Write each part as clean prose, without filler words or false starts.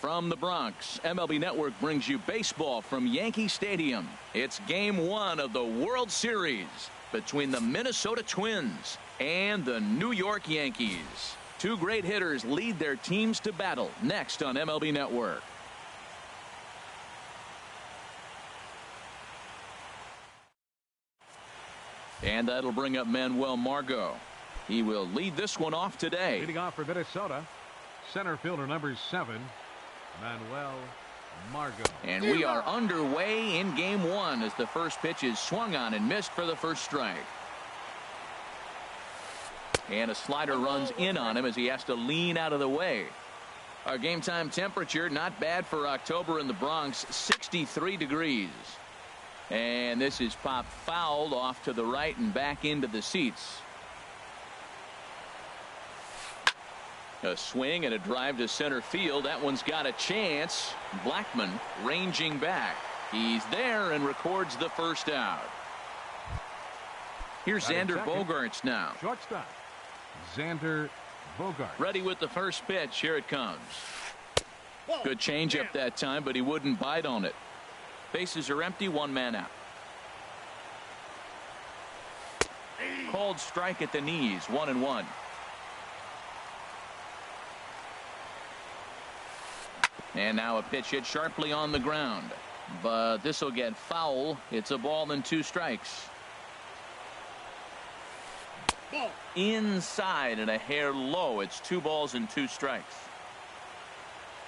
From the Bronx, MLB Network brings you baseball from Yankee Stadium. It's Game 1 of the World Series between the Minnesota Twins and the New York Yankees. Two great hitters lead their teams to battle next on MLB Network. And that'll bring up Manuel Margot. He will lead this one off today. Leading off for Minnesota, center fielder number 7, Manuel Margot. And we are underway in Game 1 as the first pitch is swung on and missed for the first strike. And a slider runs in on him as he has to lean out of the way. Our game time temperature not bad for October in the Bronx, 63 degrees. And this is popped fouled off to the right and back into the seats. A swing and a drive to center field. That one's got a chance. Blackmon ranging back. He's there and records the first out. Here's Xander Bogaerts now. Shortstop, Xander Bogaerts. Ready with the first pitch. Here it comes. Good changeup that time, but he wouldn't bite on it. Bases are empty, one man out. Called strike at the knees, 1-1. And now a pitch hit sharply on the ground, but this will get foul. It's a ball and 2 strikes. Inside and a hair low. It's 2 balls and 2 strikes.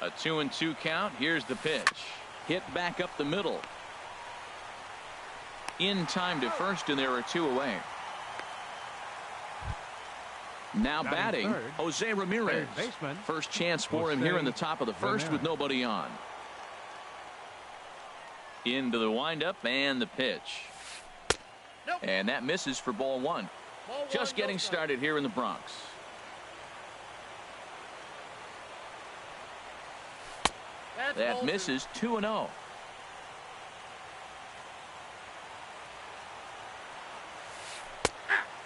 A 2-2 count. Here's the pitch. Hit back up the middle. In time to first, and there are 2 away. Now batting, Jose Ramirez. First chance for him here in the top of the first with nobody on. Into the windup and the pitch. And that misses for ball 1. Just getting started here in the Bronx. That misses, 2-0.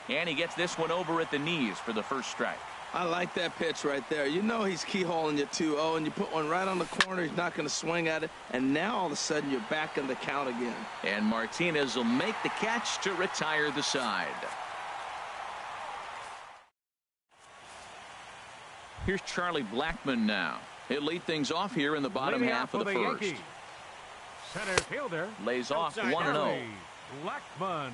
And he gets this one over at the knees for the first strike. I like that pitch right there. You know he's keyholing you 2-0, and you put one right on the corner. He's not going to swing at it. And now all of a sudden you're back in the count again. And Martinez will make the catch to retire the side. Here's Charlie Blackmon now. He'll lead things off here in the bottom half of the first. Yankees. Center fielder lays off 1-0. Blackmon.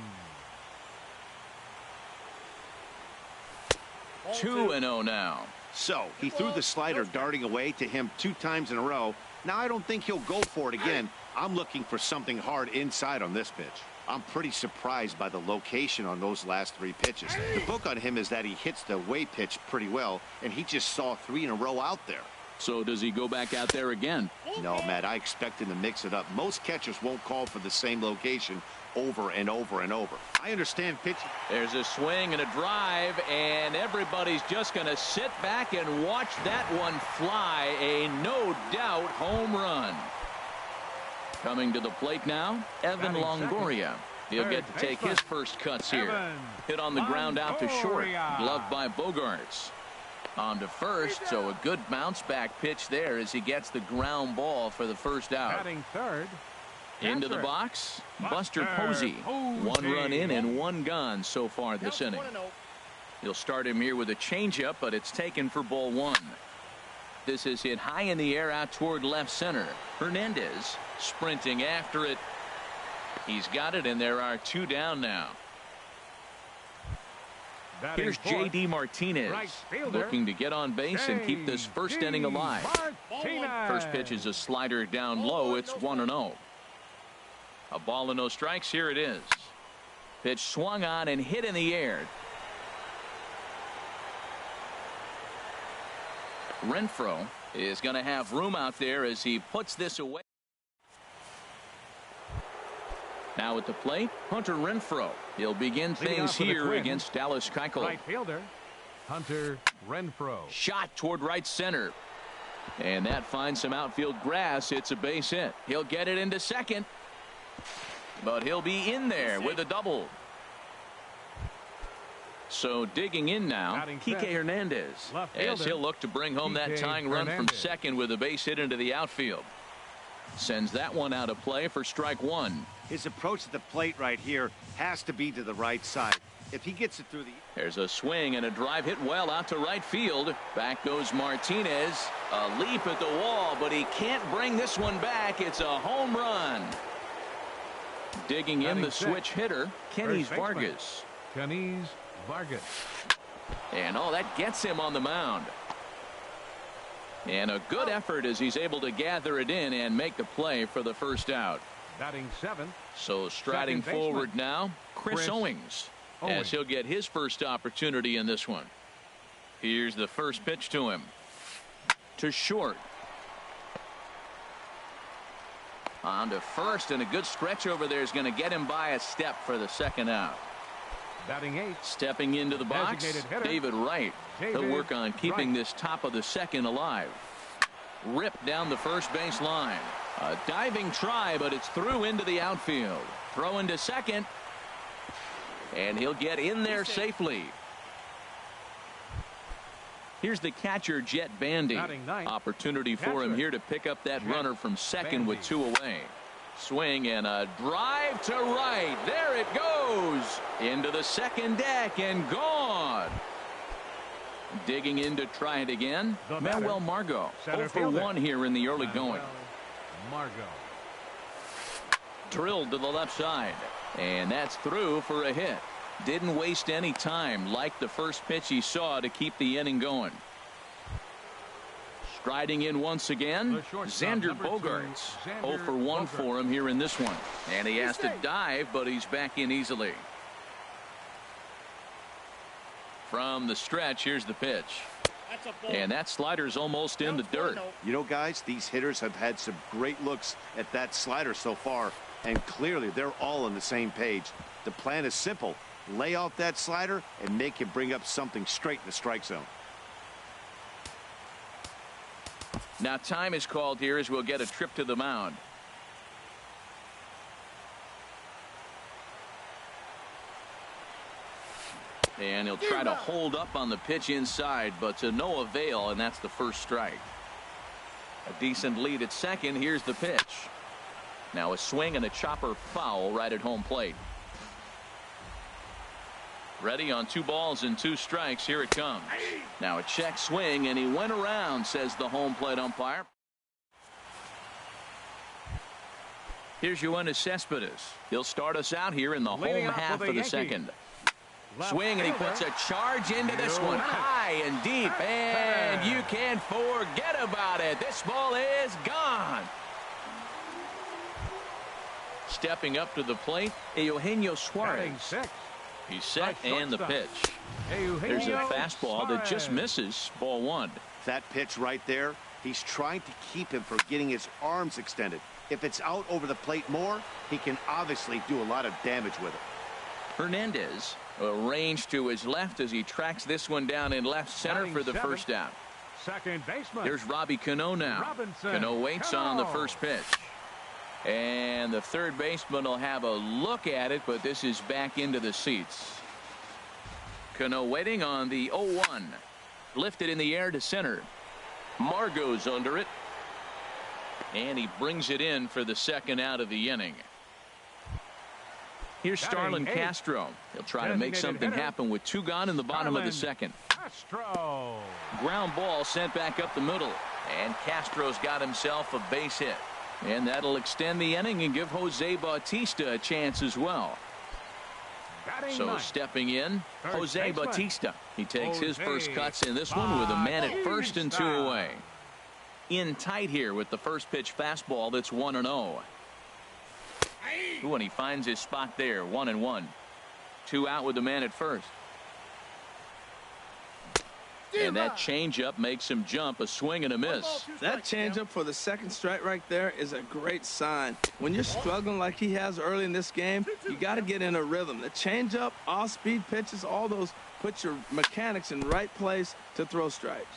2-0 now. So he threw the slider darting away to him 2 times in a row. Now I don't think he'll go for it again. I'm looking for something hard inside on this pitch. I'm pretty surprised by the location on those last 3 pitches. The book on him is that he hits the away pitch pretty well, and he just saw 3 in a row out there. So does he go back out there again? No, Matt, I expect him to mix it up. Most catchers won't call for the same location over and over and over. I understand pitching. There's a swing and a drive, and everybody's just going to sit back and watch that one fly. A no doubt home run. Coming to the plate now, Evan Longoria. He'll get to take his first cuts here. Hit on the ground out to short. Gloved by Bogaerts. On to first, so a good bounce back pitch there as he gets the ground ball for the first out. Batting third. Into the box, Buster Posey. 1 run in and 1 gone so far this inning. He'll start him here with a changeup, but it's taken for ball 1. This is hit high in the air out toward left center. Hernandez sprinting after it. He's got it, and there are 2 down now. Here's J.D. Martinez looking to get on base and keep this first inning alive. First pitch is a slider down low. It's 1-0. A ball and no strikes. Here it is. Pitch swung on and hit in the air. Renfroe is going to have room out there as he puts this away. Now at the plate, Hunter Renfroe. He'll begin things here against Dallas Keuchel. Right fielder, Hunter Renfroe. Shot toward right center. And that finds some outfield grass. It's a base hit. He'll get it into second. But he'll be in there with a double. So digging in now, Kike Hernandez, as he'll look to bring home that tying run from second with a base hit into the outfield. Sends that one out of play for strike one. His approach to the plate right here has to be to the right side. If he gets it through the... There's a swing and a drive hit well out to right field. Back goes Martinez. A leap at the wall, but he can't bring this one back. It's a home run. Digging in the switch hitter, Kenys Vargas. Kenys Vargas. And that gets him on the mound. And a good effort as he's able to gather it in and make the play for the first out. Batting 7. So striding forward now, Chris Owings, as he'll get his first opportunity in this one. Here's the first pitch to him. To short. On to first, and a good stretch over there is going to get him by a step for the second out. Batting 8. Stepping into the box, David Wright. He'll work on keeping this top of the second alive. Ripped down the first base line. A diving try, but it's through into the outfield. Throw into second. And he'll get in there safely. Here's the catcher, Jet Bandy. Opportunity for him here to pick up that runner from second with 2 away. Swing and a drive to right. There it goes. Into the second deck and gone. Digging in to try it again. Manuel Margot. 0 for 1 here in the early going. Margot. Drilled to the left side. And that's through for a hit. Didn't waste any time like the first pitch he saw to keep the inning going. Striding in once again, Xander Bogaerts. 0 for 1 for him here in this one. And he has to dive, but he's back in easily. From the stretch, here's the pitch. And that slider's almost in the dirt. You know, guys, these hitters have had some great looks at that slider so far, and clearly they're all on the same page. The plan is simple. Lay off that slider and make him bring up something straight in the strike zone. Now time is called here as we'll get a trip to the mound. And he'll try to hold up on the pitch inside, but to no avail, and that's the first strike. A decent lead at second. Here's the pitch. Now a swing and a chopper foul right at home plate. Ready on 2 balls and 2 strikes. Here it comes. Now a check swing, and he went around, says the home plate umpire. Here's Yoenis Cespedes. He'll start us out here in the home half of the second. Swing, and he puts a charge into this one. High and deep, and you can't forget about it. This ball is gone. Stepping up to the plate, Eugenio Suarez. He's set, and the pitch. There's a fastball that just misses. Ball 1. That pitch right there, he's trying to keep him from getting his arms extended. If it's out over the plate more, he can obviously do a lot of damage with it. Hernandez arranged to his left as he tracks this one down in left center for the first out. Second baseman. There's Robbie Cano now. Cano waits on the first pitch. And the third baseman will have a look at it, but this is back into the seats. Cano waiting on the 0-1. Lifted in the air to center. Margot's under it. And he brings it in for the second out of the inning. Here's Starlin Castro. He'll try to make something happen with 2 gone in the bottom of the second. Castro. Ground ball sent back up the middle. And Castro's got himself a base hit. And that'll extend the inning and give Jose Bautista a chance as well. So stepping in, Jose Bautista. He takes his first cuts in this one with a man at first and 2 away. In tight here with the first pitch fastball that's 1-0. Ooh, and he finds his spot there, 1-1. 2 out with the man at first. And that changeup makes him jump, a swing and a miss. That changeup for the second strike right there is a great sign. When you're struggling like he has early in this game, you got to get in a rhythm. The changeup, off-speed pitches, all those put your mechanics in right place to throw strikes.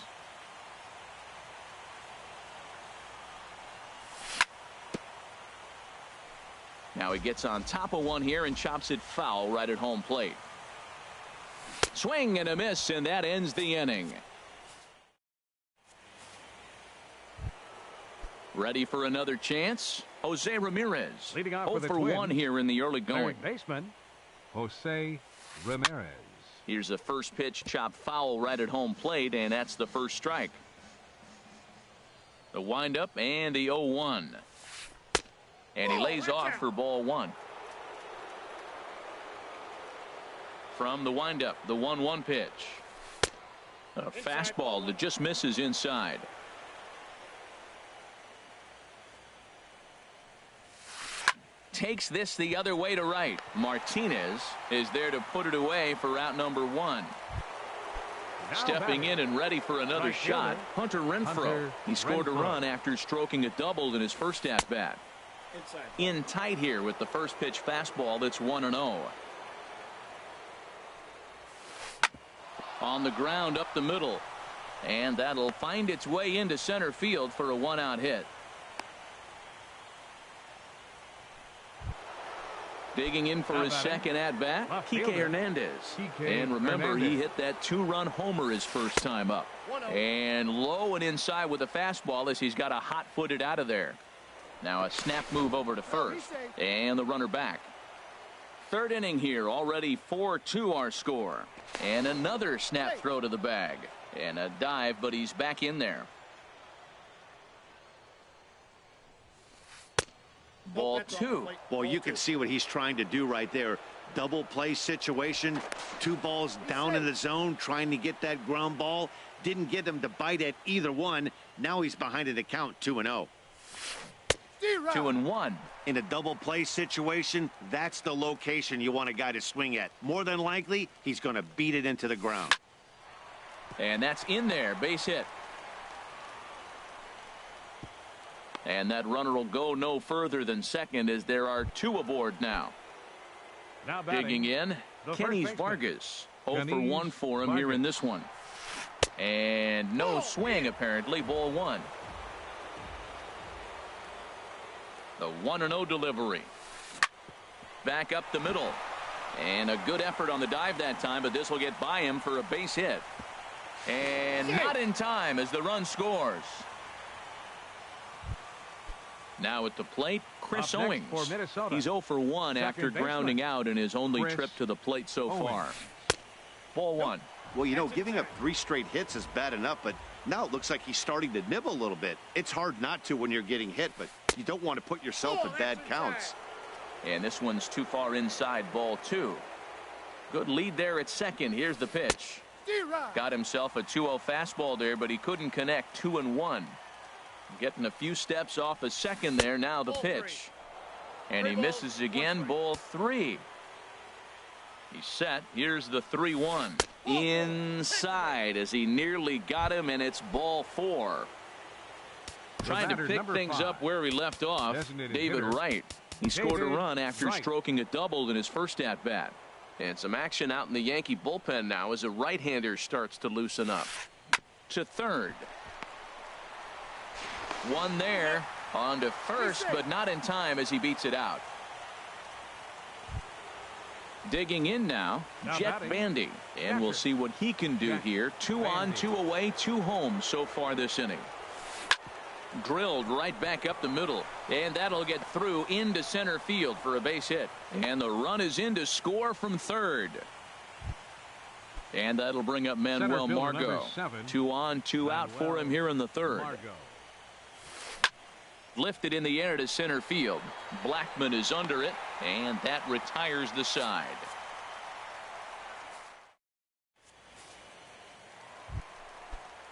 Now he gets on top of one here and chops it foul right at home plate. Swing and a miss, and that ends the inning. Ready for another chance? Jose Ramirez. Leading off 0 with the for Twins, 1 here in the early going. third baseman, Jose Ramirez. Here's the first pitch, chopped foul right at home plate, and that's the first strike. The windup and the 0-1. And he lays off for ball 1. From the windup, the 1-1 pitch. A fastball that just misses inside. Takes this the other way to right. Martinez is there to put it away for out number 1. Stepping in and ready for another shot, Hunter Renfroe. He scored a run after stroking a double in his first at bat. In tight here with the first pitch fastball that's 1-0. On the ground up the middle, and that'll find its way into center field for a 1-out hit. Digging in for his second at bat, Kike Hernandez. And remember, he hit that 2-run homer his first time up. And low and inside with a fastball as he's got a hot-footed out of there. Now a snap move over to first, and the runner back. Third inning here, already 4-2 our score. And another snap throw to the bag. And a dive, but he's back in there. Ball 2. Well, you can see what he's trying to do right there. Double play situation. 2 balls down in the zone, trying to get that ground ball. Didn't get him to bite at either one. Now he's behind in the count, 2-0. 2-1. In a double play situation, that's the location you want a guy to swing at. More than likely, he's going to beat it into the ground. And that's in there. Base hit. And that runner will go no further than second as there are 2 aboard now. Digging in, Kenys Vargas. 0 for 1 for him here in this one. And no swing apparently. Ball 1. The 1-0 delivery. Back up the middle. And a good effort on the dive that time, but this will get by him for a base hit. And not in time as the run scores. Now at the plate, Chris Owings. He's 0 for 1 after grounding out in his only trip to the plate so far. Ball 1. Well, you know, giving up 3 straight hits is bad enough, but now it looks like he's starting to nibble a little bit. It's hard not to when you're getting hit, but you don't want to put yourself in bad counts. And this one's too far inside. Ball 2. Good lead there at second. Here's the pitch. Got himself a 2-0 fastball there, but he couldn't connect. 2-1. Getting a few steps off a second there. Now the pitch. And he misses again. Ball 3. He's set. Here's the 3-1. Inside as he nearly got him, and it's ball 4. Trying to pick things up where he left off. David Wright. He scored a run after stroking a double in his first at bat. And some action out in the Yankee bullpen now as a right-hander starts to loosen up. To third. One there. On to first, but not in time as he beats it out. Digging in now, Jet Bandy. And we'll see what he can do here. 2 on, 2 away, 2 home so far this inning. Drilled right back up the middle. And that'll get through into center field for a base hit. And the run is in to score from third. And that'll bring up Manuel Margot. 2 on, 2 out for him here in the third. Lifted in the air to center field. Blackmon is under it, and that retires the side.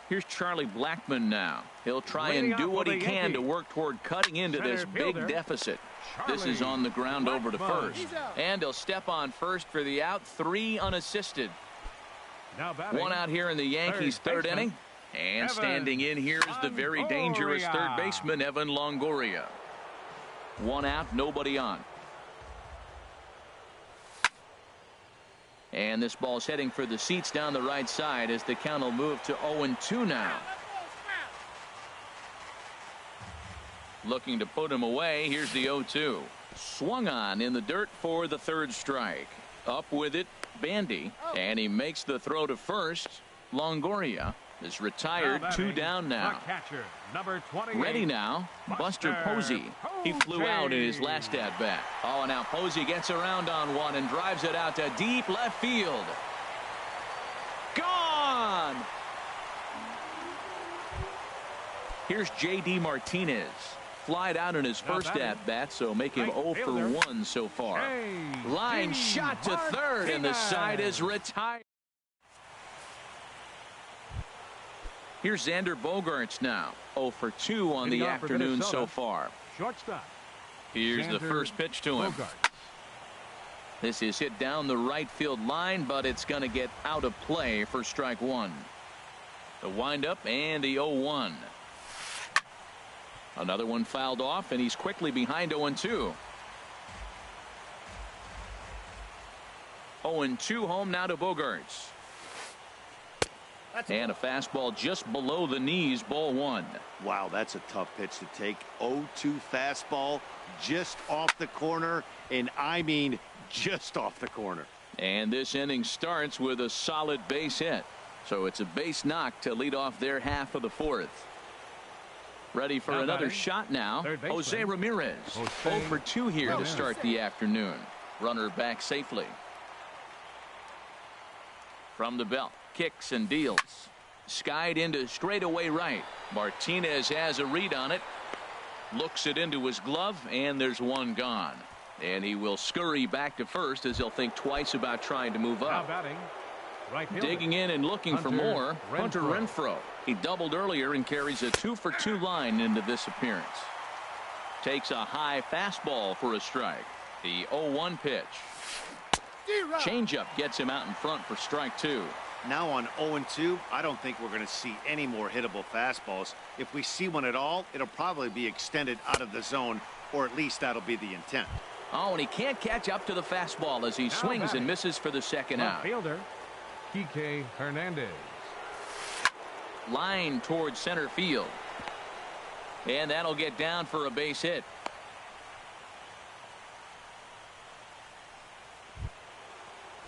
Here's Charlie Blackmon now. He'll try and do what he can to work toward cutting into this big deficit. This is on the ground over to first. And he'll step on first for the out. 3 unassisted. 1 out here in the Yankees' third inning. And standing in here is the very dangerous third baseman, Evan Longoria. 1 out, nobody on. And this ball's heading for the seats down the right side as the count will move to 0-2 now. Looking to put him away. Here's the 0-2. Swung on in the dirt for the third strike. Up with it, Bandy, and he makes the throw to first. Longoria is retired. 2 down now. Catcher, number 28. Ready now, Buster Posey. He flew out in his last at bat. Oh, and now Posey gets around on one and drives it out to deep left field. Gone! Here's J.D. Martinez. Flied out in his first at bat, so make him 0 for 1 so far. Line shot to third, and the side is retired. Here's Xander Bogaerts now. 0 for 2 on the afternoon so far. Shortstop. Here's the first pitch to him. This is hit down the right field line, but it's going to get out of play for strike 1. The windup and the 0-1. Another one fouled off, and he's quickly behind 0-2. 0-2 home now to Bogaerts. And a fastball just below the knees, ball 1. Wow, that's a tough pitch to take. 0-2 fastball just off the corner, and I mean just off the corner. And this inning starts with a solid base hit. So it's a base knock to lead off their half of the 4th. Ready for another shot now. Jose Ramirez. 0 for 2 here to start the afternoon. Runner back safely. From the belt. Kicks and deals. Skied into straightaway right. Martinez has a read on it. Looks it into his glove, and there's one gone. And he will scurry back to first as he'll think twice about trying to move up. Digging in and looking for more, Hunter Renfroe. He doubled earlier and carries a 2 for 2 line into this appearance. Takes a high fastball for a strike. The 0-1 pitch. Changeup gets him out in front for strike 2. Now on 0-2, I don't think we're going to see any more hittable fastballs. If we see one at all, it'll probably be extended out of the zone, or at least that'll be the intent. Oh, and he can't catch up to the fastball as he swings and misses for the second out. Fielder, Kike Hernandez. Line towards center field. And that'll get down for a base hit.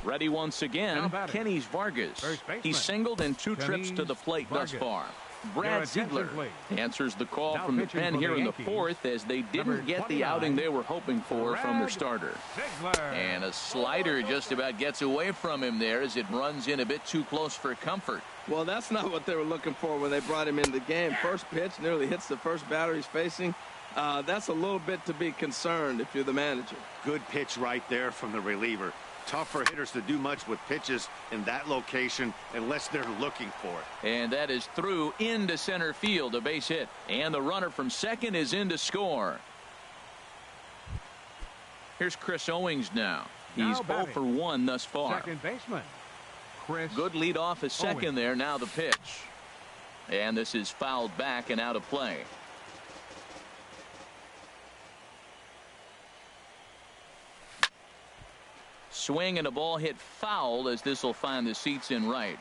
Ready once again, Kenny's Vargas. He's singled in 2 trips to the plate thus far. Brad Ziegler answers the call from the pen here in the 4th as they didn't get the outing they were hoping for from their starter. And a slider just about gets away from him there as it runs in a bit too close for comfort. Well, that's not what they were looking for when they brought him into the game. First pitch nearly hits the first batter he's facing. That's a little bit to be concerned if you're the manager. Good pitch right there from the reliever. Tough for hitters to do much with pitches in that location unless they're looking for it. And that is through into center field, a base hit. And the runner from second is in to score. Here's Chris Owings now. He's 0 for 1 thus far. Second baseman, Chris. Good lead off at second there. Now the pitch. And this is fouled back and out of play. Swing and a ball hit foul as this will find the seats in right.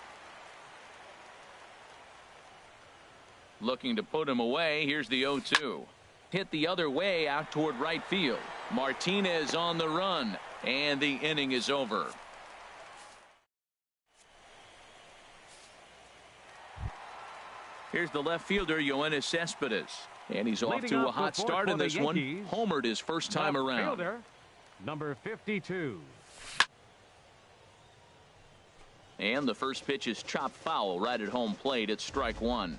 Looking to put him away. Here's the 0-2. Hit the other way out toward right field. Martinez on the run. And the inning is over. Here's the left fielder, Yoenis Cespedes. And he's off to a hot start in this one. Homered his first time around. Fielder, number 52. And the first pitch is chopped foul right at home plate at strike 1.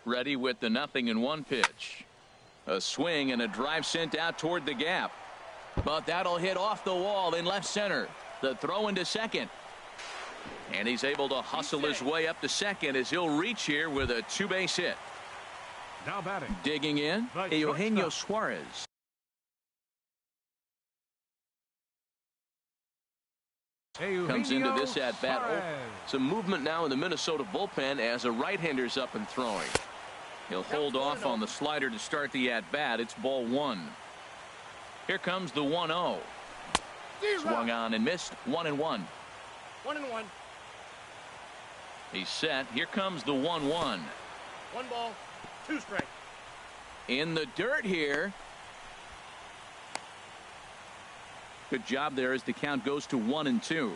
Ready with the 0-1 pitch. A swing and a drive sent out toward the gap. But that'll hit off the wall in left center. The throw into second. And he's able to hustle his way up to second as he'll reach here with a 2-base hit. Now batting. Digging in, Eugenio Suarez. Comes into this at bat. Some movement now in the Minnesota bullpen as a right-hander's up and throwing. He'll hold off on the slider to start the at bat. It's ball 1. Here comes the 1-0. Swung on and missed. 1-1. 1-1. He's set. Here comes the 1-1. 1 ball, 2 strikes. In the dirt here. Good job there as the count goes to 1-2.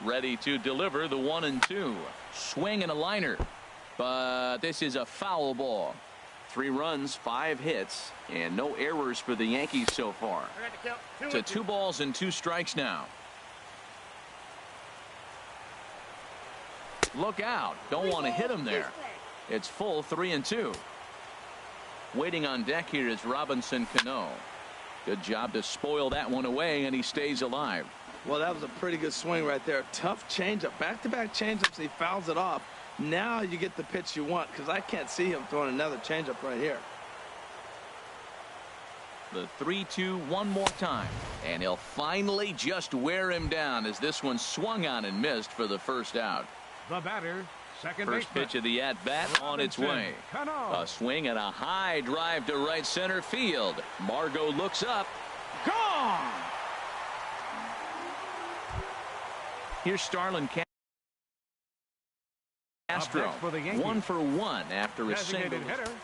Ready to deliver the 1-2. Swing and a liner. But this is a foul ball. 3 runs, 5 hits, and no errors for the Yankees so far. To 2 balls and 2 strikes now. Look out. Don't want to hit him there. It's full 3-2. Waiting on deck here is Robinson Cano. Good job to spoil that one away, and he stays alive. Well, that was a pretty good swing right there. Tough changeup. Back-to-back changeups, he fouls it off. Now you get the pitch you want, because I can't see him throwing another changeup right here. The 3-2 one more time, and he'll finally just wear him down as this one swung on and missed for the first out. The batter, second First pitch of the at-bat on its way. A swing and a high drive to right center field. Margot looks up. Gone! Here's Starlin Castro. 1 for 1 after a single.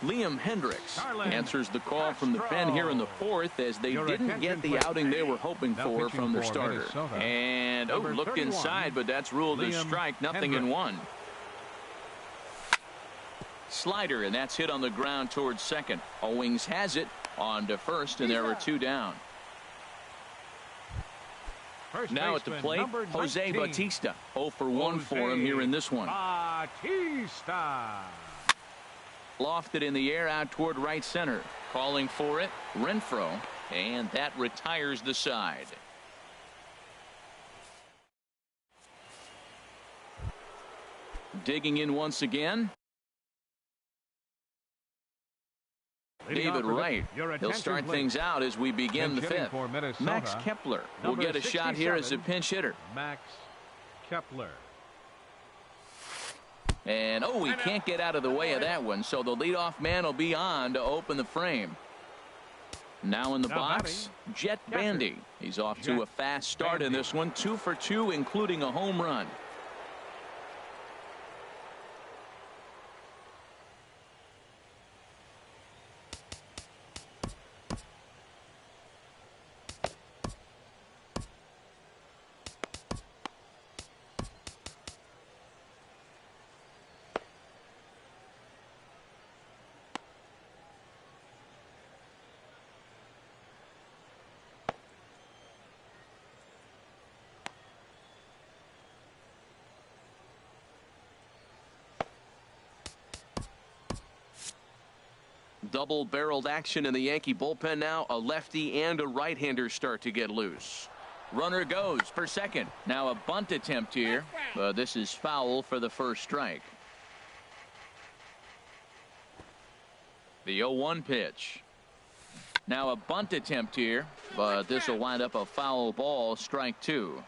Liam Hendricks answers the call from the pen here in the 4th as they didn't get the outing they were hoping for from their starter. And looked inside, but that's ruled a strike. Nothing in 1. Slider, and that's hit on the ground towards second. Owings has it on to first, and there were 2 down. Now at the plate, Jose Bautista. 0 for 1 for him here in this one. Bautista. Lofted in the air out toward right center. Calling for it, Renfroe, and that retires the side. Digging in once again. David Wright. He'll start things out as we begin the 5th. Max Kepler will get a shot here as a pinch hitter. Max Kepler. And he can't get out of the way of that one, so the leadoff man will be on to open the frame. Now in the box, Jet Bandy. He's off to a fast start in this one. 2 for 2, including a home run. Double-barreled action in the Yankee bullpen now. A lefty and a right-hander start to get loose. Runner goes for second. Now a bunt attempt here. But this is foul for the first strike. The 0-1 pitch. Now a bunt attempt here. But this will wind up a foul ball. Strike 2.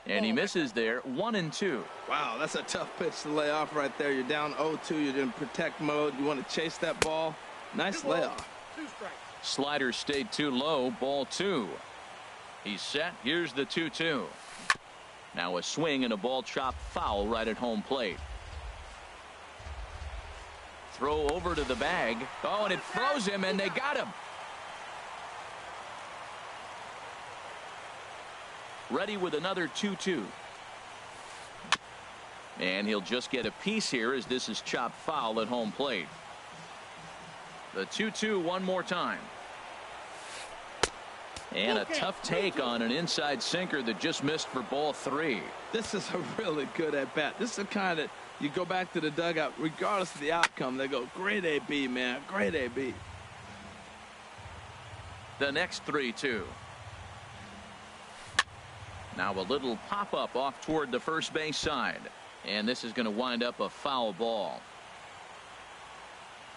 And he misses there. 1-2. Wow, that's a tough pitch to lay off right there. You're down 0-2. You're in protect mode. You want to chase that ball. Nice layoff. Slider stayed too low. Ball 2. He's set. Here's the 2-2. Now a swing and a ball chopped foul right at home plate. Throw over to the bag. And it froze him, and they got him. Ready with another 2-2. And he'll just get a piece here as this is chopped foul at home plate. The 2-2 one more time. And a tough take on an inside sinker that just missed for ball 3. This is a really good at-bat. This is the kind that you go back to the dugout, regardless of the outcome, they go, great AB, man, great AB. The next 3-2. Now a little pop-up off toward the first base side. And this is going to wind up a foul ball.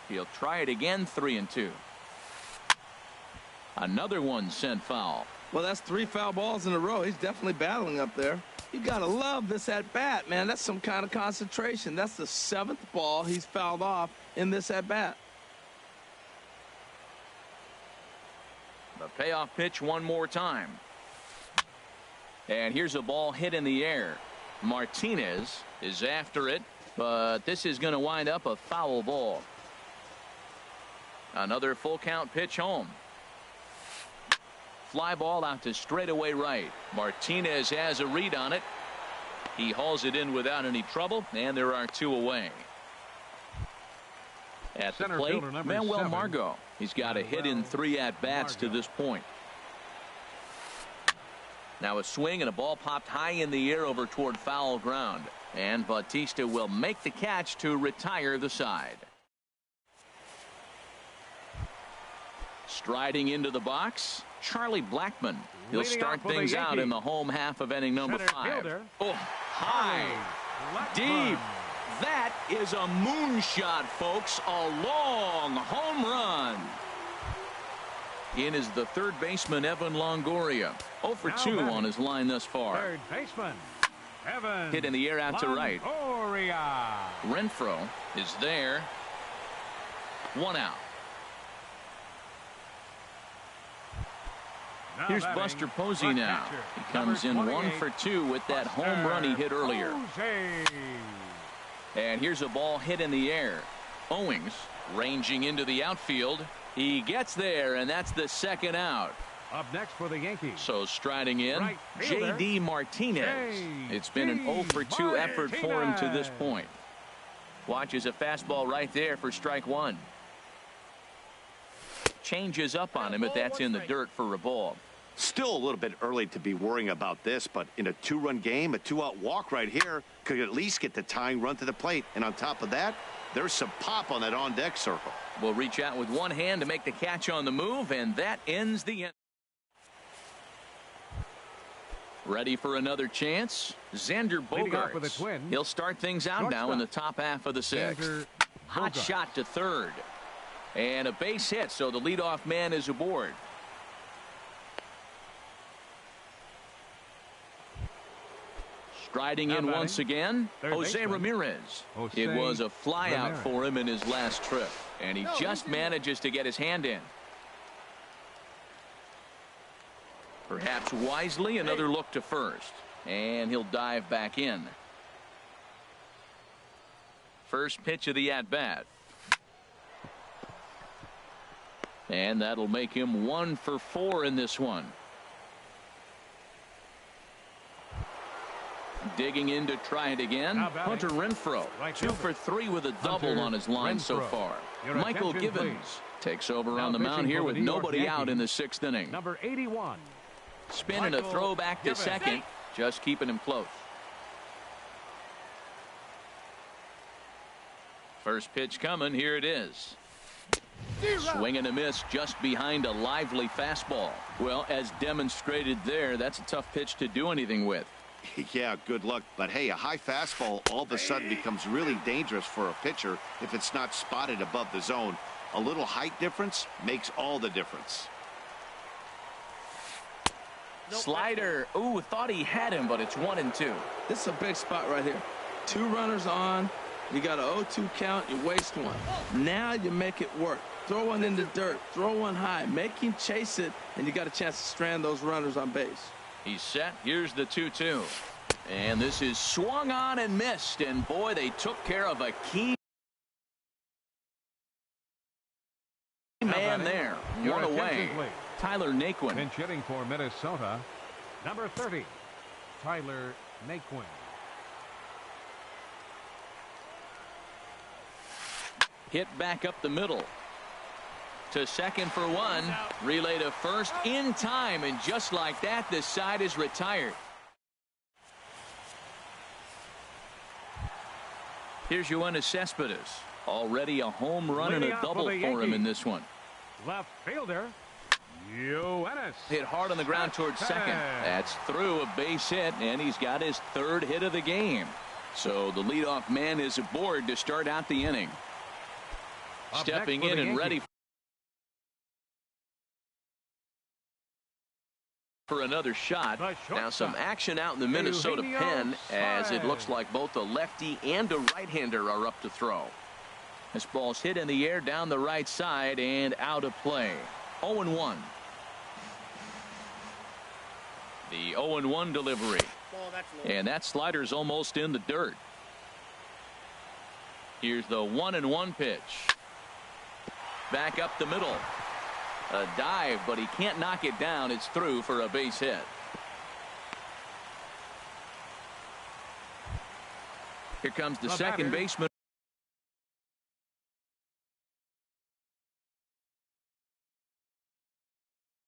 He'll try it again. 3-2. Another one sent foul. Well, that's 3 foul balls in a row. He's definitely battling up there. You got to love this at-bat, man. That's some kind of concentration. That's the 7th ball he's fouled off in this at-bat. The payoff pitch one more time. And here's a ball hit in the air. Martinez is after it, but this is going to wind up a foul ball. Another full count pitch home. Fly ball out to straightaway right. Martinez has a read on it. He hauls it in without any trouble, and there are 2 away. At the plate, Manuel Margot. He's got a hit in 3 at-bats to this point. Now a swing and a ball popped high in the air over toward foul ground. And Bautista will make the catch to retire the side. Striding into the box, Charlie Blackmon. He'll start things out in the home half of inning number 5. Oh, high, deep. That is a moonshot, folks. A long home run. In is the third baseman, Evan Longoria. 0 for 2 on his line thus far. Third baseman, Evan. Hit in the air out to right. Longoria. Renfroe is there. 1 out. Here's Buster Posey now. He comes in 1 for 2 with that home run he hit earlier. And here's a ball hit in the air. Owings ranging into the outfield. He gets there, and that's the 2nd out. Up next for the Yankees. So striding in, J.D. Martinez. It's been an 0 for 2 effort for him to this point. Watches a fastball right there for strike 1. Changes up on him if that's in the dirt for a ball. Still a little bit early to be worrying about this, but in a 2-run game, a 2-out walk right here could at least get the tying run to the plate. And on top of that, there's some pop on that on-deck circle. Will reach out with one hand to make the catch on the move, and that ends the inning. Ready for another chance? Xander Bogaerts. He'll start things out now in the top half of the 6th. Hot shot to third. And a base hit, so the leadoff man is aboard. Striding in once again, Jose Ramirez. It was a flyout for him in his last trip, and he just manages to get his hand in. Perhaps wisely, another look to first, and he'll dive back in. First pitch of the at-bat. And that'll make him 1 for 4 in this one. Digging in to try it again. Hunter Renfroe, 2 for 3 with a double on his line so far. Michael Givens takes over on the mound here with nobody out in the 6th inning. Number 81. Spin and a throw back to second, just keeping him close. First pitch coming, here it is. Swing and a miss just behind a lively fastball. Well, as demonstrated there, that's a tough pitch to do anything with. Yeah, good luck. But hey, a high fastball all of a sudden becomes really dangerous for a pitcher if it's not spotted above the zone. A little height difference makes all the difference. Slider. Ooh, thought he had him, but it's 1-2. This is a big spot right here. 2 runners on. You got an 0-2 count. You waste 1. Now you make it work. Throw one in the dirt. Throw one high. Make him chase it, and you got a chance to strand those runners on base. He's set. Here's the 2-2. And this is swung on and missed. And boy, they took care of a key man there. 1 away. Tyler Naquin. Pinch hitting for Minnesota. Number 30, Tyler Naquin. Hit back up the middle. To second for 1. Relay to first in time, and just like that, this side is retired. Here's Yoenis Cespedes. Already a home run and a double for him in this one. Left fielder, Yoenis. Hit hard on the ground towards second. That's through, a base hit, and he's got his 3rd hit of the game. So the leadoff man is aboard to start out the inning. Stepping in and ready for another shot. Now some action out in the Minnesota pen, as it looks like both a lefty and a right-hander are up to throw. This ball's hit in the air down the right side and out of play. 0-1. The 0-1 delivery. And that slider's almost in the dirt. Here's the 1-1 pitch. back up the middle. A dive, but he can't knock it down. It's through for a base hit. Here comes the second baseman.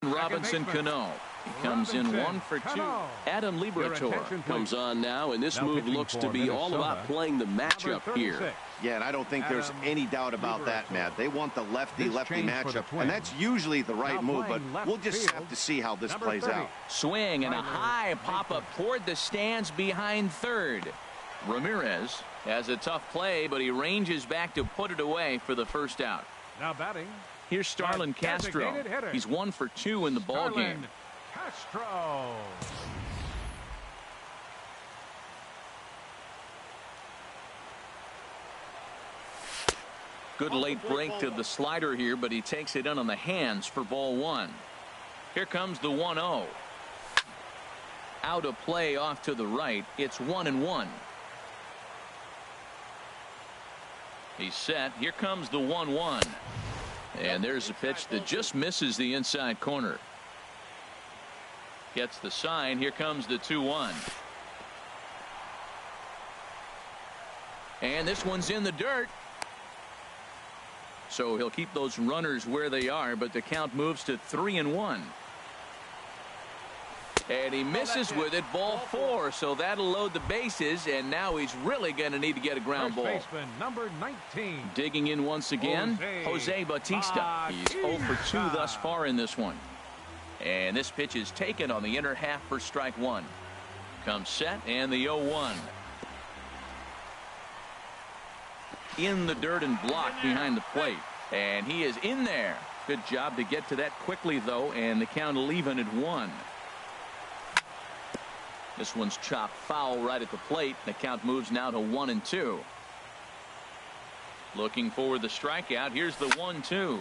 Robinson Cano. He comes in 1 for 2. Adam Liberatore comes on now, and this move looks to be all about playing the matchup here. Yeah, and I don't think there's any doubt about that, Matt. They want the lefty-lefty matchup, and that's usually the right move, but we'll just have to see how this plays out. Swing and a high pop-up toward the stands behind third. Ramirez has a tough play, but he ranges back to put it away for the first out. Now batting. Here's Starlin Castro. He's 1 for 2 in the ball game. Castro. Good late break to the slider here, but he takes it in on the hands for ball 1. Here comes the 1-0. Out of play off to the right. It's 1-1. He's set. Here comes the 1-1. And there's a pitch that just misses the inside corner. Gets the sign. Here comes the 2-1. And this one's in the dirt. So he'll keep those runners where they are, but the count moves to 3-1. And he misses with it, ball 4, so that'll load the bases, and now he's really going to need to get a ground ball. Baseman, number 19. Digging in once again, Jose Bautista. He's 0 for 2 thus far in this one. And this pitch is taken on the inner half for strike 1. Comes set, and the 0-1. In the dirt and blocked behind the plate. And he is in there. Good job to get to that quickly, though, and the count will even at 1. This one's chopped foul right at the plate. The count moves now to 1-2. Looking for the strikeout. Here's the 1-2.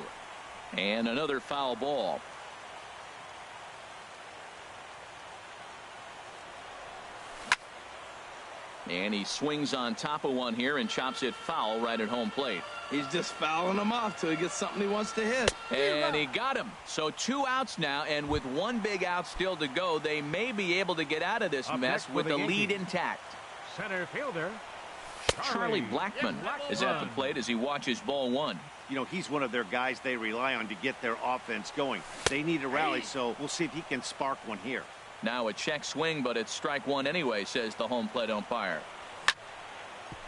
And another foul ball. And he swings on top of one here and chops it foul right at home plate. He's just fouling him off till he gets something he wants to hit. And he got him. So 2 outs now, and with 1 big out still to go, they may be able to get out of this mess with the lead intact. Center fielder Charlie Blackmon is at the plate as he watches ball 1. You know, he's one of their guys they rely on to get their offense going. They need a rally, so we'll see if he can spark one here. Now a check swing, but it's strike 1 anyway, says the home plate umpire.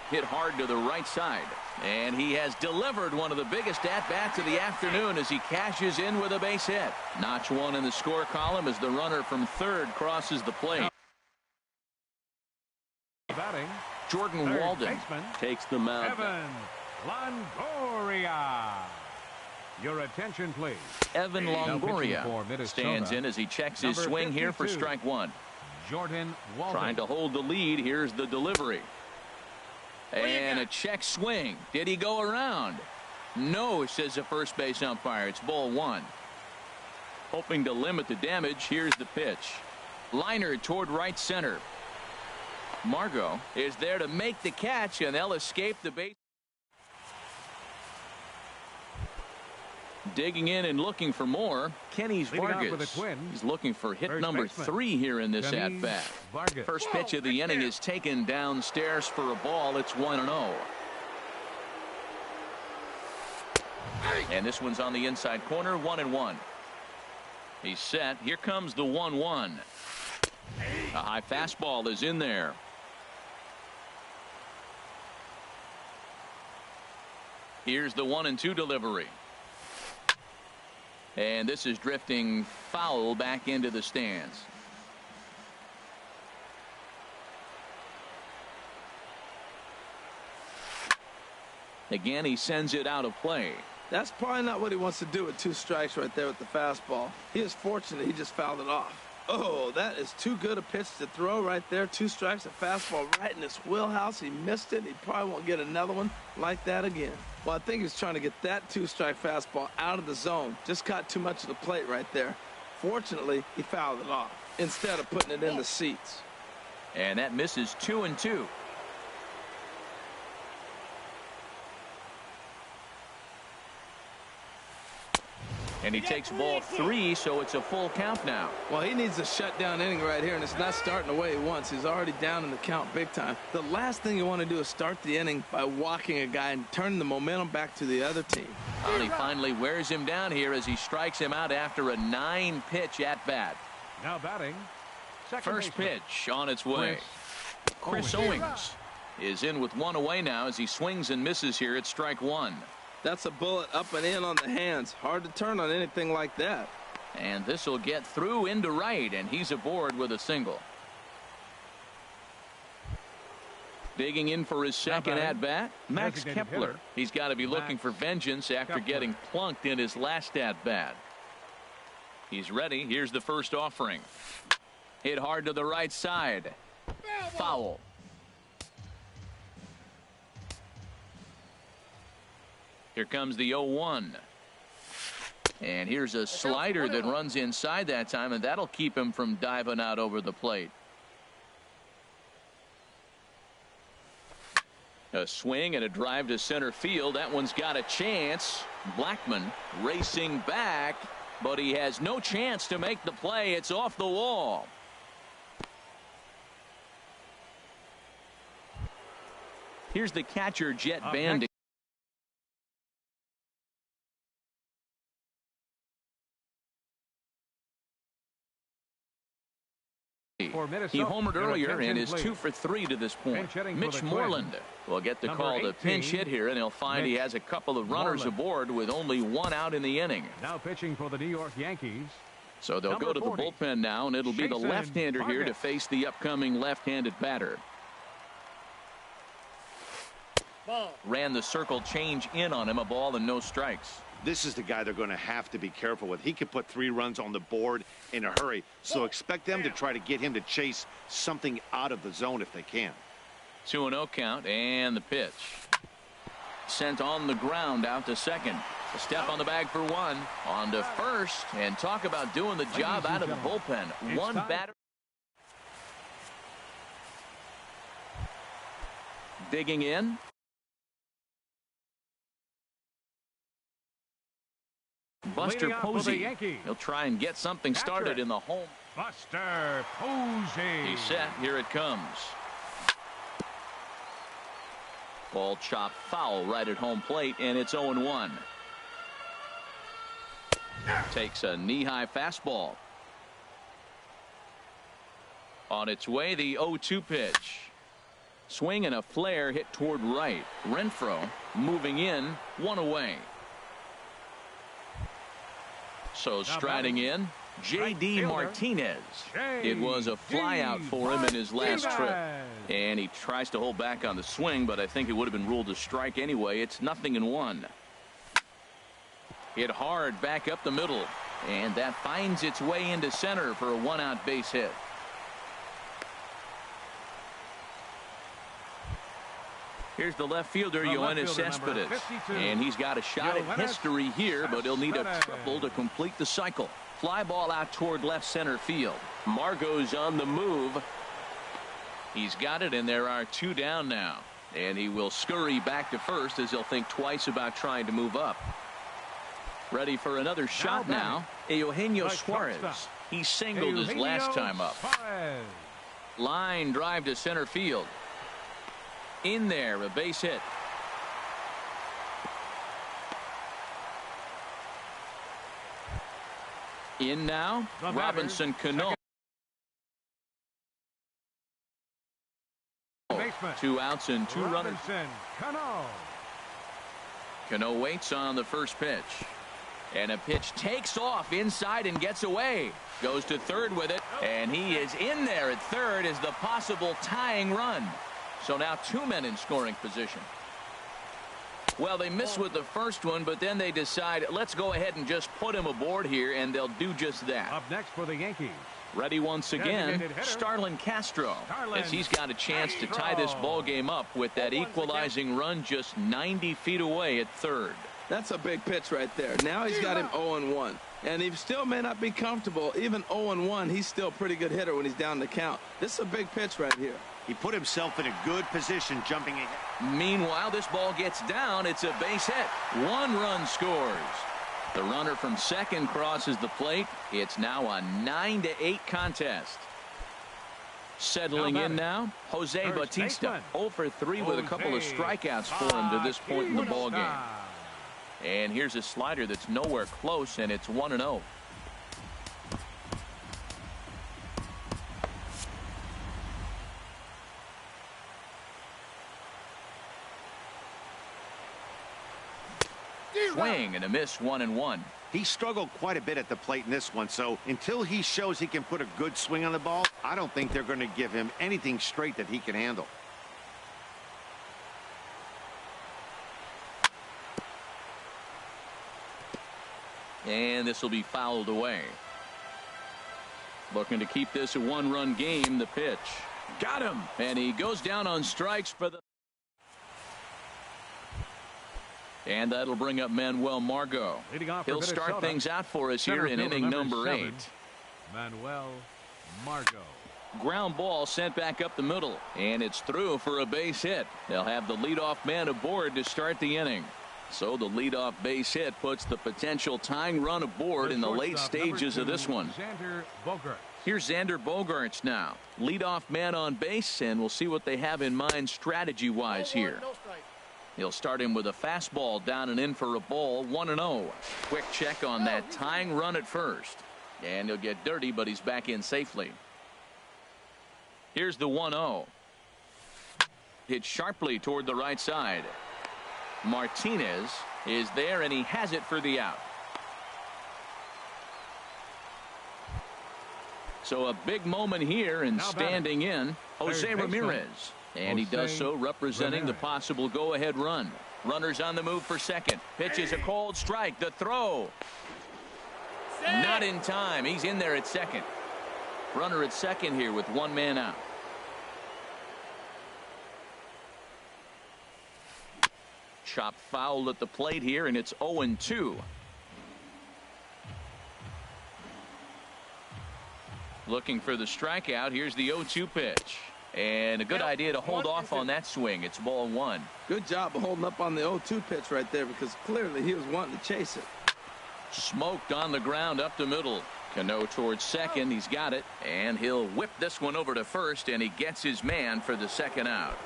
Hit hard to the right side, and he has delivered one of the biggest at-bats of the afternoon as he cashes in with a base hit. Notch 1 in the score column as the runner from third crosses the plate. batting. Jordan Walden takes the mound. Evan Longoria. Your attention, please. Evan Longoria stands in as he checks his swing here for strike 1. Jordan Walden. Trying to hold the lead. Here's the delivery. And a check swing. Did he go around? No, says the first base umpire. It's ball 1. Hoping to limit the damage. Here's the pitch. Liner toward right center. Margot is there to make the catch, and they'll escape the base. Digging in and looking for more. Kenny's Vargas. He's looking for hit number 3 here in this at-bat. First pitch of the inning is taken downstairs for a ball. It's 1-0. And this one's on the inside corner, 1-1. He's set. Here comes the 1-1. A high fastball is in there. Here's the 1-2 delivery. And this is drifting foul back into the stands. Again, he sends it out of play. That's probably not what he wants to do with 2 strikes right there with the fastball. He is fortunate he just fouled it off. Oh, that is too good a pitch to throw right there. 2 strikes, a fastball right in his wheelhouse. He missed it. He probably won't get another one like that again. Well, I think he's trying to get that 2-strike fastball out of the zone. Just caught too much of the plate right there. Fortunately, he fouled it off instead of putting it in the seats. And that misses 2-2. And he takes ball 3, so it's a full count now. Well, he needs a shutdown inning right here, and it's not starting the way he wants. He's already down in the count big time. The last thing you want to do is start the inning by walking a guy and turning the momentum back to the other team. And he finally wears him down here as he strikes him out after a 9-pitch at-bat. Now batting. First pitch on its way. Chris Owings is in with 1 away now as he swings and misses here at strike 1. That's a bullet up and in on the hands. Hard to turn on anything like that. And this will get through into right, and he's aboard with a single. Digging in for his second at-bat, Max Kepler. He's got to be looking for vengeance after getting plunked in his last at-bat. He's ready. Here's the first offering. Hit hard to the right side. Foul. Here comes the 0-1. And here's a slider that runs inside that time, and that'll keep him from diving out over the plate. A swing and a drive to center field. That one's got a chance. Blackman racing back, but he has no chance to make the play. It's off the wall. Here's the catcher, Jet Band. He homered earlier and is 2 for 3 to this point. Mitch Moreland will get the call to pinch hit here, and he'll find he has a couple of runners aboard with only 1 out in the inning. Now pitching for the New York Yankees. So they'll go to the bullpen now, and it'll be the left-hander here to face the upcoming left-handed batter. Ran the circle change in on him, a ball and no strikes. This is the guy they're going to have to be careful with. He could put 3 runs on the board in a hurry, so expect them to try to get him to chase something out of the zone if they can. 2-0 count, and the pitch. Sent on the ground out to second. A step on the bag for 1. On to first, and talk about doing the job out of the bullpen. One batter. Digging in. Buster Posey. He'll try and get something started in the home. Buster Posey. He's set. Here it comes. Ball chopped foul right at home plate, and it's 0-1. Takes a knee-high fastball. On its way, the 0-2 pitch. Swing and a flare hit toward right. Renfroe moving in, 1 away. So striding in, J.D. Martinez. It was a flyout for him in his last trip. And he tries to hold back on the swing, but I think it would have been ruled a strike anyway. It's 0-1. Hit hard back up the middle. And that finds its way into center for a 1-out base hit. Here's the left fielder, Yoenis Cespedes. And he's got a shot at history here, but he'll need a triple to complete the cycle. Fly ball out toward left center field. Margot's on the move. He's got it, and there are 2 down now. And he will scurry back to first as he'll think twice about trying to move up. Ready for another shot now. Eugenio Suarez. He singled his last time up. Line drive to center field. In there, a base hit. In now, Robinson Cano. 2 outs and 2 runners. Cano waits on the first pitch. And a pitch takes off inside and gets away. Goes to third with it, and he is in there at third as the possible tying run. So now 2 men in scoring position. Well, they missed with the first one, but then they decide, let's go ahead and just put him aboard here, and they'll do just that. Up next for the Yankees. Ready once again, Starlin Castro, as he's got a chance to tie this ball game up with that equalizing run just 90 feet away at third. That's a big pitch right there. Now he's got him 0-1. And he still may not be comfortable. Even 0-1, he's still a pretty good hitter when he's down the count. This is a big pitch right here. He put himself in a good position jumping ahead. Meanwhile, this ball gets down. It's a base hit. 1 run scores. The runner from second crosses the plate. It's now a 9-8 contest. Settling in now, Jose Bautista. 0 for 3 with a couple of strikeouts for him to this point in the ballgame. And here's a slider that's nowhere close, and it's 1-0. Swing and a miss, 1-1. He struggled quite a bit at the plate in this one, so until he shows he can put a good swing on the ball, I don't think they're going to give him anything straight that he can handle. And this will be fouled away. Looking to keep this a one-run game. The pitch. Got him. And he goes down on strikes for the... And that'll bring up Manuel Margot. He'll start things out for us here in inning number 8. Manuel Margot. Ground ball sent back up the middle, and it's through for a base hit. They'll have the leadoff man aboard to start the inning. So the leadoff base hit puts the potential tying run aboard in the late stages of this one. Here's Xander Bogaerts now. Leadoff man on base, and we'll see what they have in mind strategy-wise here. He'll start him with a fastball down and in for a ball, 1-0. Quick check on that tying run at first. And he'll get dirty, but he's back in safely. Here's the 1-0. Hit sharply toward the right side. Martinez is there, and he has it for the out. So a big moment here, and standing in, Jose Ramirez. And he does so representing the possible go-ahead run. Runners on the move for second. Pitches a cold strike. The throw. Not in time. He's in there at second. Runner at second here with one man out. Chop foul at the plate here, and it's 0-2. Looking for the strikeout. Here's the 0-2 pitch. And a good idea to hold off on that swing. It's ball 1. Good job of holding up on the 0-2 pitch right there, because clearly he was wanting to chase it. Smoked on the ground up the middle. Cano towards second. He's got it. And he'll whip this one over to first, and he gets his man for the second out.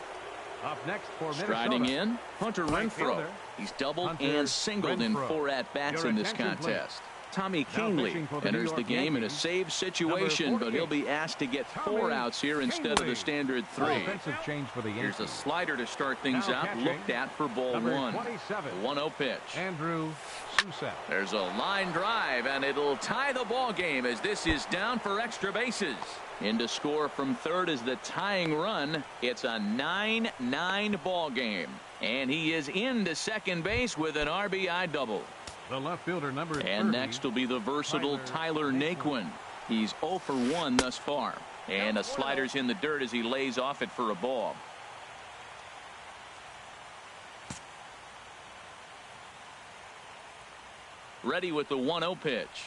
Up next for Minnesota. Striding in, Hunter Renfroe. He's doubled and singled in 4 at-bats in this contest. Tommy Kingley enters the game in a save situation, but he'll be asked to get 4 outs here instead of the standard 3. Here's a slider to start things out, looked at for ball 1. The 1-0 pitch. Andrew Sousa. There's a line drive, and it'll tie the ball game as this is down for extra bases. In to score from third is the tying run. It's a 9-9 ball game, and he is into second base with an RBI double. The left fielder number 30. And next will be the versatile Tyler Naquin. He's 0 for 1 thus far. And a slider's in the dirt as he lays off it for a ball. Ready with the 1-0 pitch.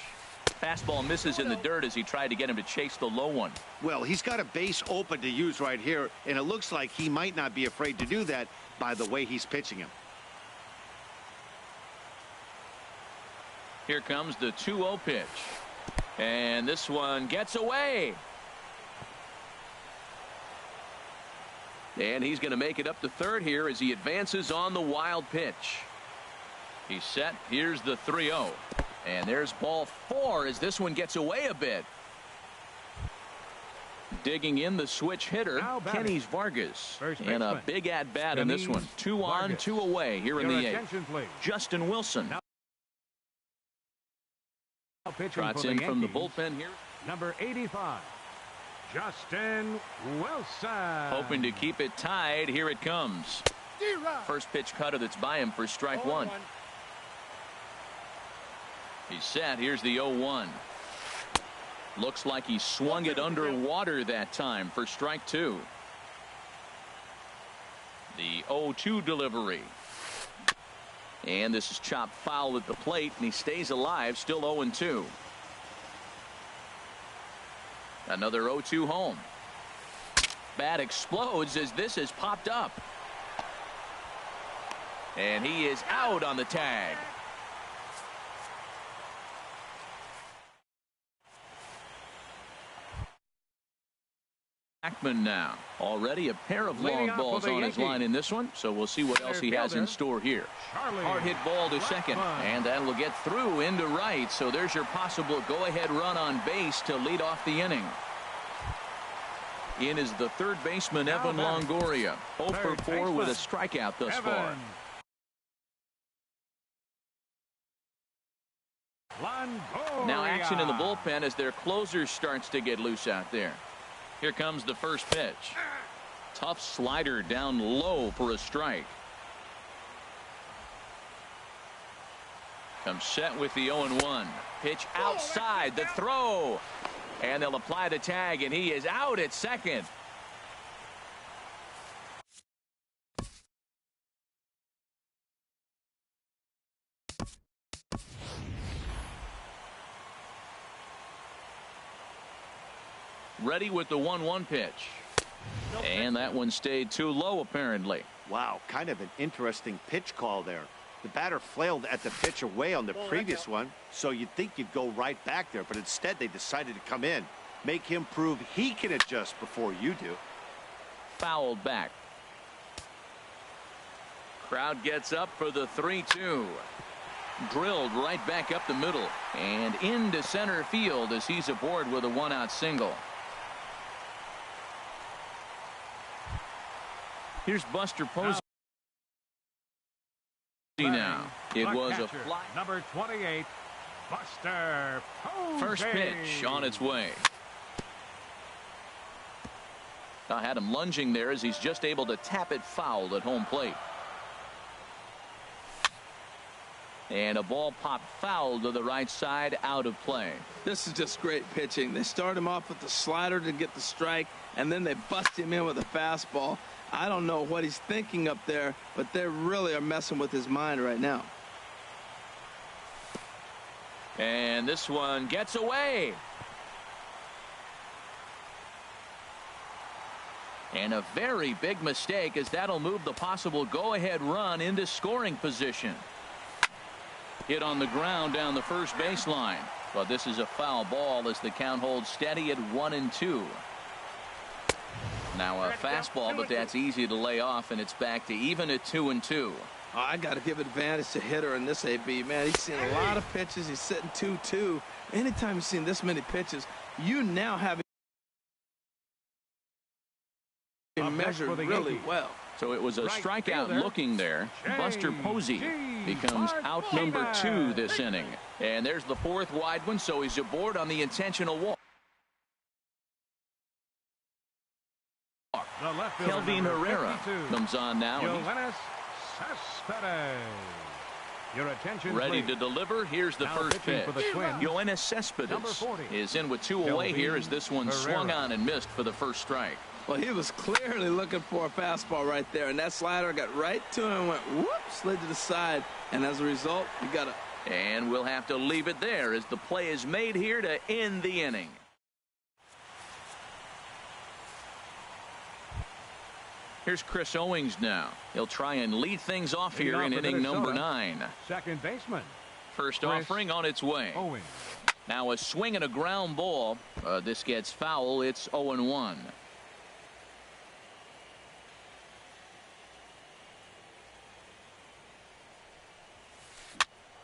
Fastball misses in the dirt as he tried to get him to chase the low one. Well, he's got a base open to use right here, and it looks like he might not be afraid to do that by the way he's pitching him. Here comes the 2-0 pitch. And this one gets away. And he's going to make it up to third here as he advances on the wild pitch. He's set. Here's the 3-0. And there's ball 4 as this one gets away a bit. Digging in the switch hitter, Kenny Vargas. And a big at-bat in this one. 2 on, 2 away here in the 8th. Justin Wilson. Trots in from the bullpen here. Number 85, Justin Wilson. Hoping to keep it tied. Here it comes. First pitch cutter that's by him for strike 1. He's set. Here's the 0-1. Looks like he swung it underwater that time for strike 2. The 0-2 delivery. And this is chopped foul at the plate, and he stays alive, still 0-2. Another 0-2 home. Bat explodes as this has popped up. And he is out on the tag. now. Already a pair of long balls on his line in this one, so we'll see what else he has in store here. Hard hit ball to second, and that will get through into right, so there's your possible go-ahead run on base to lead off the inning. In is the third baseman, Evan Longoria. 0 for 4 with a strikeout thus far. Now action in the bullpen as their closer starts to get loose out there. Here comes the first pitch. Tough slider down low for a strike. Comes set with the 0-1. Pitch outside the throw. And they'll apply the tag, and he is out at second. Ready with the 1-1 pitch. And that one stayed too low, apparently. Wow, kind of an interesting pitch call there. The batter flailed at the pitch away on the previous one, so you'd think you'd go right back there, but instead they decided to come in. Make him prove he can adjust before you do. Fouled back. Crowd gets up for the 3-2. Drilled right back up the middle and into center field as he's aboard with a 1-out single. Here's Buster Posey now. It was a fly. Number 28, Buster Posey. First pitch on its way. I had him lunging there as he's just able to tap it foul at home plate. And a ball popped foul to the right side, out of play. This is just great pitching. They start him off with the slider to get the strike, and then they bust him in with a fastball. I don't know what he's thinking up there, but they really are messing with his mind right now. And this one gets away. And a very big mistake, as that'll move the possible go-ahead run into scoring position. Hit on the ground down the first baseline. But this is a foul ball as the count holds steady at 1-2. Now a fastball, but that's easy to lay off, and it's back to even at 2-2. Oh, I got to give advantage to hitter in this AB, man. He's seen a lot of pitches. He's sitting 2-2. Anytime you've seen this many pitches, you now have measured really well. So it was a strikeout looking there. Buster Posey becomes out number 2 this inning. And there's the fourth wide one, so he's aboard on the intentional walk. Kelvin Herrera comes on now. Your attention, ready please. to deliver. Here's the first pitch. Yoenis Cespedes is in with 2 away here as this one swung on and missed for the first strike. Well, he was clearly looking for a fastball right there, and that slider got right to him and went whoop, slid to the side, and as a result, you got to. And we'll have to leave it there as the play is made here to end the inning. Here's Chris Owings now. He'll try and lead things off here in inning number 9. Second baseman. First offering on its way. Owings. Now a swing and a ground ball. This gets foul. It's 0-1.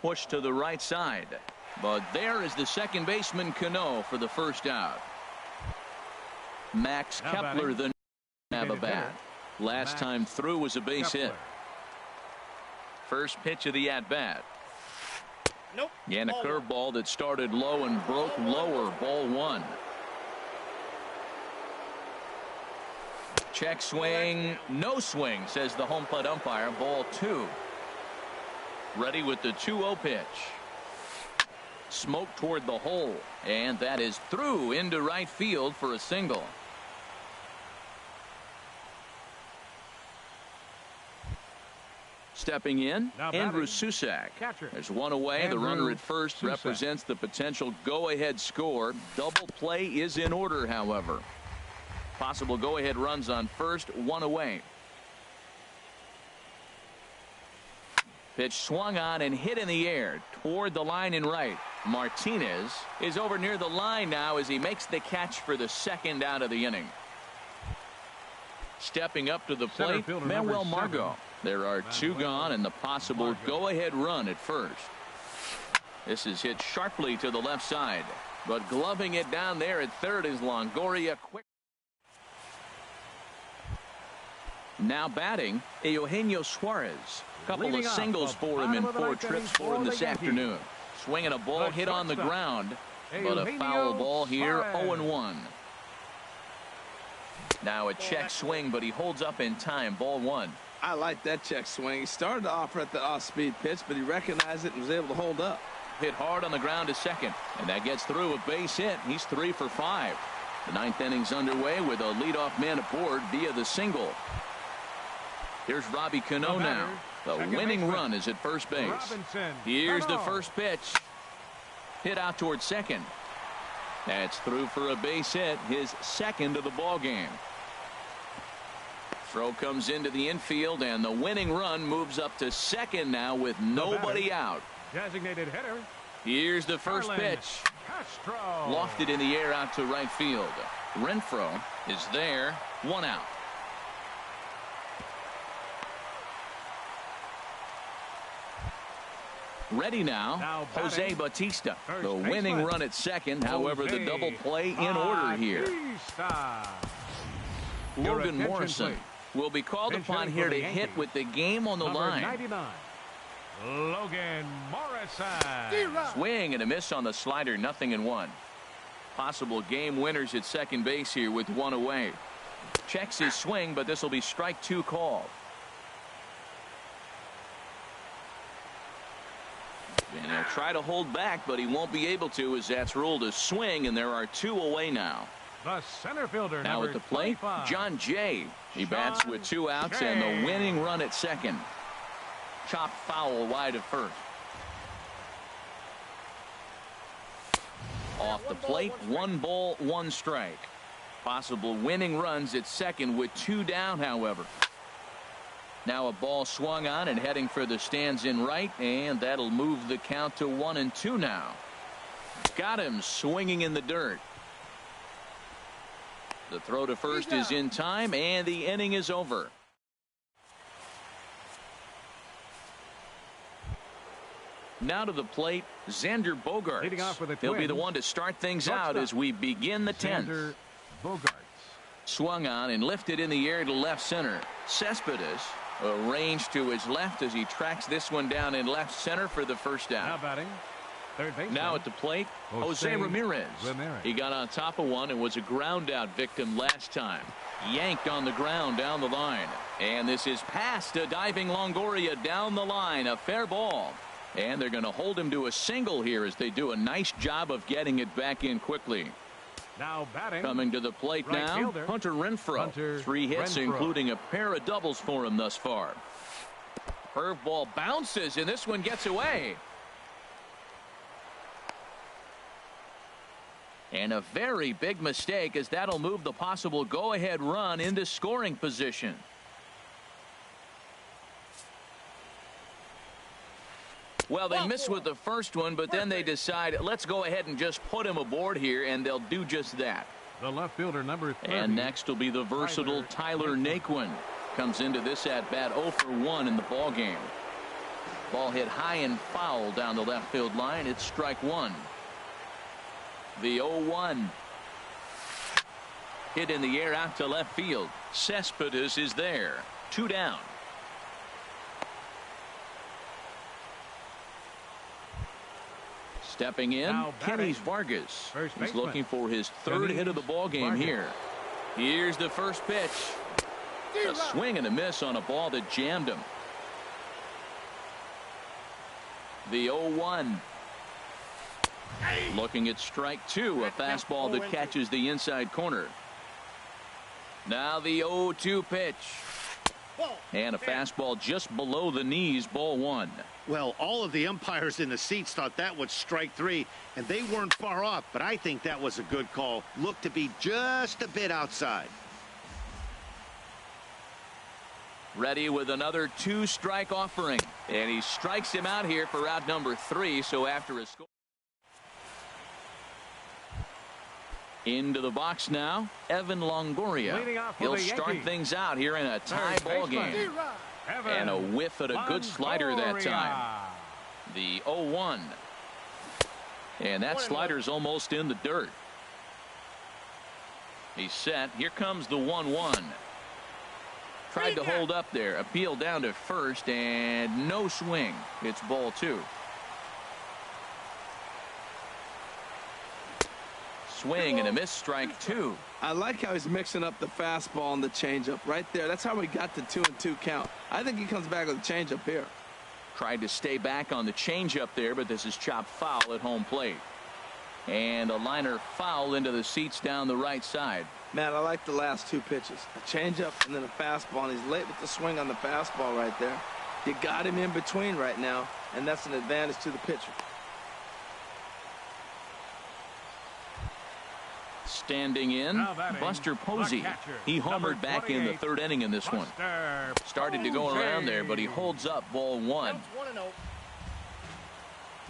Push to the right side. But there is the second baseman, Cano, for the first out. Max Kepler, the have a bat. Last time through was a base hit. First pitch of the at-bat. Nope. And a curveball that started low and broke lower. Ball 1. Check swing. No swing, says the home plate umpire. Ball 2. Ready with the 2-0 pitch. Smoke toward the hole. And that is through into right field for a single. Stepping in, Andrew Susac. There's one away. The runner at first represents the potential go-ahead score. Double play is in order, however. Possible go-ahead runs on first, 1 away. Pitch swung on and hit in the air toward the line and right. Martinez is over near the line now as he makes the catch for the second out of the inning. Stepping up to the Center plate, fielder Manuel number 7. Margot. There are 2 gone and the possible go-ahead run at first. This is hit sharply to the left side, but gloving it down there at third is Longoria. Quick. Now batting, Eugenio Suarez. Couple Leading of off singles the for him in bottom of the 4 ninth trips inning for him for this the Yankees. afternoon. Swinging a ball The hit on the shortstop, ground, but a Eugenio foul ball here, Suarez. 0-1. Now a check swing, but he holds up in time. Ball 1. I like that check swing. He started off at the off-speed pitch, but he recognized it and was able to hold up. Hit hard on the ground to second, and that gets through a base hit. He's 3 for 5. The 9th inning's underway with a leadoff man aboard via the single. Here's Robbie Cano now. The winning run is at first base. Here's the first pitch. Hit out towards second. That's through for a base hit, his second of the ball game. Throw comes into the infield, and the winning run moves up to second now with nobody out. Designated hitter. Here's the first pitch. Castro. Lofted in the air out to right field. Renfroe is there. 1 out. Ready now Jose batting, Bautista. The baseman. winning run at second. However, the double play in order here. Bautista. Logan Morrison will be called Pinch upon hitting here for to the hit Yankees. with the game on the Number line. 99. Logan Morrison. Swing and a miss on the slider. 0-1. Possible game winners at second base here with 1 away. Checks his swing, but this will be strike 2 called. And he'll try to hold back, but he won't be able to, as that's ruled a swing, and there are 2 away now. The center fielder Now number at the plate, 25. John Jay. He bats with 2 outs and the winning run at second. Chopped foul wide of first. Off the plate, 1 ball, 1 strike. Possible winning runs at second with 2 down, however. Now a ball swung on and heading for the stands in right, and that'll move the count to 1-2 now. Got him swinging in the dirt. The throw to first is in time, and the inning is over. Now to the plate, Xander Bogaerts. Leading off for the He'll be the Twins. one to start things out Shortstop. as we begin the 10th. Xander Bogaerts. Swung on and lifted in the air to left center. Cespedes arranged to his left as he tracks this one down in left center for the first Now out. batting, third base. Now at the plate, Jose Ramirez. He got on top of one and was a ground out victim last time. Yanked on the ground down the line. And this is past a diving Longoria down the line. A fair ball. And they're going to hold him to a single here as they do a nice job of getting it back in quickly. Now batting. Coming to the plate Right now, fielder, Hunter Renfroe. Hunter 3 hits, Renfroe. including a pair of doubles for him thus far. Curveball bounces, and this one gets away. And a very big mistake, as that'll move the possible go-ahead run into scoring position. Well, they miss with the first one, but then they decide, let's go ahead and just put him aboard here, and they'll do just that. The left fielder number 30. And next will be the versatile Tyler Naquin. Comes into this at-bat 0 for 1 in the ball game. Ball hit high and foul down the left field line. It's strike 1. The 0-1. Hit in the air out to left field. Cespedes is there. 2 down. Stepping in, Now batting, Kenys Vargas. first He's baseman. looking for his 3rd hit of the ball game Vargas. here. Here's the first pitch. A swing and a miss on a ball that jammed him. The 0-1. Looking at strike 2, a fastball that catches the inside corner. Now the 0-2 pitch. And a fastball just below the knees, ball 1. Well, all of the umpires in the seats thought that was strike 3, and they weren't far off, but I think that was a good call. Looked to be just a bit outside. Ready with another 2-strike offering, and he strikes him out here for out number 3. So after a score, Into the box now, Evan Longoria. He'll start things out here in a tie ball game. And a whiff at a good slider that time. The 0-1. And that slider's almost in the dirt. He's set. Here comes the 1-1. Tried to hold up there. Appeal down to first and no swing. It's ball 2. Swing and a miss, strike 2. I like how he's mixing up the fastball and the changeup right there. That's how we got the 2-2 count. I think he comes back with a changeup here. Tried to stay back on the changeup there, but this is chopped foul at home plate. And a liner foul into the seats down the right side. Man, I like the last 2 pitches. A changeup and then a fastball, and he's late with the swing on the fastball right there. You got him in between right now, and that's an advantage to the pitcher. Standing in, Buster Posey. He homered back in the 3rd inning in this one. Started to go around there, but he holds up ball 1.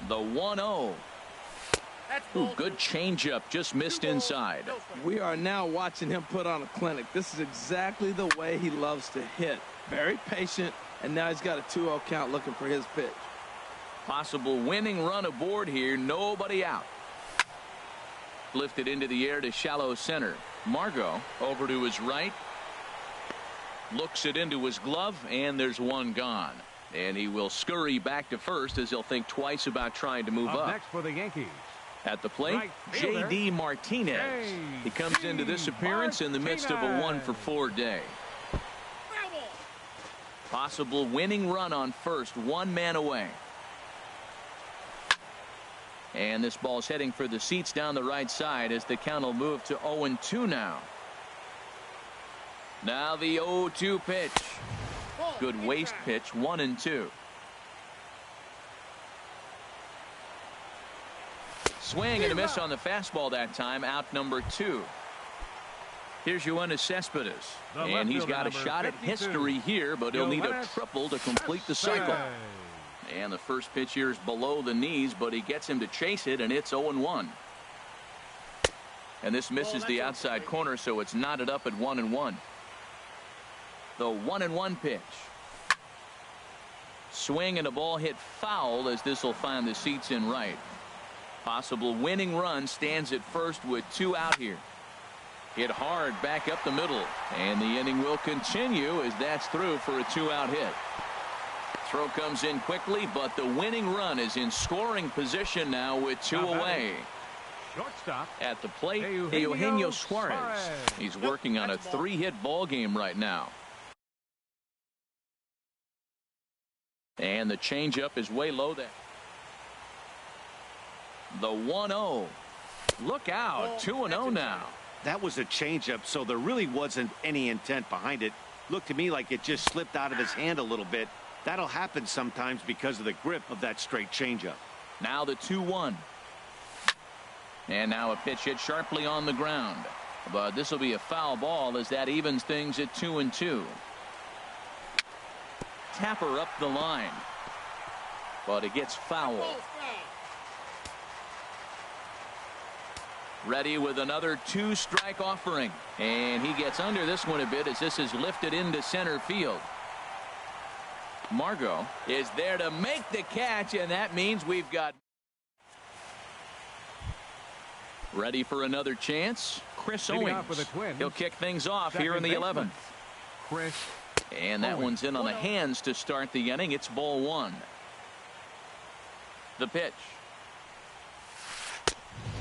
The 1-0. Ooh, good changeup, just missed inside. We are now watching him put on a clinic. This is exactly the way he loves to hit. Very patient, and now he's got a 2-0 count looking for his pitch. Possible winning run aboard here, nobody out. Lifted into the air to shallow center. Margot over to his right. Looks it into his glove, and there's one gone. And he will scurry back to first as he'll think twice about trying to move up. Next for the Yankees. At the plate, J.D. Martinez. He comes into this appearance in the midst of a 1-for-4 day. Possible winning run on first, 1 man away. And this ball's heading for the seats down the right side as the count will move to 0-2 now. Now the 0-2 pitch. Good waste pitch, 1-2. Swing and a miss on the fastball that time, out number 2. Here's Yoenis Cespedes, and he's got a shot at history here, but he'll need a triple to complete the cycle. And the first pitch here is below the knees, but he gets him to chase it, and it's 0-1. And this misses the outside corner, so it's knotted up at 1-1. The 1-1 pitch. Swing and a ball hit foul as this will find the seats in right. Possible winning run stands at first with 2 out here. Hit hard back up the middle, and the inning will continue as that's through for a 2-out hit. Throw comes in quickly, but the winning run is in scoring position now with 2 away. Shortstop at the plate, Eugenio Suarez. He's working on a 3-hit ball game right now. And the changeup is way low there. The 1-0. Look out, 2-0 now. That was a changeup, so there really wasn't any intent behind it. Looked to me like it just slipped out of his hand a little bit. That'll happen sometimes because of the grip of that straight changeup. Now the 2-1. And now a pitch hit sharply on the ground. But this will be a foul ball as that evens things at 2-2. Tapper up the line. But it gets foul. Ready with another 2-strike offering. And he gets under this one a bit as this is lifted into center field. Margot is there to make the catch, and that means we've got ready for another chance. Chris Owings. He'll kick things off here in the 11th. Chris. And that one's in on the hands to start the inning. It's ball 1. The pitch.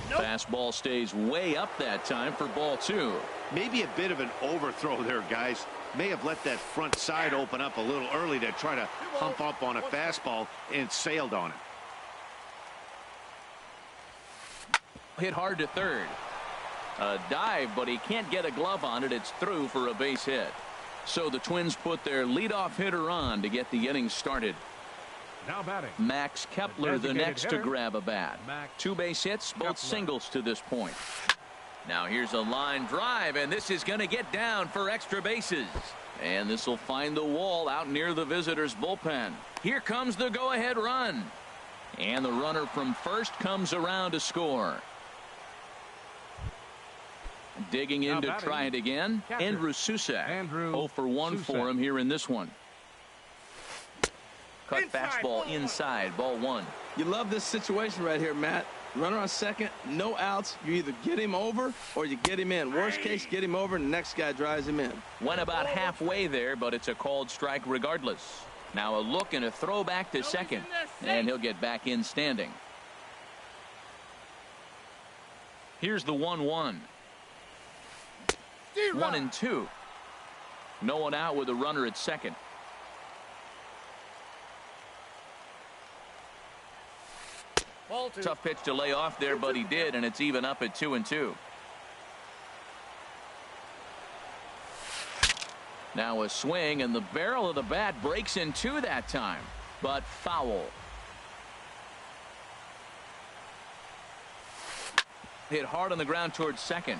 Fastball stays way up that time for ball 2. Maybe a bit of an overthrow there, guys. May have let that front side open up a little early to try to hump up on a fastball and sailed on it. Hit hard to third. A dive, but he can't get a glove on it. It's through for a base hit. So the Twins put their leadoff hitter on to get the inning started. Now batting. Max Kepler the next to grab a bat. 2 base hits, both singles to this point. Now here's a line drive, and this is going to get down for extra bases. And this will find the wall out near the visitors' bullpen. Here comes the go-ahead run. And the runner from first comes around to score. Digging in to batting, try it again. catcher, Andrew Susak. Andrew 0 for 1 Susak. for him here in this one. Cut Inside, fastball ball inside. Ball 1. You love this situation right here, Matt. Runner on second, no outs. You either get him over or you get him in. Worst case, get him over and the next guy drives him in. Went about halfway there, but it's a called strike regardless. Now a look and a throw back to second, and he'll get back in standing. Here's the 1-1. 1-2. No one out with a runner at second. Ball 2. Tough pitch to lay off there, but he did, and it's even up at 2-2. Now a swing, and the barrel of the bat breaks in two that time, but foul. Hit hard on the ground towards second.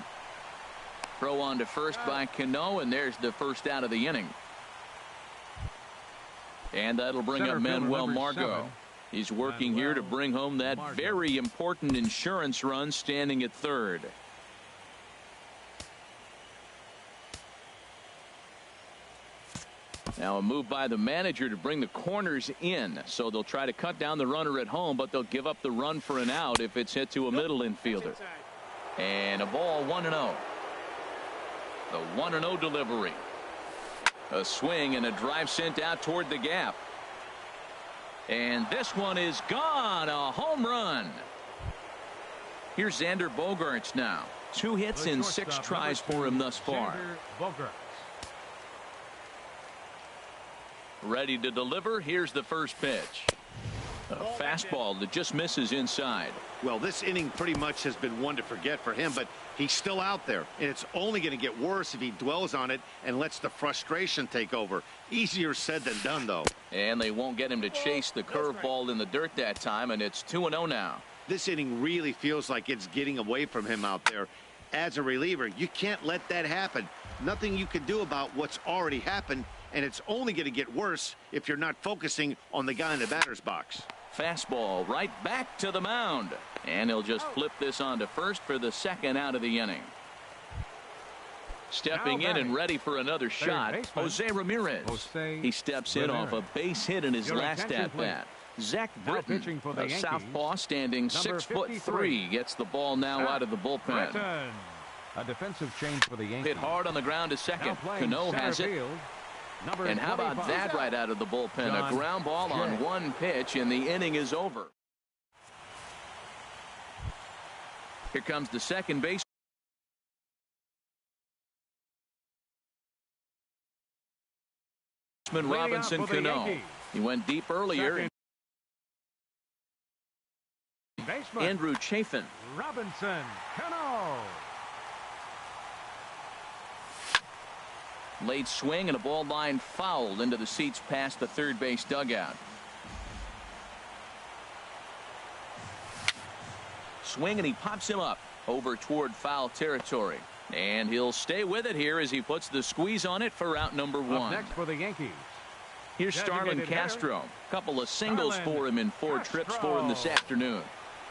Throw on to first by Cano, and there's the first out of the inning. And that'll bring up Manuel Margot. 7. He's working here to bring home that very important insurance run, standing at third. Now a move by the manager to bring the corners in, so they'll try to cut down the runner at home, but they'll give up the run for an out if it's hit to a middle infielder. And a ball 1-0. The 1-0 delivery. A swing and a drive sent out toward the gap. And this one is gone. A home run. Here's Xander Bogaerts now. 2 hits in 6 tries for him thus far. Ready to deliver. Here's the first pitch. A fastball that just misses inside. Well, this inning pretty much has been one to forget for him, but he's still out there, and it's only going to get worse if he dwells on it and lets the frustration take over. Easier said than done, though. And they won't get him to chase the curveball in the dirt that time, and it's 2-0 now. This inning really feels like it's getting away from him out there. As a reliever, you can't let that happen. Nothing you can do about what's already happened, and it's only going to get worse if you're not focusing on the guy in the batter's box. Fastball right back to the mound, and he'll just flip this on to first for the second out of the inning. Stepping in and ready for another shot, Jose Ramirez. He steps in off a base hit in his last at-bat. Zach Britton, a southpaw, standing 6'3", gets the ball now out of the bullpen. A defensive change for the Yankees. Hit hard on the ground to second. Cano has it. And how about that right out of the bullpen? A ground ball on one pitch, and the inning is over. Here comes the second base. Robinson Cano. He went deep earlier. Andrew Chafin. Robinson Cano. Late swing and a ball line fouled into the seats past the third base dugout. Swing and he pops him up over toward foul territory. And he'll stay with it here as he puts the squeeze on it for out number 1. Up next for the Yankees. Here's Starlin Castro. A couple of singles for him in 4 trips for him this afternoon.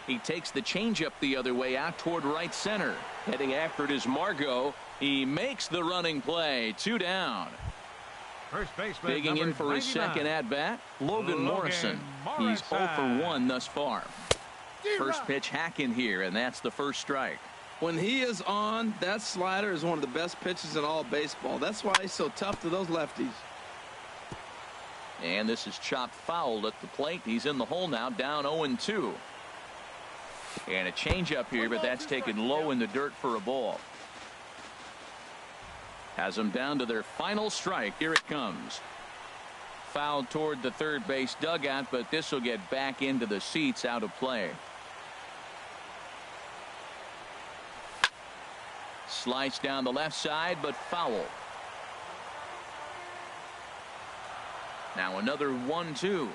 He takes the changeup the other way out toward right center. Heading after it is Margot. He makes the running play. 2 down. First baseman digging in for his 99. second at bat, Logan Morrison. He's 0 for 1 thus far. First pitch hack in here, and that's the first strike. When he is on, that slider is one of the best pitches in all baseball. That's why he's so tough to those lefties. And this is chopped foul at the plate. He's in the hole now, down 0-2. And a changeup here, but that's taken low in the dirt for a ball. Has them down to their final strike. Here it comes. Fouled toward the third base dugout, but this will get back into the seats, out of play. Slice down the left side, but foul. Now another 1-2.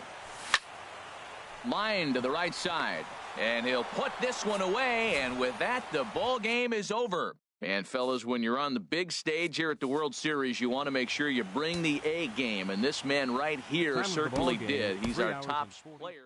Line to the right side. And he'll put this one away, and with that, the ball game is over. And fellas, when you're on the big stage here at the World Series, you want to make sure you bring the A game, and this man right here certainly did. He's our top player.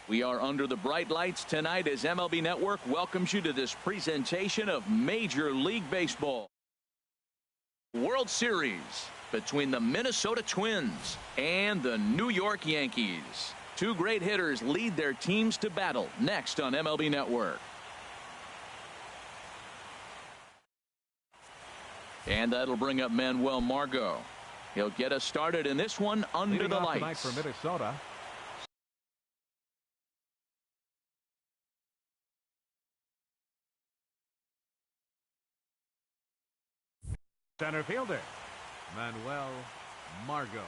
We are under the bright lights tonight as MLB Network welcomes you to this presentation of Major League Baseball. World Series between the Minnesota Twins and the New York Yankees. Two great hitters lead their teams to battle next on MLB Network. And that'll bring up Manuel Margot. He'll get us started in this one under the lights. Tonight for Minnesota. Center fielder, Manuel Margot.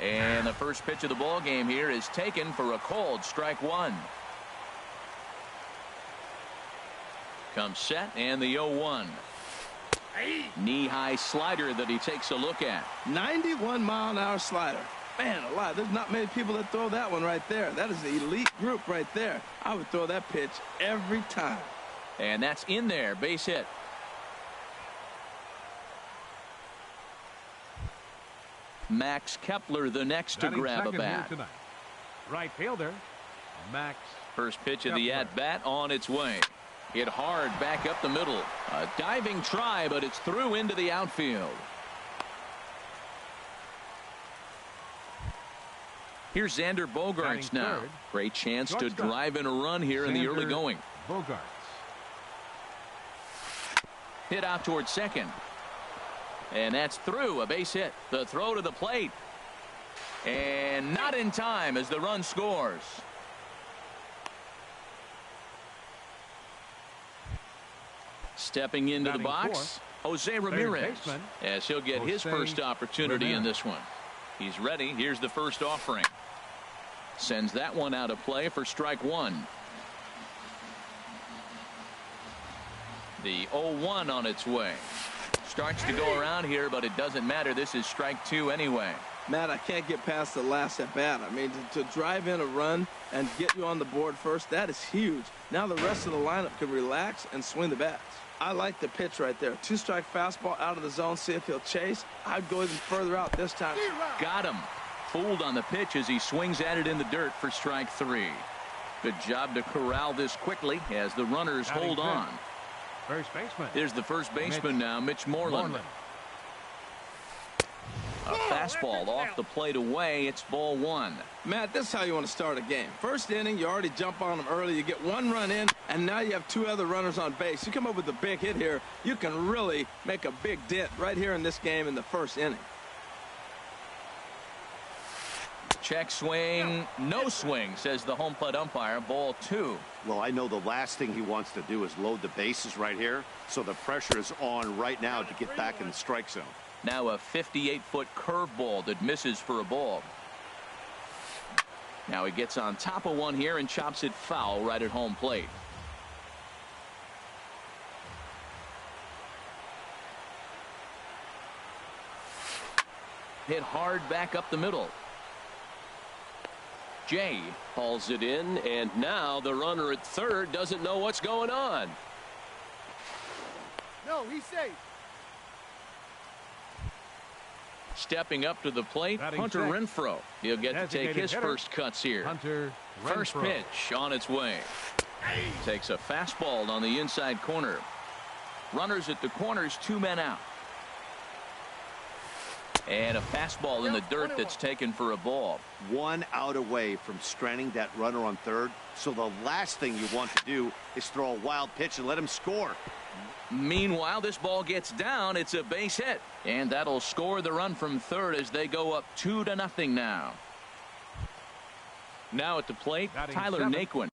And the first pitch of the ball game here is taken for a called strike one. Comes set and the 0-1. Knee-high slider that he takes a look at. 91-mile-an-hour slider. Man alive, there's not many people that throw that one right there. That is the elite group right there. I would throw that pitch every time. And that's in there, base hit. Max Kepler the next to grab a bat. Right fielder, Max. First pitch of the at-bat on its way. Hit hard back up the middle. A diving try, but it's through into the outfield. Here's Xander Bogaerts now. Great chance to drive in a run here in the early going. Bogaerts. Hit out towards second. And that's through, a base hit. The throw to the plate. And not in time as the run scores. Stepping into the box, Jose Ramirez, as he'll get his first opportunity in this one. He's ready. Here's the first offering. Sends that one out of play for strike one. The 0-1 on its way. Starts to go around here, but it doesn't matter. This is strike two anyway. Matt, I can't get past the last at bat. I mean, to drive in a run and get you on the board first, that is huge. Now the rest of the lineup can relax and swing the bats. I like the pitch right there. Two-strike fastball out of the zone. See if he'll chase. I'd go even further out this time. Got him. Fooled on the pitch as he swings at it in the dirt for strike three. Good job to corral this quickly as the runners hold on. First baseman. There's the first baseman now, Mitch Moreland. A fastball off the plate away. It's ball one. Matt, this is how you want to start a game. First inning, you already jump on them early. You get one run in, and now you have two other runners on base. You come up with a big hit here, you can really make a big dent right here in this game in the first inning. Check swing, no swing, says the home plate umpire. Ball two. Well, I know the last thing he wants to do is load the bases right here, so the pressure is on right now to get back in the strike zone. Now a 58-foot curveball that misses for a ball. Now he gets on top of one here and chops it foul right at home plate. Hit hard back up the middle. Jay hauls it in, and now the runner at third doesn't know what's going on. No, he's safe. Stepping up to the plate, Hunter Renfroe. He'll get to take his first cuts here. First pitch on its way. Takes a fastball on the inside corner. Runners at the corners, two men out. And a fastball in the dirt that's taken for a ball. 1 out away from stranding that runner on third. So the last thing you want to do is throw a wild pitch and let him score. Meanwhile, this ball gets down. It's a base hit. And that'll score the run from third as they go up 2-0 now. Now at the plate, Tyler Naquin.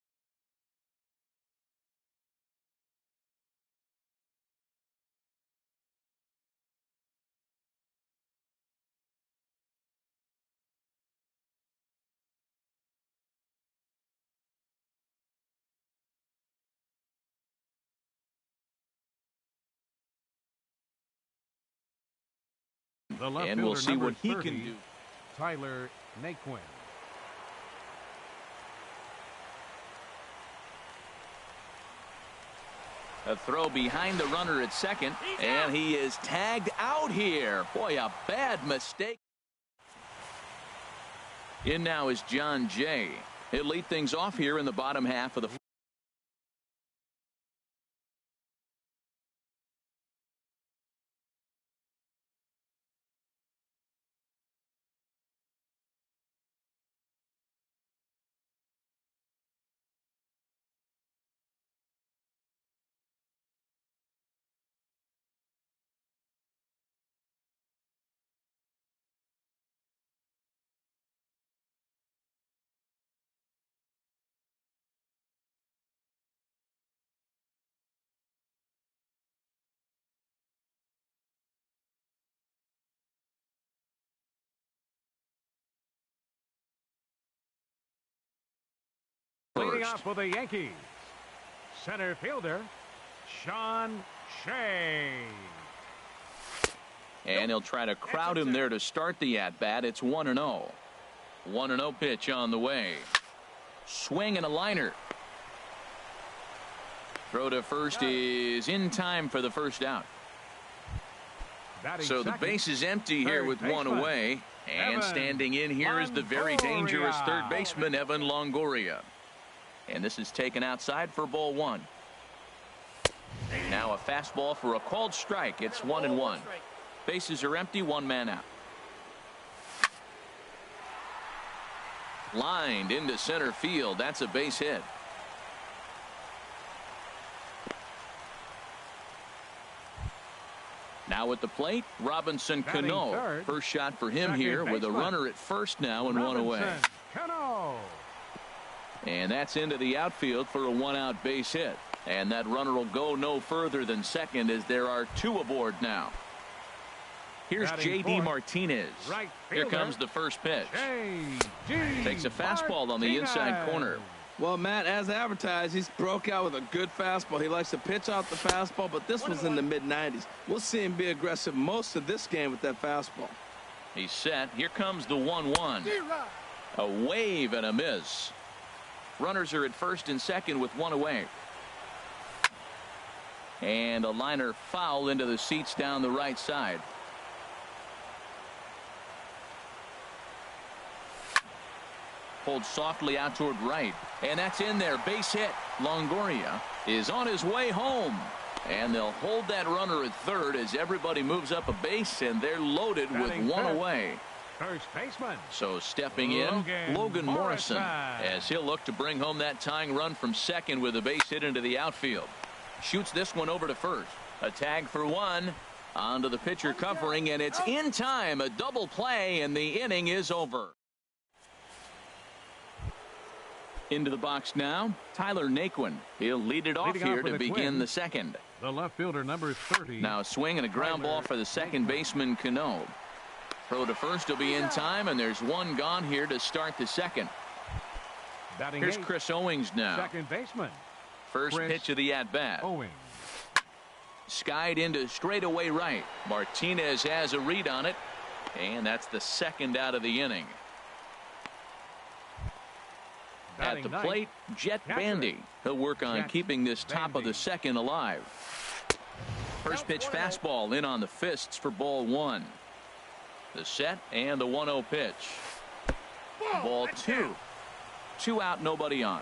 And we'll see what he can do. Tyler Naquin. A throw behind the runner at second, and he is tagged out here. Boy, a bad mistake. In now is John Jay. He'll lead things off here in the bottom half of the Leading off for the Yankees, center fielder, Sean Shea. And he'll try to crowd him there to start the at-bat. It's 1-0. 1-0 pitch on the way. Swing and a liner. Throw to first is in time for the first out. So the base is empty here with one away. And standing in here is the very dangerous third baseman, Evan Longoria. And this is taken outside for ball one. Now a fastball for a called strike. It's 1-1. Bases are empty, one man out. Lined into center field. That's a base hit. Now at the plate, Robinson Cano. First shot for him here with a runner at first now and one away. And that's into the outfield for a one-out base hit. And that runner will go no further than second as there are two aboard now. Here's J.D. Martinez. Here comes the first pitch. Takes a fastball on the inside corner. Well, Matt, as advertised, he's broke out with a good fastball. He likes to pitch out the fastball, but this was in the mid-90s. We'll see him be aggressive most of this game with that fastball. He's set. Here comes the 1-1. A wave and a miss. Runners are at first and second with one away. And a liner foul into the seats down the right side. Pulled softly out toward right. And that's in there. Base hit. Longoria is on his way home. And they'll hold that runner at third as everybody moves up a base, and they're loaded with one away. First baseman. So stepping in, Logan Morrison, as he'll look to bring home that tying run from second with a base hit into the outfield. Shoots this one over to first. A tag for one. Onto the pitcher covering, and it's in time. A double play, and the inning is over. Into the box now, Tyler Naquin. He'll lead it off here to begin the second. The left fielder, number 30. Now a swing and a ground ball for the second baseman, Cano. Throw to first will be in time, and there's one gone here to start the second. Here's Chris Owings now. Second baseman. First pitch of the at-bat. Owings. Skied into straightaway right. Martinez has a read on it, and that's the second out of the inning. At the plate, Jet Bandy. He'll work on keeping this top of the second alive. First pitch fastball in on the fists for ball one. The set and the 1-0 pitch. Ball two. 2 out, nobody on.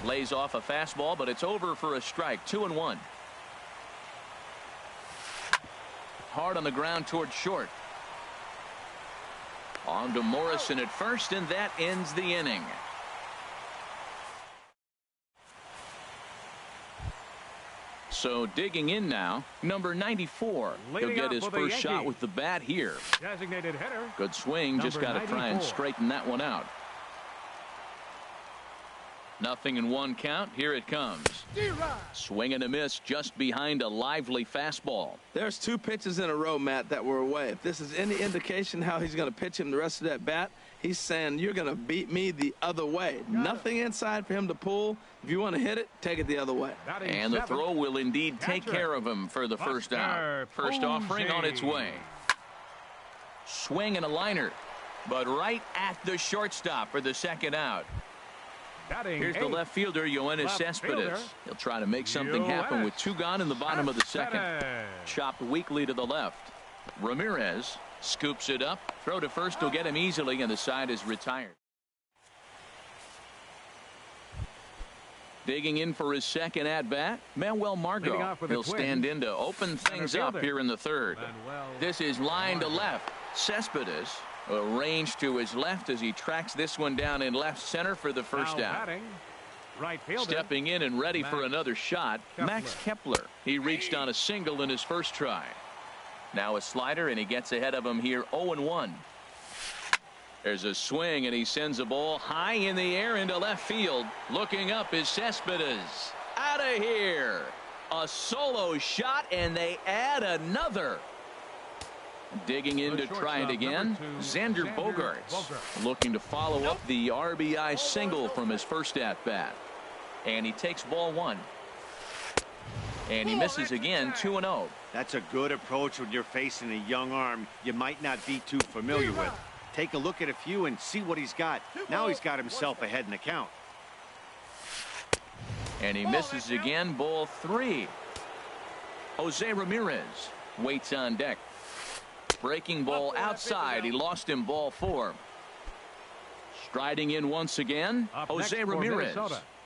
Lays off a fastball, but it's over for a strike. 2-1. Hard on the ground toward short. On to Morrison at first, and that ends the inning. So digging in now, number 94. He'll get his first shot with the bat here. Designated hitter. Good swing, just got to try and straighten that one out. Nothing in one count. Here it comes. Swing and a miss just behind a lively fastball. There's 2 pitches in a row, Matt, that were away. If this is any indication how he's going to pitch him the rest of that bat, he's saying you're going to beat me the other way. Nothing inside for him to pull. If you want to hit it, take it the other way. And the throw will indeed take care of him for the first out. First offering on its way. Swing and a liner, but right at the shortstop for the second out. Here's the left fielder, Yoenis Cespedes. He'll try to make something happen with 2 gone in the bottom of the second. Chopped weakly to the left. Ramirez Scoops it up. Throw to first will get him easily, and the side is retired. Digging in for his second at-bat, Manuel Margot. He'll stand in to open things up here in the third. This is line to left. Cespedes arranged to his left as he tracks this one down in left center for the first out. Stepping in and ready for another shot, Max Kepler. He reached on a single in his first try. Now a slider, and he gets ahead of him here 0-1. There's a swing, and he sends a ball high in the air into left field. Looking up is Cespedes. Out of here. A solo shot, and they add another. Digging in to try it again, Xander Bogaerts. Looking to follow up the RBI single from his first at-bat. And he takes ball one. And he misses again, 2-0. That's a good approach when you're facing a young arm you might not be too familiar with. Take a look at a few and see what he's got. Now he's got himself ahead in the count. And he misses again, ball three. Jose Ramirez waits on deck. Breaking ball outside. He lost him, ball four. Striding in once again, Jose Ramirez.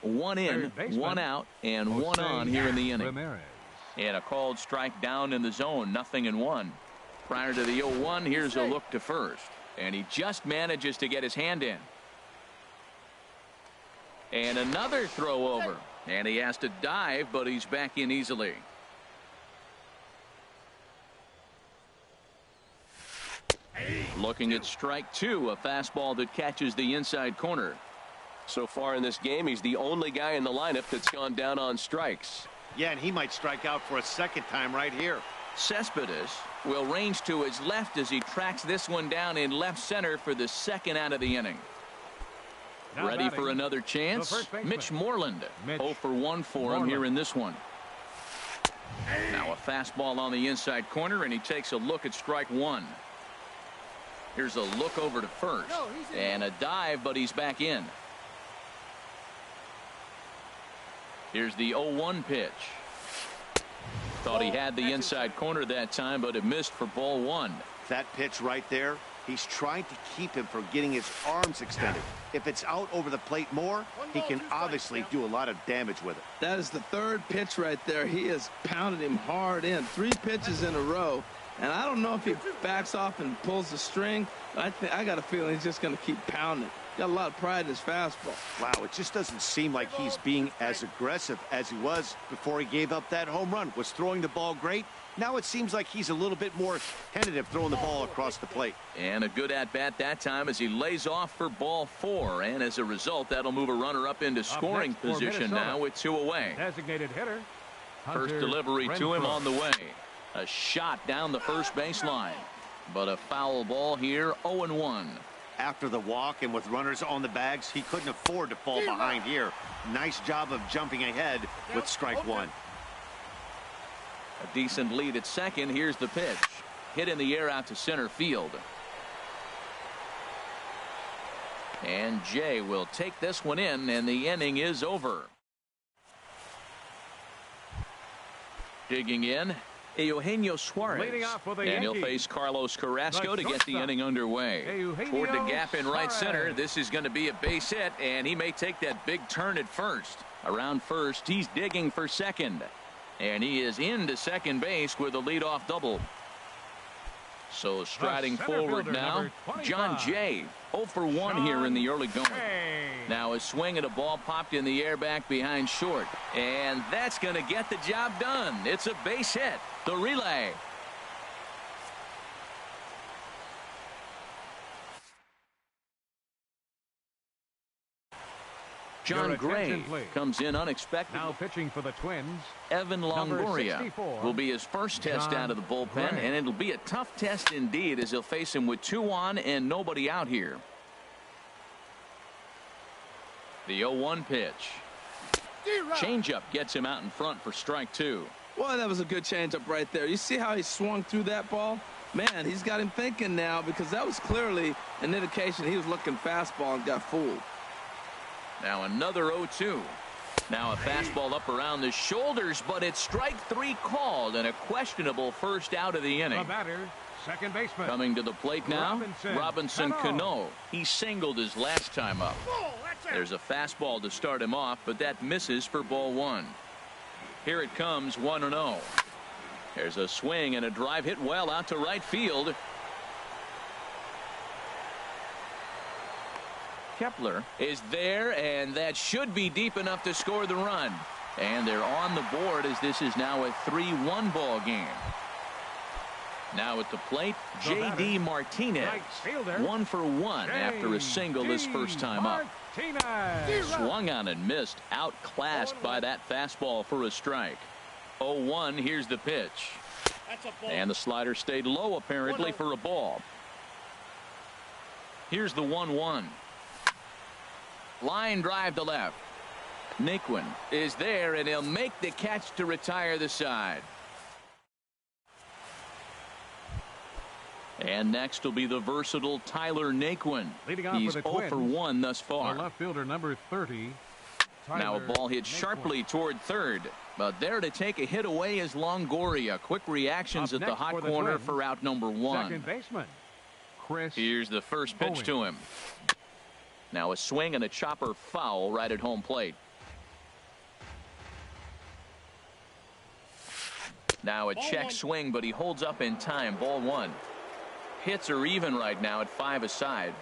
One in, one out, and one on here in the inning. And a called strike down in the zone, 0-1. Prior to the 0-1, here's a look to first. And he just manages to get his hand in. And another throw over. And he has to dive, but he's back in easily. Looking at strike two, a fastball that catches the inside corner. So far in this game, he's the only guy in the lineup that's gone down on strikes. Yeah, and he might strike out for a second time right here. Cespedes will range to his left as he tracks this one down in left center for the second out of the inning. Ready for another chance, Mitch Moreland. 0-for-1 for him here in this one. Now a fastball on the inside corner, and he takes a look at strike one. Here's a look over to first, and a dive, but he's back in. Here's the 0-1 pitch. Thought he had the inside corner that time, but it missed for ball one. That pitch right there, he's trying to keep him from getting his arms extended. If it's out over the plate more, he can obviously do a lot of damage with it. That is the third pitch right there. He has pounded him hard in. 3 pitches in a row. And I don't know if he backs off and pulls the string. I got a feeling he's just going to keep pounding. Got a lot of pride in his fastball. Wow, it just doesn't seem like he's being as aggressive as he was before he gave up that home run. Was throwing the ball great. Now it seems like he's a little bit more tentative throwing the ball across the plate. And a good at-bat that time as he lays off for ball four. And as a result, that'll move a runner up into scoring position now with 2 away. Designated hitter. First delivery to him on the way. A shot down the first baseline. But a foul ball here, 0-1. After the walk and with runners on the bags, he couldn't afford to fall behind here. Nice job of jumping ahead with strike one. A decent lead at second. Here's the pitch. Hit in the air out to center field. And Jay will take this one in, and the inning is over. Digging in, Eugenio Suarez. And he'll face Carlos Carrasco to get the inning underway. Toward the gap in right center. This is going to be a base hit, and he may take that big turn at first. Around first, he's digging for second. And he is into second base with a leadoff double. So striding forward now, John Jay. 0-for-1 here in the early going. Now a swing and a ball popped in the air back behind short. And that's going to get the job done. It's a base hit. The relay. John Gray comes in unexpected. Now pitching for the Twins. Evan Longoria will be his first test out of the bullpen, and it'll be a tough test indeed as he'll face him with 2 on and nobody out here. The 0-1 pitch. Changeup gets him out in front for strike two. Boy, that was a good changeup right there. You see how he swung through that ball? Man, he's got him thinking now, because that was clearly an indication he was looking fastball and got fooled. Now another 0-2. Now a fastball up around the shoulders, but it's strike three called and a questionable first out of the inning. The batter, second baseman. Coming to the plate now, Robinson Cano. He singled his last time up. There's a fastball to start him off, but that misses for ball one. Here it comes, 1-0. There's a swing and a drive hit well out to right field. Kepler is there, and that should be deep enough to score the run. And they're on the board as this is now a 3-1 ball game. Now at the plate, J.D. Martinez. 1 for 1 after a single his first time up. Swung on and missed, outclassed by that fastball for a strike. 0-1, here's the pitch. And the slider stayed low apparently for a ball. Here's the 1-1. Line drive to left. Naquin is there, and he'll make the catch to retire the side. And next will be the versatile Tyler Naquin. He's 0 for 1 thus far. Our left fielder number 30. Now a ball hit sharply toward third, but there to take a hit away is Longoria. Quick reactions at the hot corner for out number 1. Second baseman, Chris. Here's the first pitch to him. Now a swing and a chopper foul right at home plate. Now a check swing, but he holds up in time. Ball 1. Hits are even right now at 5 aside.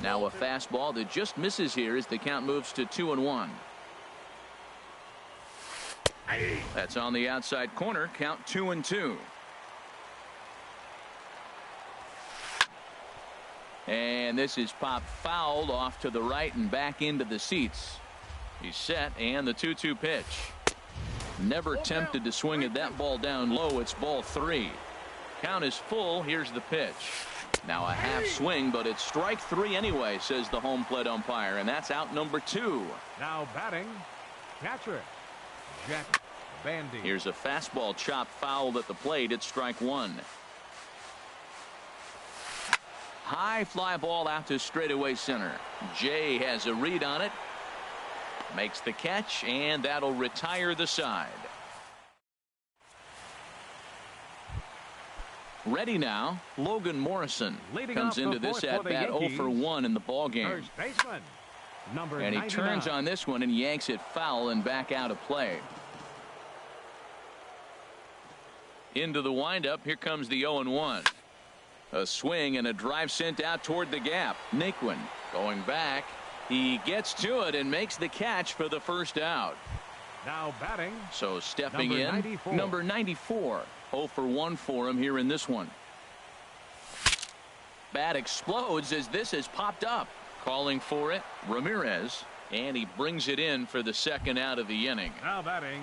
Now a fastball that just misses here as the count moves to 2-1. That's on the outside corner. Count 2-2. And this is popped fouled off to the right and back into the seats. He's set, and the 2-2 pitch. Never tempted to swing at that ball down low. It's ball 3. Count is full. Here's the pitch. Now a half swing, but it's strike 3 anyway, says the home plate umpire, and that's out number 2. Now batting, catcher Jack Bandy. Here's a fastball chop fouled at the plate. It's strike 1. High fly ball out to straightaway center. Jay has a read on it. Makes the catch, and that'll retire the side. Ready now, Logan Morrison comes into this at bat 0 for 1 in the ball game. First baseman, number and he 99. turns on this one and yanks it foul and back out of play. Into the windup, here comes the 0-1. A swing and a drive sent out toward the gap. Naquin going back. He gets to it and makes the catch for the first out. Now batting. So stepping number in, 94. number 94. 0 for 1 for him here in this one. Bat explodes as this has popped up. Calling for it, Ramirez, and he brings it in for the second out of the inning. Now batting.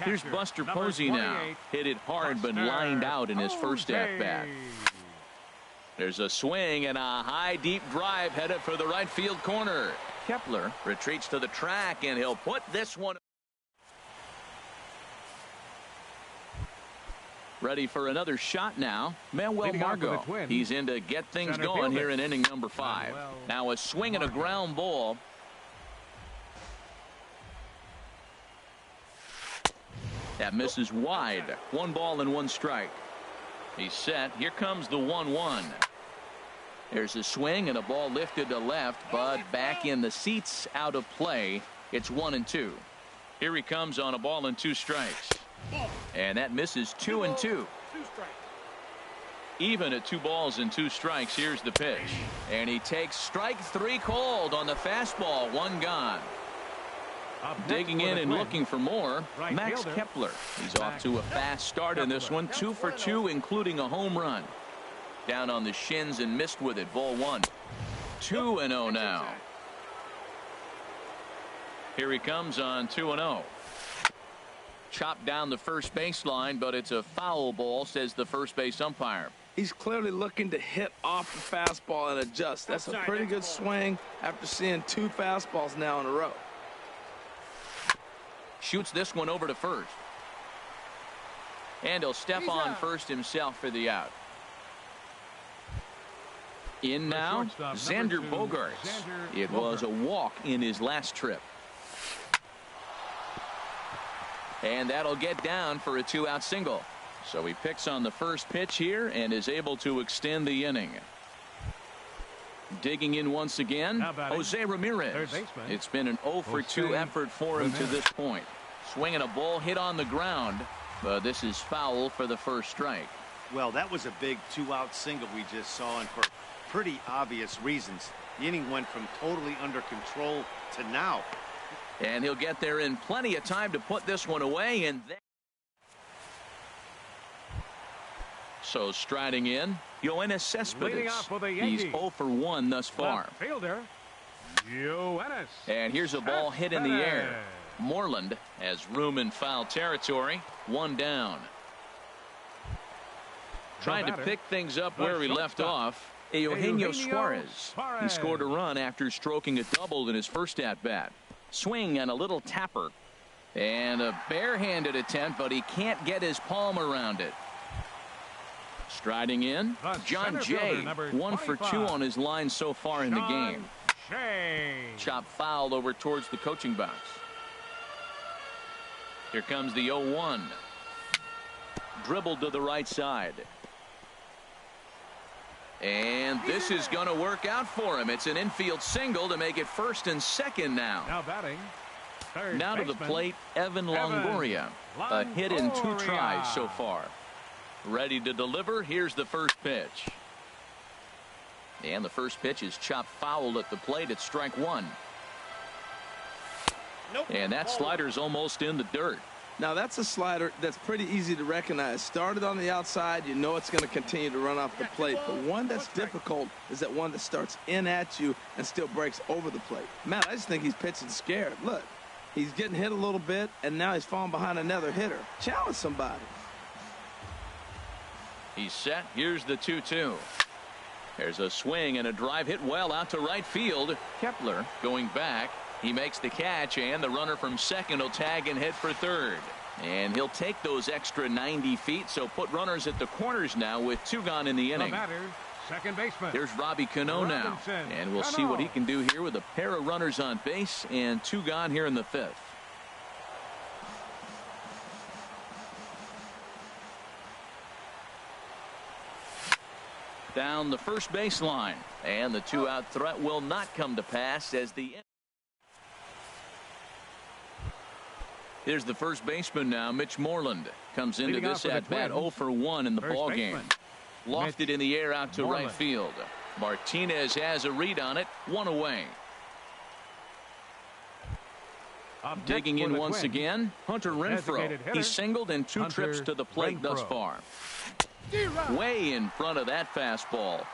Here's Buster Posey now. Hit it hard but lined out in his first at-bat. There's a swing and a high deep drive headed for the right field corner. Kepler retreats to the track, and he'll put this one. Ready for another shot now. Manuel Margot. He's in to get things going here in inning number 5. Now a swing and a ground ball. That misses wide. 1 ball and 1 strike. He's set. Here comes the 1-1. There's a swing and a ball lifted to left, but back in the seats, out of play. It's 1-2. Here he comes on a ball and 2 strikes. And that misses 2-2. Even at 2 balls and 2 strikes. Here's the pitch. And he takes strike 3 called on the fastball. 1 gone. Digging in and looking for more, Max Kepler. He's off to a fast start in this one. 2 for 2, including a home run. Down on the shins and missed with it. Ball 1. 2-0 now. Here he comes on 2-0. Chopped down the first baseline, but it's a foul ball, says the first base umpire. He's clearly looking to hit off the fastball and adjust. That's a pretty good swing after seeing 2 fastballs now in a row. Shoots this one over to first. And he'll step on first himself for the out. In now, Xander Bogaerts. It was a walk in his last trip. And that'll get down for a 2-out single. So he picks on the first pitch here and is able to extend the inning. Digging in once again, Jose Ramirez. It's been an 0 for 2 effort for him to this point. Swinging a ball hit on the ground, but this is foul for the first strike. Well, that was a big 2-out single we just saw, and for pretty obvious reasons. The inning went from totally under control to now. And he'll get there in plenty of time to put this one away. And then so striding in, Yoenis Cespedes. He's 0 for 1 thus far. Fielder, Yoenis. And here's a ball hit in the air. Moreland has room in foul territory. 1 down. Trying to pick things up where he left off. Eugenio Suarez. He scored a run after stroking a double in his first at-bat. Swing and a little tapper. And a barehanded attempt, but he can't get his palm around it. Striding in, John Jay. 1 for 2 on his line so far in the game. Chop fouled over towards the coaching box. Here comes the 0-1. Dribbled to the right side. And this is going to work out for him. It's an infield single to make it first and second now. Now batting. Now to the plate, Evan Longoria. A hit in 2 tries so far. Ready to deliver. Here's the first pitch. And the first pitch is chopped foul at the plate at strike 1. And that slider's almost in the dirt. Now that's a slider that's pretty easy to recognize. Started on the outside, you know it's going to continue to run off the plate. But one that's difficult is that one that starts in at you and still breaks over the plate. Matt, I just think he's pitching scared. Look, he's getting hit a little bit, and now he's falling behind another hitter. Challenge somebody. He's set. Here's the 2-2. There's a swing and a drive hit well out to right field. Kepler going back. He makes the catch, and the runner from second will tag and hit for third. And he'll take those extra 90 feet, so put runners at the corners now with 2 gone in the inning. Second baseman. Here's Robbie Cano now. And we'll see what he can do here with a pair of runners on base and 2 gone here in the 5th. Down the first baseline. And the 2-out threat will not come to pass as the... Here's the first baseman now, Mitch Moreland. Comes into this at-bat 0 for 1 in the ball game. Lofted in the air out to right field. Martinez has a read on it. 1 away. Digging in once again, Hunter Renfroe. He singled in 2 trips to the plate thus far. Way in front of that fastball.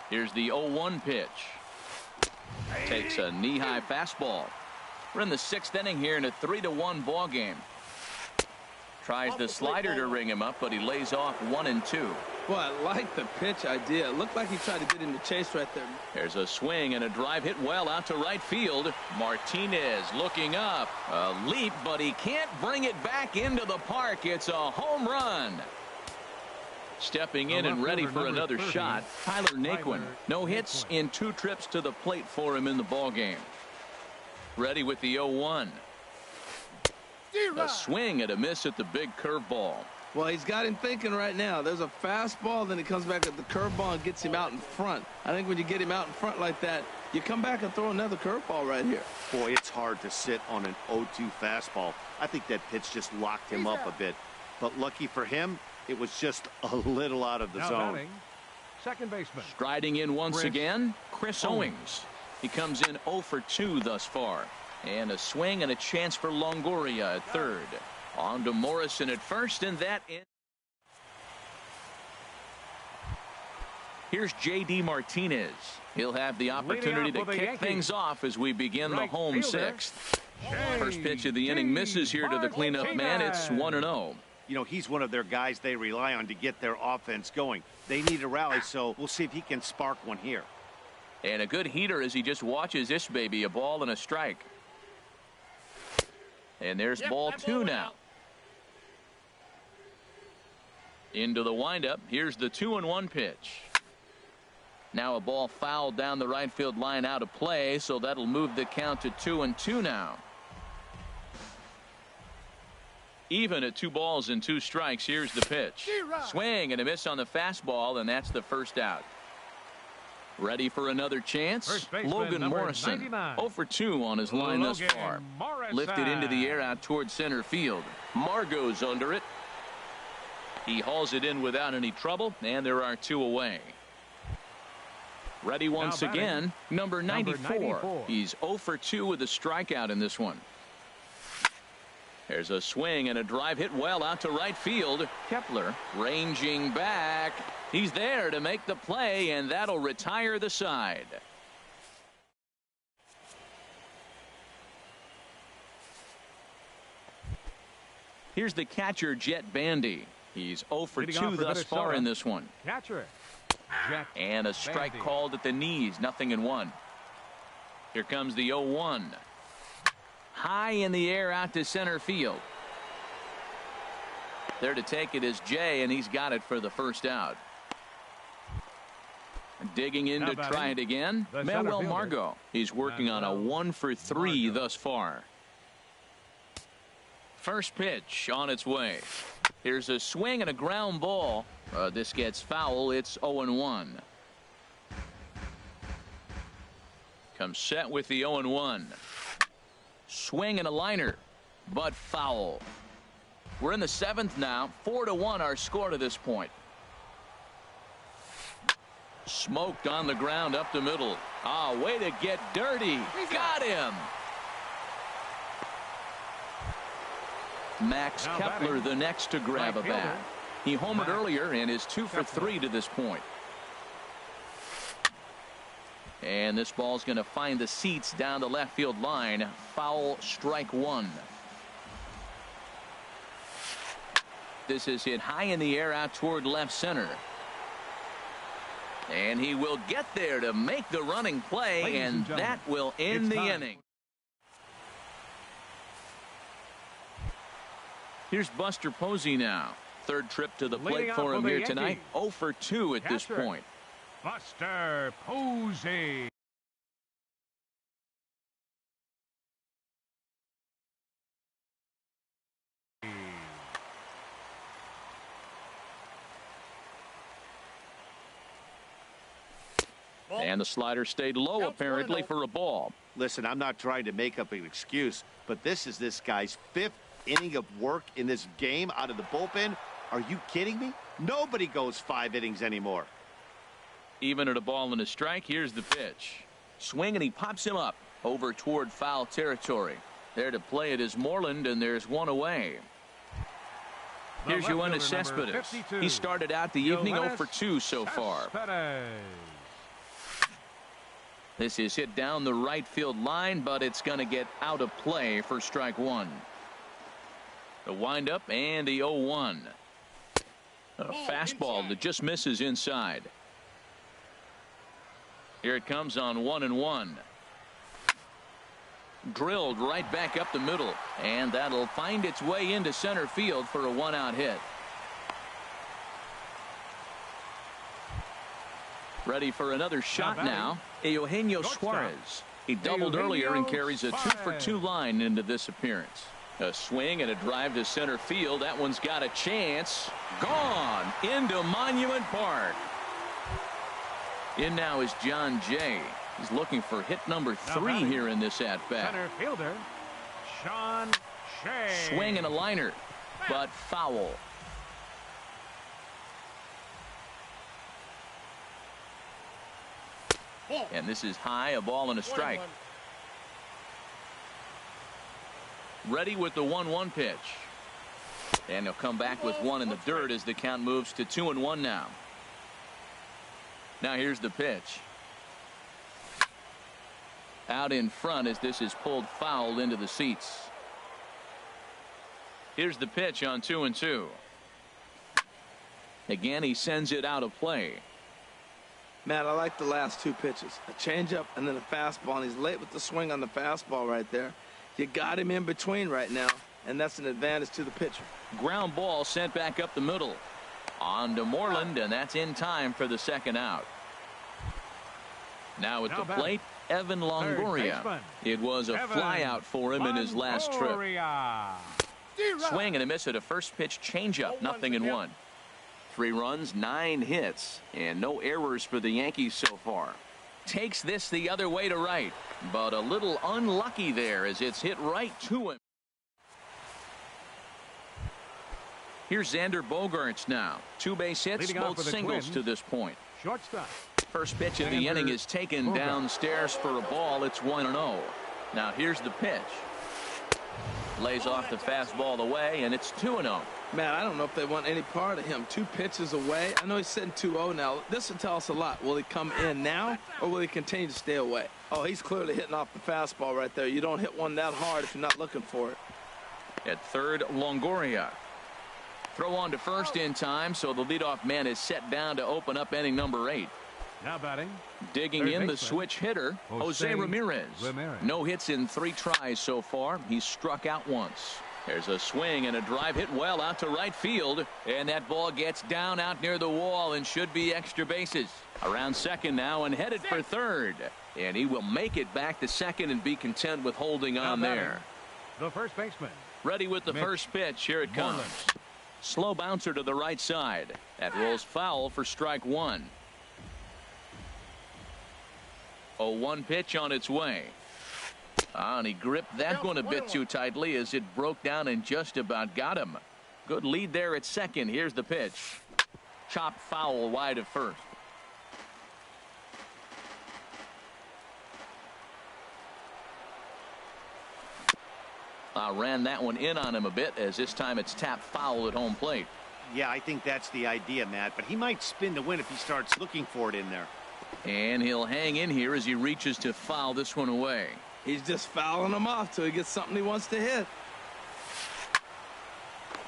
Here's the 0-1 pitch. Takes a knee-high fastball. We're in the 6th inning here in a 3-1 ball game. Tries the slider to ring him up, but he lays off 1 and 2. Well, I like the pitch idea. It looked like he tried to get him to chase right there. There's a swing and a drive hit well out to right field. Martinez looking up. A leap, but he can't bring it back into the park. It's a home run. Stepping in and ready for another shot, Tyler Naquin. No hits in 2 trips to the plate for him in the ball game. Ready with the 0-1. A swing and a miss at the big curveball. Well, he's got him thinking right now. There's a fastball, then he comes back at the curveball and gets him out in front. I think when you get him out in front like that, you come back and throw another curveball right here. Boy, it's hard to sit on an 0-2 fastball. I think that pitch just locked him up a bit. But lucky for him, it was just a little out of the zone. Second baseman. Striding in once again, Chris Owings. He comes in 0 for 2 thus far. And a swing and a chance for Longoria at third. On to Morrison at first, and that in. Here's J.D. Martinez. He'll have the opportunity to kick things off as we begin the home 6th. First pitch of the inning misses here to the cleanup man. It's 1-0. You know, he's one of their guys they rely on to get their offense going. They need a rally, so we'll see if he can spark one here. And a good heater as he just watches this baby, a ball and a strike. And there's ball 2 now. Into the windup. Here's the 2-1 pitch. Now a ball fouled down the right field line out of play, so that'll move the count to 2-2 now. Even at 2 balls and 2 strikes. Here's the pitch. Swing and a miss on the fastball, and that's the first out. Ready for another chance? Logan Morrison, 0 for 2 on his line thus far. Lifted into the air out towards center field. Margot's under it. He hauls it in without any trouble, and there are 2 away. Ready once again, number 94. He's 0 for 2 with a strikeout in this one. There's a swing and a drive hit well out to right field. Kepler ranging back. He's there to make the play, and that'll retire the side. Here's the catcher, Jet Bandy. He's 0 for 2 thus far in this one. Catcher. And a strike called at the knees, 0-1. Here comes the 0-1. High in the air out to center field. There to take it is Jay, and he's got it for the first out. Digging in to try it again, Manuel Margot. He's working on a 1 for 3 thus far. First pitch on its way. Here's a swing and a ground ball. This gets foul. It's 0-1. Comes set with the 0-1. Swing and a liner, but foul. We're in the 7th now. 4-1 our score to this point. Smoked on the ground up the middle. Ah, way to get dirty. Got him. Max Kepler the next to grab a bat. He homered earlier and is 2 for 3 to this point. And this ball's going to find the seats down the left field line. Foul, strike 1. This is hit high in the air out toward left center. And he will get there to make the running play, and that will end the inning. Here's Buster Posey now. 3rd trip to the plate for him here tonight. 0 for 2 at this point. Buster Posey. And the slider stayed low apparently for a ball. Listen, I'm not trying to make up an excuse, but this is this guy's 5th inning of work in this game out of the bullpen. Are you kidding me? Nobody goes 5 innings anymore. Even at a ball and a strike, here's the pitch. Swing, and he pops him up over toward foul territory. There to play it is Moreland, and there's 1 away. Here's Yoenis Cespedes. He started out the evening 0 for 2 so far. This is hit down the right field line, but it's going to get out of play for strike 1. The windup and the 0-1. A fastball that just misses inside. Here it comes on 1-1. Drilled right back up the middle, and that'll find its way into center field for a 1-out hit. Ready for another shot now. Eugenio Suarez. He doubled earlier and carries a 2 for 2 line into this appearance. A swing and a drive to center field. That one's got a chance. Gone into Monument Park. In now is John Jay. He's looking for hit number 3 here in this at-bat. Center fielder, Sean Shea. Swing and a liner, but foul. And this is high, a ball and a strike. Ready with the 1-1 pitch. And he'll come back with 1 in the dirt as the count moves to 2-1 now. Now here's the pitch. Out in front as this is pulled foul into the seats. Here's the pitch on 2-2. Again, he sends it out of play. Matt, I like the last 2 pitches. A changeup and then a fastball, and he's late with the swing on the fastball right there. You got him in between right now, and that's an advantage to the pitcher. Ground ball sent back up the middle. On to Moreland, and that's in time for the 2nd out. Now at the plate, Evan Longoria. It was a flyout for him in his last trip. Swing and a miss at a first pitch changeup. 0-1. 3 runs, 9 hits, and no errors for the Yankees so far. Takes this the other way to right, but a little unlucky there as it's hit right to him. Here's Xander Bogaerts now. 2 base hits, both singles to this point. Shortstop. First pitch of the inning is taken downstairs for a ball. It's 1-0. Now here's the pitch. Lays off the fastball away, and it's 2-0. Man, I don't know if they want any part of him. 2 pitches away. I know he's sitting 2-0 now. This will tell us a lot. Will he come in now, or will he continue to stay away? Oh, he's clearly hitting off the fastball right there. You don't hit one that hard if you're not looking for it. At third, Longoria. Throw on to first in time, so the leadoff man is set down to open up inning number 8. Now batting. Digging in the switch hitter, Jose Ramirez. No hits in 3 tries so far. He's struck out once. There's a swing and a drive hit well out to right field, and that ball gets down out near the wall and should be extra bases. Around second now and headed for third, and he will make it back to second and be content with holding on there. The first baseman. Ready with the first pitch. Here it comes. Slow bouncer to the right side. That rolls foul for strike 1. 0-1 pitch on its way. And he gripped that one a bit too tightly as it broke down and just about got him. Good lead there at second. Here's the pitch. Chopped foul wide of first. Ran that one in on him a bit, as this time it's tapped foul at home plate. Yeah, I think that's the idea, Matt, but he might spin the win if he starts looking for it in there. And he'll hang in here as he reaches to foul this one away. He's just fouling them off till he gets something he wants to hit.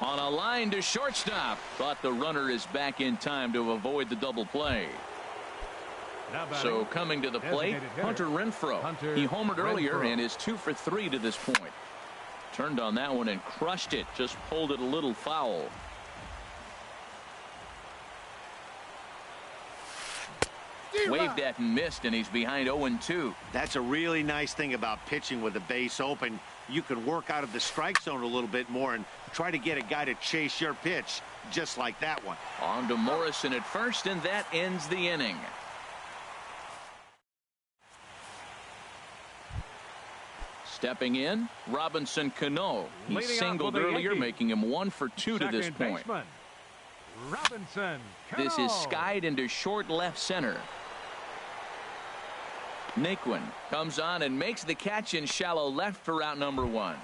On a line to shortstop, but the runner is back in time to avoid the double play. So coming to the plate, Hunter Renfroe. He homered earlier and is 2 for 3 to this point. Turned on that one and crushed it. Just pulled it a little foul. Waved at and missed, and he's behind 0-2. That's a really nice thing about pitching with the base open. You can work out of the strike zone a little bit more and try to get a guy to chase your pitch, just like that one. On to Morrison at first, and that ends the inning. Stepping in, Robinson Cano. He singled earlier, making him 1 for 2 to this point. Robinson Cano. This is skied into short left center. Naquin comes on and makes the catch in shallow left for out number 1.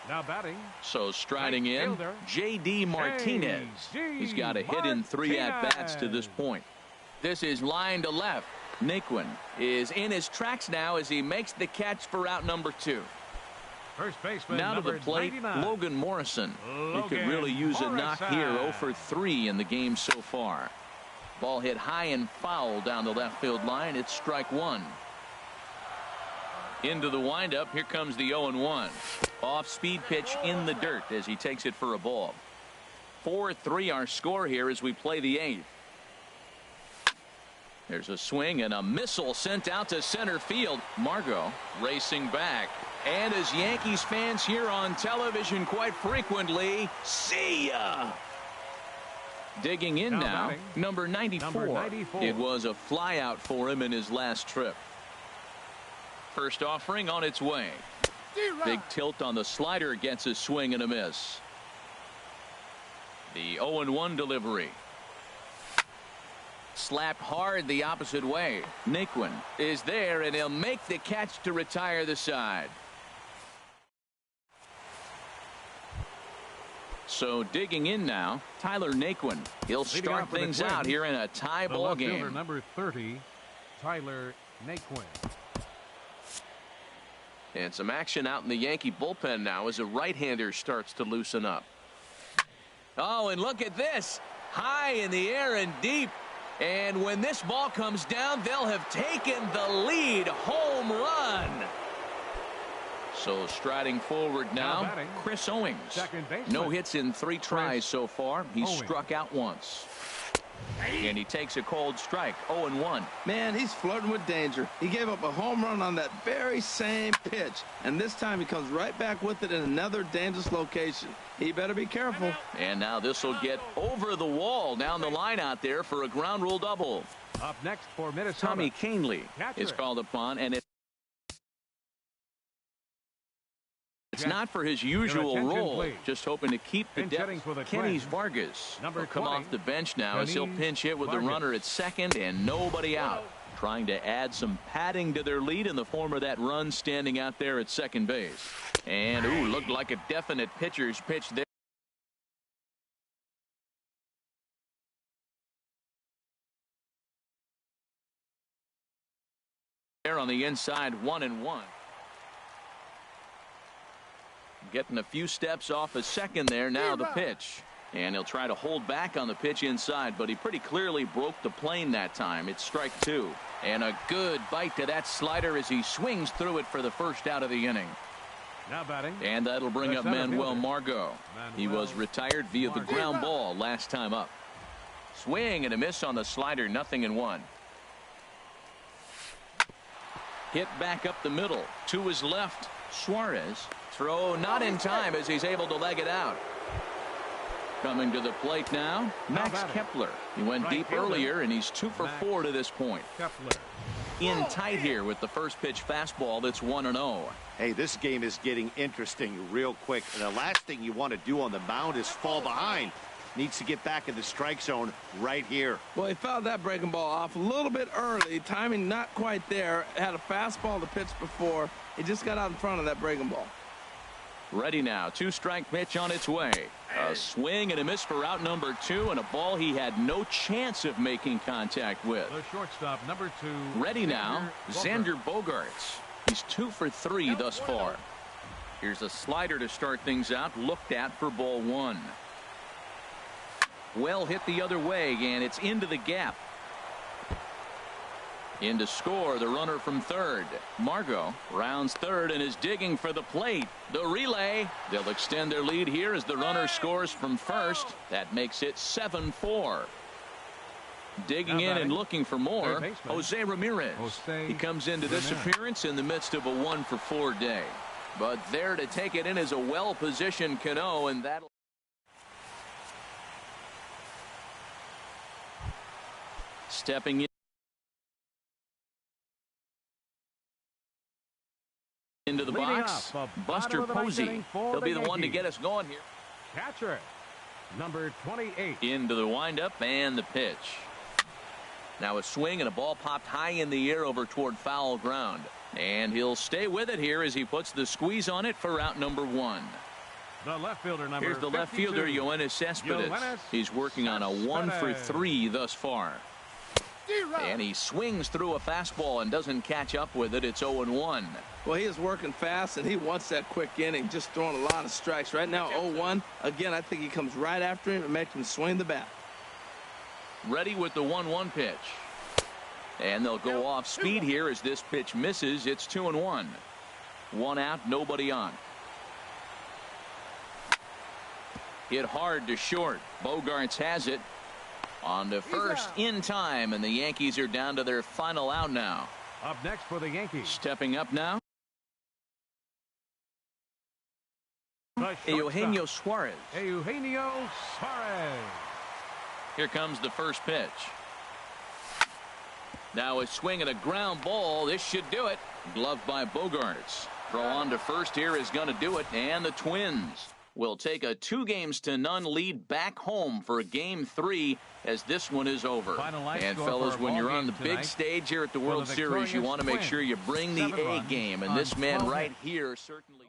Now batting. So striding in, J.D. Martinez. He's got a hit in 3 at-bats to this point. This is line to left. Naquin is in his tracks now as he makes the catch for out number 2. First baseman now to the plate, 99. Logan Morrison. He could really use a knock here. 0 for 3 in the game so far. Ball hit high and foul down the left field line. It's strike 1. Into the windup. Here comes the 0-1. Off-speed pitch in the dirt as he takes it for a ball. 4-3 our score here as we play the 8th. There's a swing and a missile sent out to center field. Margot racing back. And as Yankees fans hear on television quite frequently, see ya! Digging in now, number 94. It was a flyout for him in his last trip. First offering on its way. Big tilt on the slider, gets a swing and a miss. The 0-1 delivery. Slapped hard the opposite way. Naquin is there, and he'll make the catch to retire the side. So digging in now, Tyler Naquin. He'll start things out here in a tie ball game. Number 30, Tyler Naquin. And some action out in the Yankee bullpen now as a right-hander starts to loosen up. Oh, and look at this. High in the air and deep. And when this ball comes down, they'll have taken the lead. Home run. So striding forward now, Chris Owings. No hits in 3 tries so far. He's struck out once. And he takes a cold strike. 0-1. Man, he's flirting with danger. He gave up a home run on that very same pitch, and this time he comes right back with it in another dangerous location. He better be careful. And now this will get over the wall down the line out there for a ground rule double. Up next for Minnesota, Tommy Canely is called upon, and it's not for his usual role. Please. Just hoping to keep the depth. Kenny's Vargas will come off the bench now as he'll pinch hit with the runner at second and nobody out. Trying to add some padding to their lead in the form of that run standing out there at second base. And looked like a definite pitcher's pitch there. On the inside, 1-1. Getting a few steps off a second there. Now the pitch. And he'll try to hold back on the pitch inside, but he pretty clearly broke the plane that time. It's strike two. And a good bite to that slider as he swings through it for the first out of the inning. Now batting. And that'll bring up Manuel Margot. He was retired via the ground ball last time up. Swing and a miss on the slider. 0-1. Hit back up the middle. To his left. Suarez. Throw not in time as he's able to leg it out. Coming to the plate now, Max Kepler. He went deep earlier, and he's 2 for 4 to this point. Kepler. In tight here with the first pitch fastball that's 1-0. Hey, this game is getting interesting real quick. And the last thing you want to do on the mound is fall behind. Needs to get back in the strike zone right here. Well, he fouled that breaking ball off a little bit early. Timing not quite there. Had a fastball to pitch before. He just got out in front of that breaking ball. Ready now. 2-strike pitch on its way. A swing and a miss for out number 2, and a ball he had no chance of making contact with. The shortstop, number 2. Ready now. Xander Bogaerts. He's 2 for 3 thus far. Here's a slider to start things out. Looked at for ball 1. Well hit the other way, and it's into the gap. In to score, the runner from third. Margot rounds third and is digging for the plate. The relay. They'll extend their lead here as the runner scores from first. That makes it 7-4. Digging in and looking for more, Jose Ramirez. He comes into this appearance in the midst of a 1 for 4 day. But there to take it in is a well-positioned Cano, and that'll stepping in. Into the box, Buster Posey. He'll be the one to get us going here. Catcher, number 28. Into the windup and the pitch. Now a swing and a ball popped high in the air over toward foul ground. And he'll stay with it here as he puts the squeeze on it for out number 1. The left fielder, number Here's the left fielder, Yoenis Cespedes. He's working on a 1 for 3 thus far. And he swings through a fastball and doesn't catch up with it. It's 0-1. Well, he is working fast, and he wants that quick inning, just throwing a lot of strikes. Right now, 0-1. Again, I think he comes right after him and makes him swing the bat. Ready with the 1-1 pitch. And they'll go off speed here as this pitch misses. It's 2-1. 1 out, nobody on. Hit hard to short. Bogaerts has it. On to first in time, and the Yankees are down to their final out now. Up next for the Yankees. Stepping up now, Eugenio Suarez. Eugenio Suarez. Here comes the first pitch. Now a swing and a ground ball. This should do it. Gloved by Bogaerts. Throw on to first here is going to do it, and the Twins will take a 2-0 lead back home for Game 3 as this one is over. And fellas, when you're on the big stage here at the World Series, you want to make sure you bring the A game, and this man right here certainly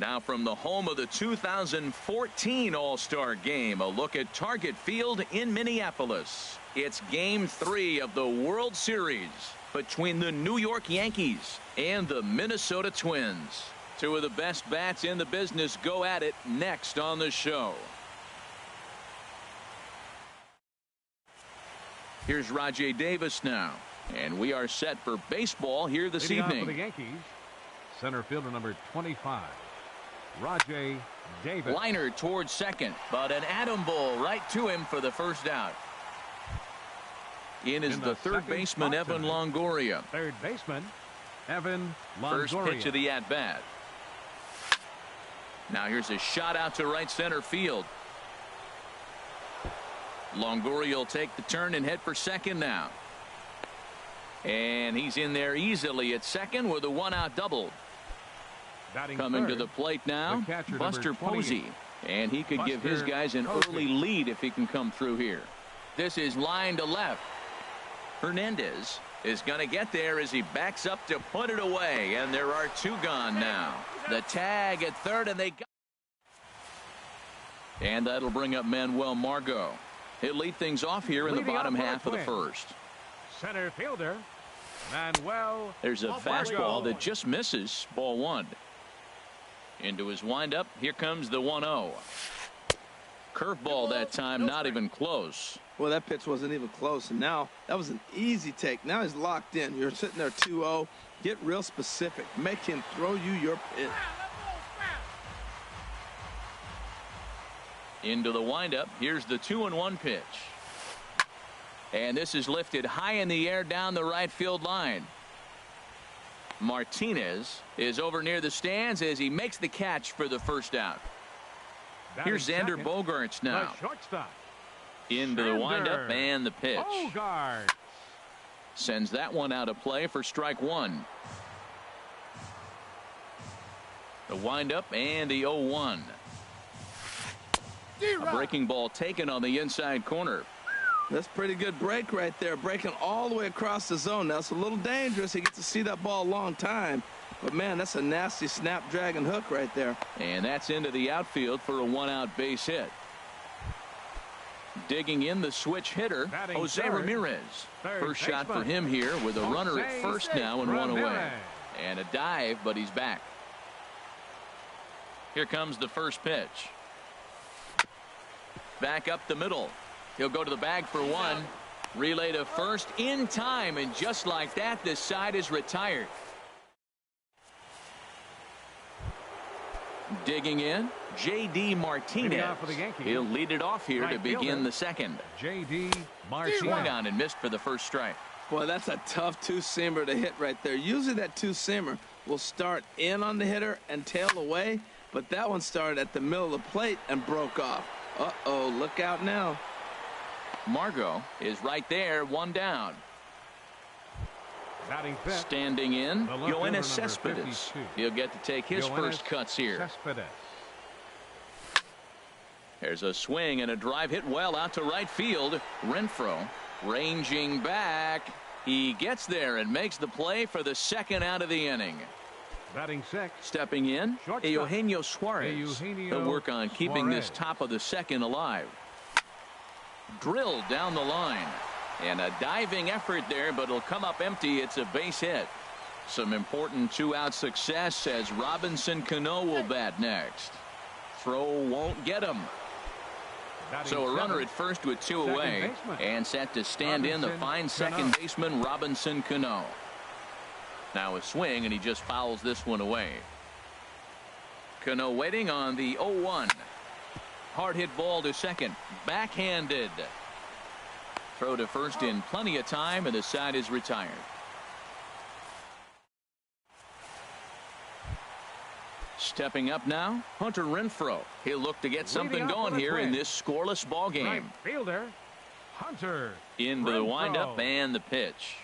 Now from the home of the 2014 All-Star Game, a look at Target Field in Minneapolis. It's Game 3 of the World Series between the New York Yankees and the Minnesota Twins. Two of the best bats in the business go at it next on the show. Here's Rajay Davis now, and we are set for baseball here this evening. For the Yankees, center fielder number 25. Rajay Davis. Liner towards second, but an atom ball right to him for the first out. In is the third baseman, Evan Longoria. Third baseman, Evan Longoria. First pitch of the at-bat. Now here's a shot out to right center field. Longoria will take the turn and head for second now. And he's in there easily at second with a one-out double. Coming to the plate now, Buster Posey. And he could give his guys an early lead if he can come through here. This is line to left. Hernandez is going to get there as he backs up to put it away. And there are two gone now. The tag at third, and they got. And that'll bring up Manuel Margot. He'll lead things off here in the bottom half of the first. Center fielder, Manuel. There's a fastball that just misses. Ball one. Into his windup. Here comes the 1-0. Curveball that time, not even close. Well, that pitch wasn't even close. And now that was an easy take. Now he's locked in. You're sitting there 2-0. Get real specific. Make him throw you your pitch. Into the windup. Here's the 2-1 pitch. And this is lifted high in the air down the right field line. Martinez is over near the stands as he makes the catch for the first out. Here's Xander Bogaerts now. Into the windup and the pitch. Bogaerts sends that one out of play for strike one. The windup and the 0-1. A breaking ball taken on the inside corner. That's pretty good break right there. Breaking all the way across the zone. Now it's a little dangerous. He gets to see that ball a long time. But, man, that's a nasty snapdragon hook right there. And that's into the outfield for a one-out base hit. Digging in the switch hitter, Jose Ramirez. First shot for him here with a runner at first now and one away. And a dive, but he's back. Here comes the first pitch. Back up the middle. He'll go to the bag for one. Relay to first in time, and just like that, this side is retired. Digging in, J.D. Martinez. He'll lead it off here to begin the second. J.D. Martinez. Swung on and missed for the first strike. Boy, that's a tough two-seamer to hit right there. Usually that two-seamer will start in on the hitter and tail away, but that one started at the middle of the plate and broke off. Uh-oh, look out now. Margot is right there, one down. Standing in, Yoenis Cespedes. He'll get to take his first cuts here. There's a swing and a drive hit well out to right field. Renfroe ranging back. He gets there and makes the play for the second out of the inning. Batting six. Stepping in, Eugenio Suarez. He'll work on keeping this top of the second alive. Drilled down the line. And a diving effort there, but it'll come up empty. It's a base hit. Some important two-out success as Robinson Cano will bat next. Throw won't get him. So a runner at first with two away. And set to stand in the fine second baseman Robinson Cano. Now a swing, and he just fouls this one away. Cano waiting on the 0-1. Hard hit ball to second. Backhanded. Throw to first in plenty of time, and the side is retired. Stepping up now, Hunter Renfroe. He'll look to get something going here in this scoreless ball game. Right fielder, Hunter into the windup and the pitch.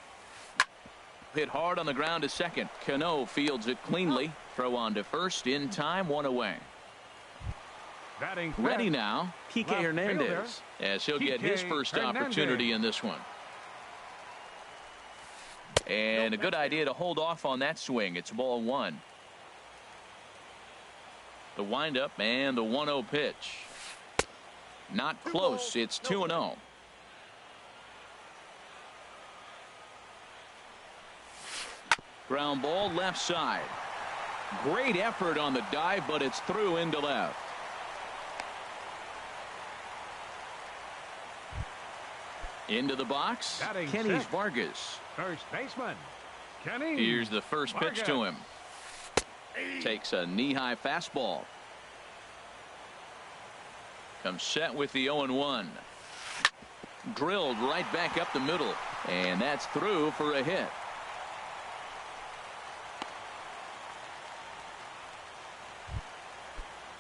Hit hard on the ground to second. Cano fields it cleanly. Throw on to first in time, one away. Ready now, Kike Hernandez, as he'll get his first opportunity in this one. And a good idea to hold off on that swing. It's ball one. The windup and the 1-0 pitch. Not close. It's 2-0. Ground ball left side. Great effort on the dive, but it's through into left. Into the box, Kenny Vargas. First baseman, Kenny. Here's the first pitch to him. Takes a knee-high fastball. Comes set with the 0-1. Drilled right back up the middle, and that's through for a hit.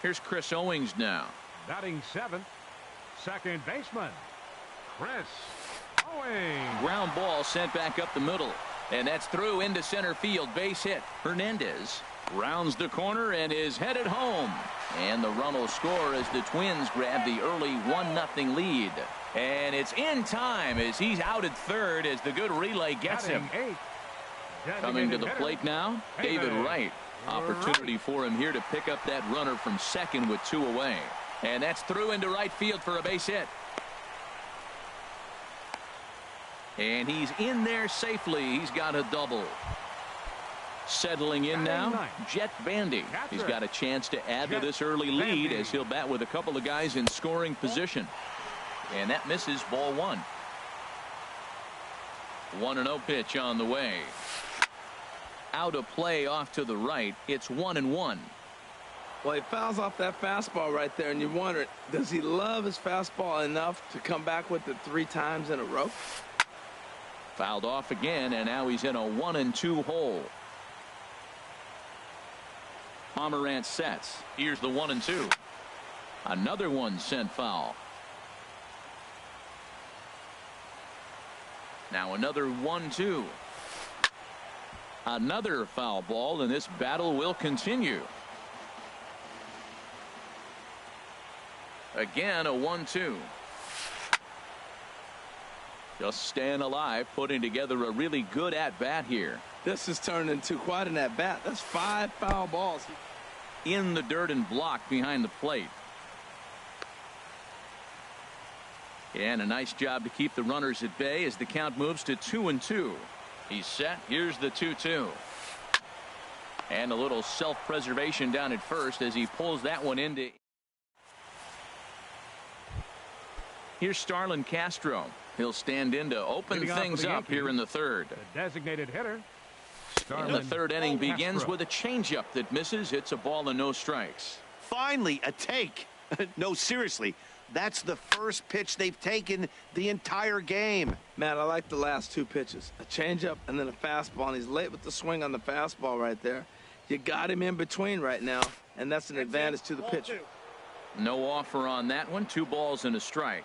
Here's Chris Owings now. Batting seventh, second baseman, Chris Owings. Ground ball sent back up the middle, and that's through into center field. Base hit. Hernandez rounds the corner and is headed home. And the run will score as the Twins grab the early 1-0 lead. And it's in time as he's out at third as the good relay gets him. Coming to the plate now, David Wright. Opportunity for him here to pick up that runner from second with 2 away. And that's through into right field for a base hit. And he's in there safely. He's got a double. Settling in now, Jet Bandy. He's got a chance to add to this early lead as he'll bat with a couple of guys in scoring position. And that misses, ball 1. 1-0 pitch on the way. Out of play off to the right. It's 1-1. Well, he fouls off that fastball right there, and you wonder, does he love his fastball enough to come back with it 3 times in a row? Fouled off again, and now he's in a 1-2 hole. Pomerantz sets. Here's the 1-2. Another one sent foul. Now another 1-2. Another foul ball, and this battle will continue. Again, a 1-2. Just staying alive, putting together a really good at-bat here. This has turned into quite an at-bat. That's 5 foul balls. In the dirt and blocked behind the plate. And a nice job to keep the runners at bay as the count moves to 2-2. He's set. Here's the 2-2. And a little self-preservation down at first as he pulls that one into. Here's Starlin Castro. He'll stand in to open things up here in the third. The designated hitter. And the third inning begins with a changeup that misses. It's a ball and no strikes. Finally, a take. No, seriously. That's the first pitch they've taken the entire game. Matt, I like the last 2 pitches. A changeup and then a fastball, and he's late with the swing on the fastball right there. You got him in between right now, and that's an advantage to the pitcher. No offer on that one. 2 balls and a strike.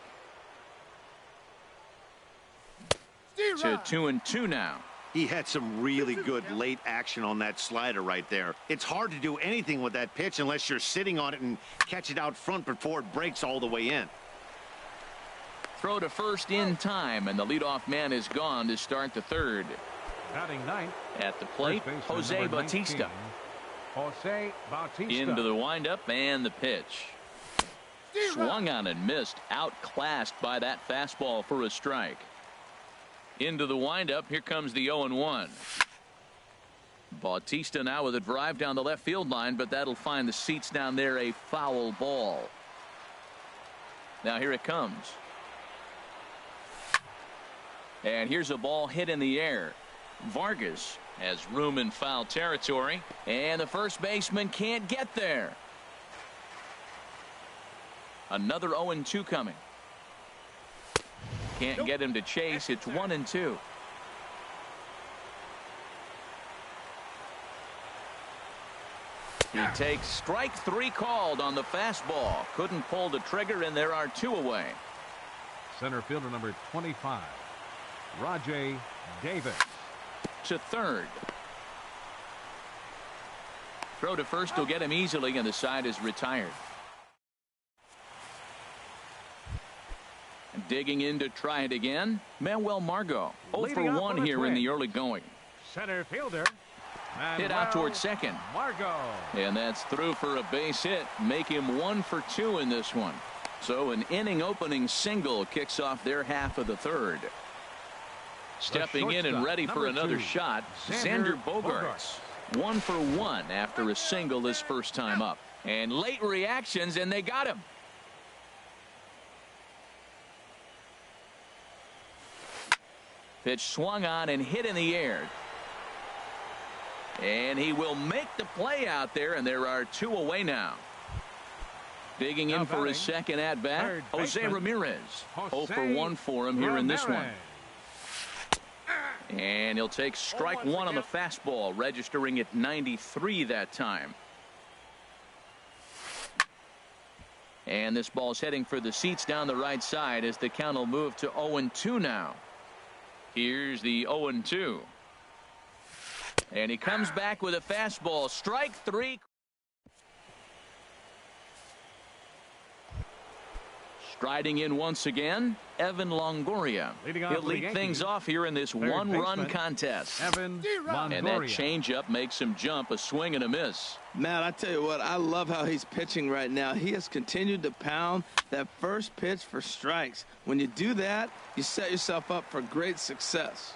To 2-2 now. He had some really good late action on that slider right there. It's hard to do anything with that pitch unless you're sitting on it and catch it out front before it breaks all the way in. Throw to first in time, and the leadoff man is gone to start the third. Batting 9th. At the plate, Jose Bautista. Jose Bautista. Into the windup and the pitch. Swung on and missed. Outclassed by that fastball for a strike. Into the windup. Here comes the 0-1. Bautista now with a drive down the left field line, but that'll find the seats down there a foul ball. Now here it comes. And here's a ball hit in the air. Vargas has room in foul territory, and the first baseman can't get there. Another 0-2 coming. Can't get him to chase. It's 1-2. He takes strike 3 called on the fastball. Couldn't pull the trigger, and there are 2 away. Center fielder number 25, Rajay Davis. To third. Throw to first will get him easily, and the side is retired. Digging in to try it again, Manuel Margot. 0 for 1 here in the early going. Center fielder Hit out towards second. And that's through for a base hit. Make him 1 for 2 in this one. So an inning opening single kicks off their half of the third. Stepping in and ready for another shot, Xander Bogaerts. 1 for 1 after a single his first time up. And late reactions, and they got him. Pitch swung on and hit in the air. And he will make the play out there, and there are 2 away now. Digging in for his second at-bat, Jose Ramirez. 0 for 1 for him here in this one. And he'll take strike 1 on the fastball, registering at 93 that time. And this ball's heading for the seats down the right side as the count will move to 0-2 now. Here's the 0-2. And he comes back with a fastball. Strike 3. Striding in once again, Evan Longoria. He'll lead things off here in this one-run contest. Evan Longoria. And that changeup makes him jump, a swing and a miss. Matt, I tell you what, I love how he's pitching right now. He has continued to pound that first pitch for strikes. When you do that, you set yourself up for great success.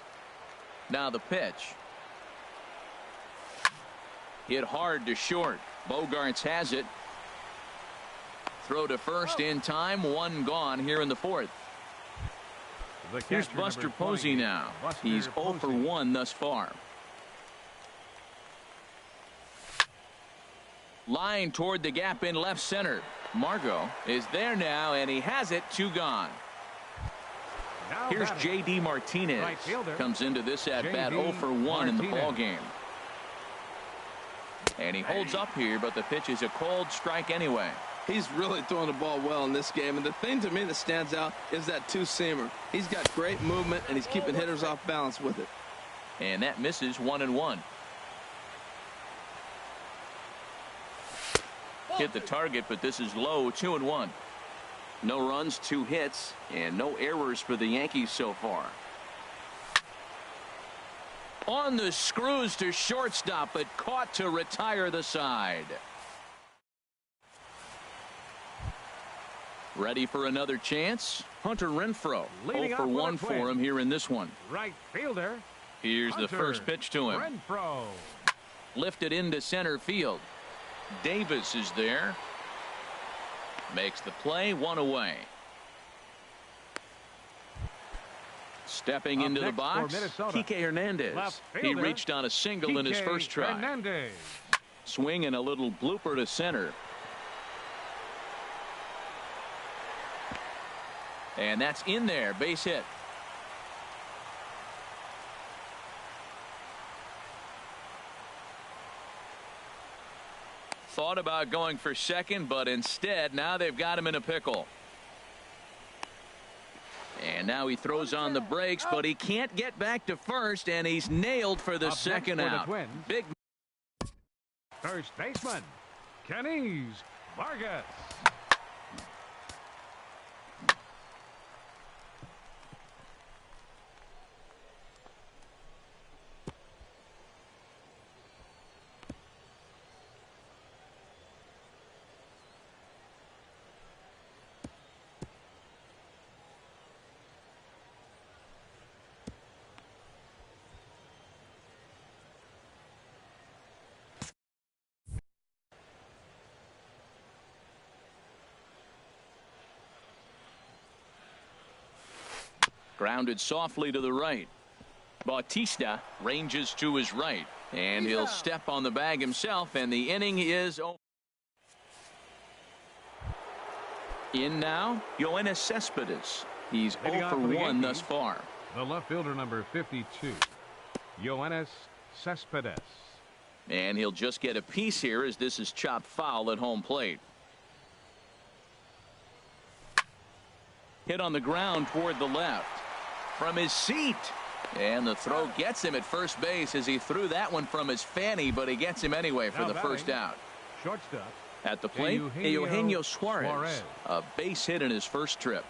Now the pitch. Hit hard to short. Bogaerts has it. Throw to first in time. 1 gone here in the 4th. Here's Buster Posey now. He's 0 for 1 thus far. Line toward the gap in left center. Margot is there now, and he has it. 2 gone. Here's J.D. Martinez. Comes into this at bat 0 for 1 in the ball game. And he holds up here, but the pitch is a cold strike anyway. He's really throwing the ball well in this game, and the thing to me that stands out is that 2-seamer. He's got great movement, and he's keeping hitters off balance with it. And that misses 1-1. Hit the target, but this is low. 2-1. No runs, 2 hits, and no errors for the Yankees so far. On the screws to shortstop, but caught to retire the side. Ready for another chance? Hunter Renfroe. 0 for 1 for him here in this one. Right fielder. Here's the first pitch to him. Renfroe. Lifted into center field. Davis is there. Makes the play. 1 away. Stepping into the box, Kike Hernandez. He reached on a single in his first try. Hernandez. Swing and a little blooper to center. And that's in there. Base hit. Thought about going for second, but instead now they've got him in a pickle. And now he throws on the brakes, but he can't get back to first, and he's nailed for the second out. Big First baseman, Kenys Vargas. Grounded softly to the right. Bautista ranges to his right, and he'll step on the bag himself, and the inning is over. In now, Yoenis Cespedes. He's 0 for 1 thus far. The left fielder, number 52, Yoenis Cespedes. And he'll just get a piece here as this is chopped foul at home plate. Hit on the ground toward the left. From his seat. And the throw gets him at first base as he threw that one from his fanny, but he gets him anyway for the first out. Shortstop. At the plate, Eugenio Suarez. A base hit in his first trip.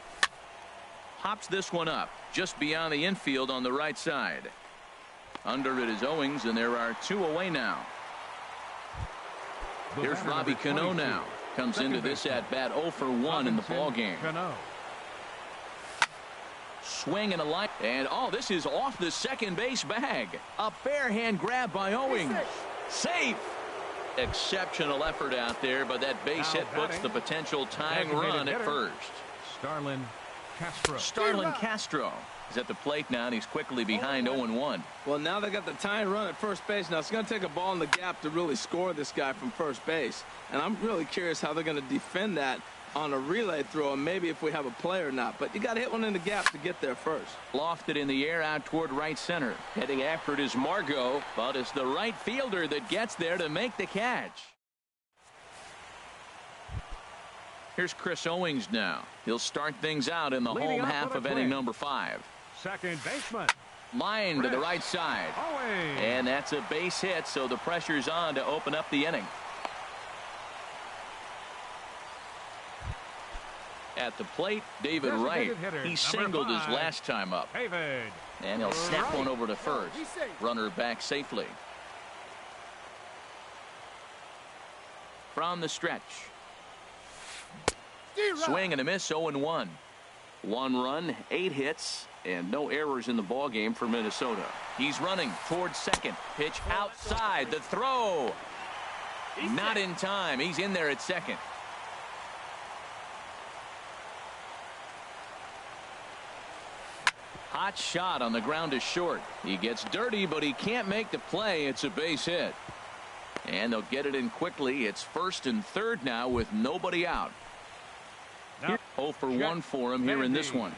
Hops this one up just beyond the infield on the right side. Under it is Owings, and there are 2 away now. Here's Robbie Cano now. Comes into this at bat 0 for 1 in the ball game. Swing and a line, and this is off the second base bag. A fair hand grab by Owings. Safe. Exceptional effort out there, but that base hit puts the potential tying run at first. Starlin Castro is at the plate now, and he's quickly behind 0-1. Well, now they got the tying run at first base. Now it's going to take a ball in the gap to really score this guy from first base, and I'm really curious how they're going to defend that on a relay throw, and maybe if we have a play or not. But you got to hit one in the gap to get there first. Lofted in the air out toward right center. Heading after it is Margot, but it's the right fielder that gets there to make the catch. Here's Chris Owings now. He'll start things out in the home half of inning number 5. Second baseman. Line to the right side. Owings. And that's a base hit, so the pressure's on to open up the inning. At the plate, David Wright. He singled his last time up. And he'll snap one over to first. Runner back safely. From the stretch. Swing and a miss, 0-1. 1 run, 8 hits, and no errors in the ball game for Minnesota. He's running towards second. Pitch outside. The throw. Not in time. He's in there at second. Hot shot on the ground to short. He gets dirty, but he can't make the play. It's a base hit. And they'll get it in quickly. It's first and third now with nobody out. 0 for 1 for him here in this one.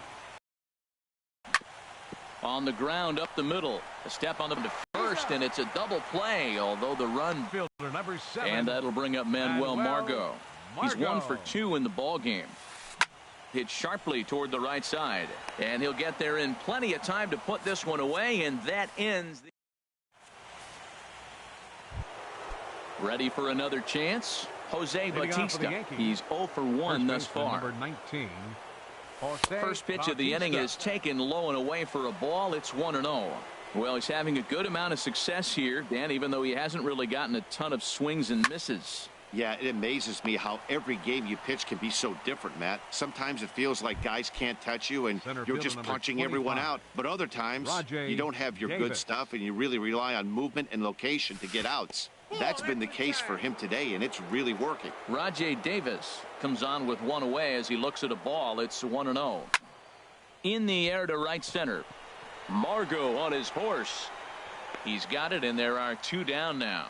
On the ground up the middle. A step on the first, and it's a double play, although the run. Fielder number 7. And that'll bring up Manuel Margot. He's 1 for 2 in the ball game. Hit sharply toward the right side, and he'll get there in plenty of time to put this one away, and that ends. Ready for another chance? Jose Bautista. He's 0 for 1 thus far. Number 19. First pitch of the inning is taken low and away for a ball. It's 1-0. Well, he's having a good amount of success here, Dan, even though he hasn't really gotten a ton of swings and misses. Yeah, it amazes me how every game you pitch can be so different, Matt. Sometimes it feels like guys can't touch you and you're just punching everyone out. But other times you don't have your good stuff and you really rely on movement and location to get outs. That's been the case for him today, and it's really working. Rajay Davis comes on with 1 away as he looks at a ball. It's 1-0. In the air to right center. Margot on his horse. He's got it, and there are 2 down now.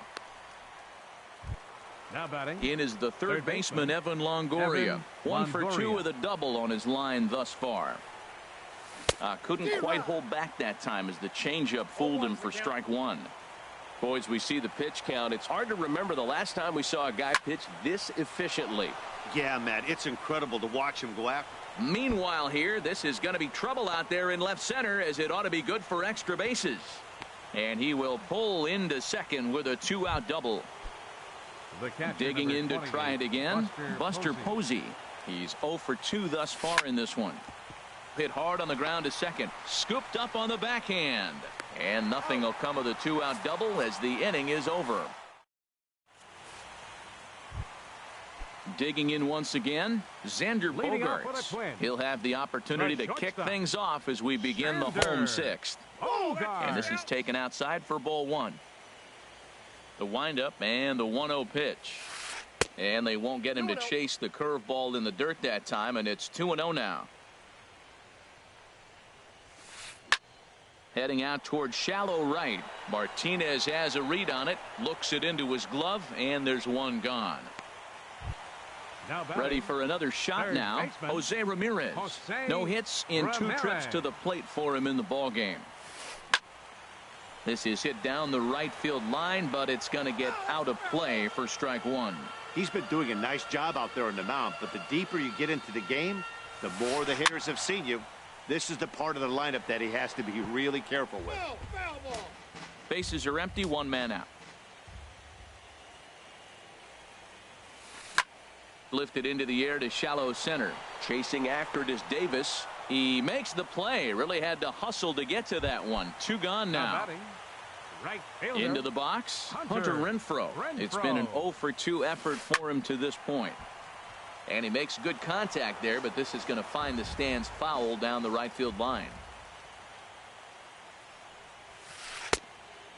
Now batting. In is the third baseman, Evan Longoria. 1 for 2 with a double on his line thus far. Couldn't quite hold back that time as the changeup fooled him for strike 1. Boys, we see the pitch count. It's hard to remember the last time we saw a guy pitch this efficiently. Yeah, Matt, it's incredible to watch him go after. Meanwhile here, this is going to be trouble out there in left center, as it ought to be good for extra bases. And he will pull into second with a 2-out double. Digging in to try it again, Buster Posey. He's 0 for 2 thus far in this one. Hit hard on the ground to second. Scooped up on the backhand. And nothing will come of the 2-out double as the inning is over. Digging in once again, Xander Bogaerts. He'll have the opportunity to kick things off as we begin the home 6th. And this is taken outside for ball 1. The windup and the 1-0 pitch. And they won't get him to chase the curveball in the dirt that time, and it's 2-0 now. Heading out towards shallow right. Martinez has a read on it, looks it into his glove, and there's 1 gone. Ready for another shot now. Jose Ramirez. No hits in 2 trips to the plate for him in the ball game. This is hit down the right field line, but it's going to get out of play for strike 1. He's been doing a nice job out there on the mound, but the deeper you get into the game, the more the hitters have seen you. This is the part of the lineup that he has to be really careful with. Bases are empty, 1 man out. Lifted into the air to shallow center. Chasing after it is Davis. He makes the play. Really had to hustle to get to that one. 2 gone now. Right fielder. Into the box, Hunter Renfroe. It's been an 0 for 2 effort for him to this point. And he makes good contact there, but this is going to find the stands foul down the right field line.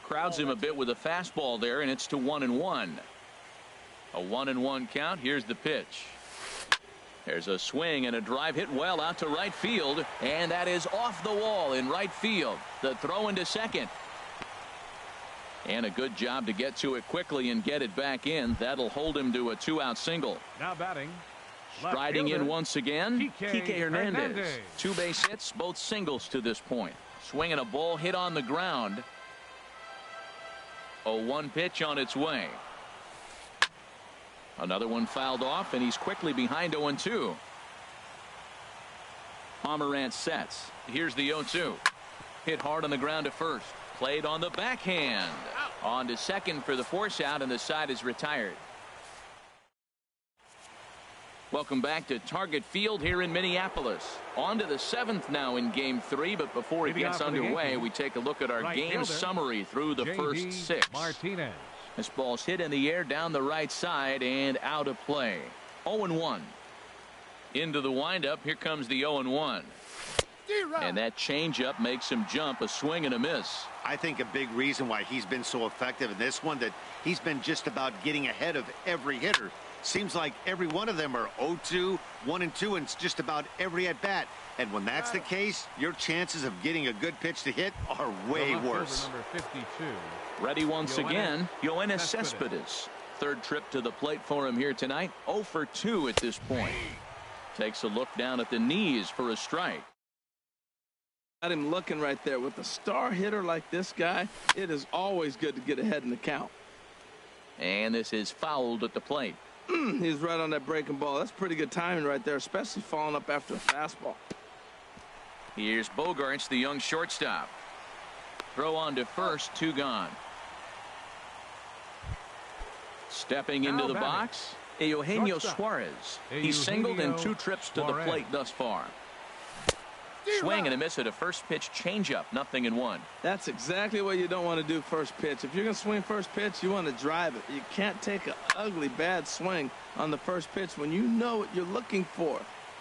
Crowds him a bit with a fastball there, and it's to 1-1. A 1-1 count. Here's the pitch. There's a swing and a drive hit well out to right field, and that is off the wall in right field. The throw into second. And a good job to get to it quickly and get it back in. That'll hold him to a 2-out single. Now batting. Striding in once again, Kike Hernandez. 2 base hits, both singles to this point. Swinging a ball hit on the ground. A 1 pitch on its way. Another one fouled off, and he's quickly behind 0-2. Pomerantz sets. Here's the 0-2. Hit hard on the ground to first. Played on the backhand. On to second for the force out, and the side is retired. Welcome back to Target Field here in Minneapolis. On to the 7th now in Game 3, but before it gets underway, we take a look at our game summary through the first 6. Martinez. This ball's hit in the air down the right side and out of play. 0-1. Into the windup. Here comes the 0-1. And that changeup makes him jump. A swing and a miss. I think a big reason why he's been so effective in this one, that he's been just about getting ahead of every hitter. Seems like every one of them are 0-2, 1-2, and it's just about every at bat. And when that's the case, your chances of getting a good pitch to hit are way worse. Number 52. Ready once again, Yoenis Cespedes. 3rd trip to the plate for him here tonight. 0 for 2 at this point. Takes a look down at the knees for a strike. Got him looking right there. With a star hitter like this guy, it is always good to get ahead in the count. And this is fouled at the plate. He's right on that breaking ball. That's pretty good timing right there, especially following up after a fastball. Here's Bogarts, the young shortstop. Throw on to first, 2 gone. Stepping into the box, Eugenio Suarez. He's singled in 2 trips to the plate thus far. Swing and a miss at a first pitch changeup. 0-1. That's exactly what you don't want to do first pitch. If you're going to swing first pitch, you want to drive it. You can't take an ugly, bad swing on the first pitch when you know what you're looking for.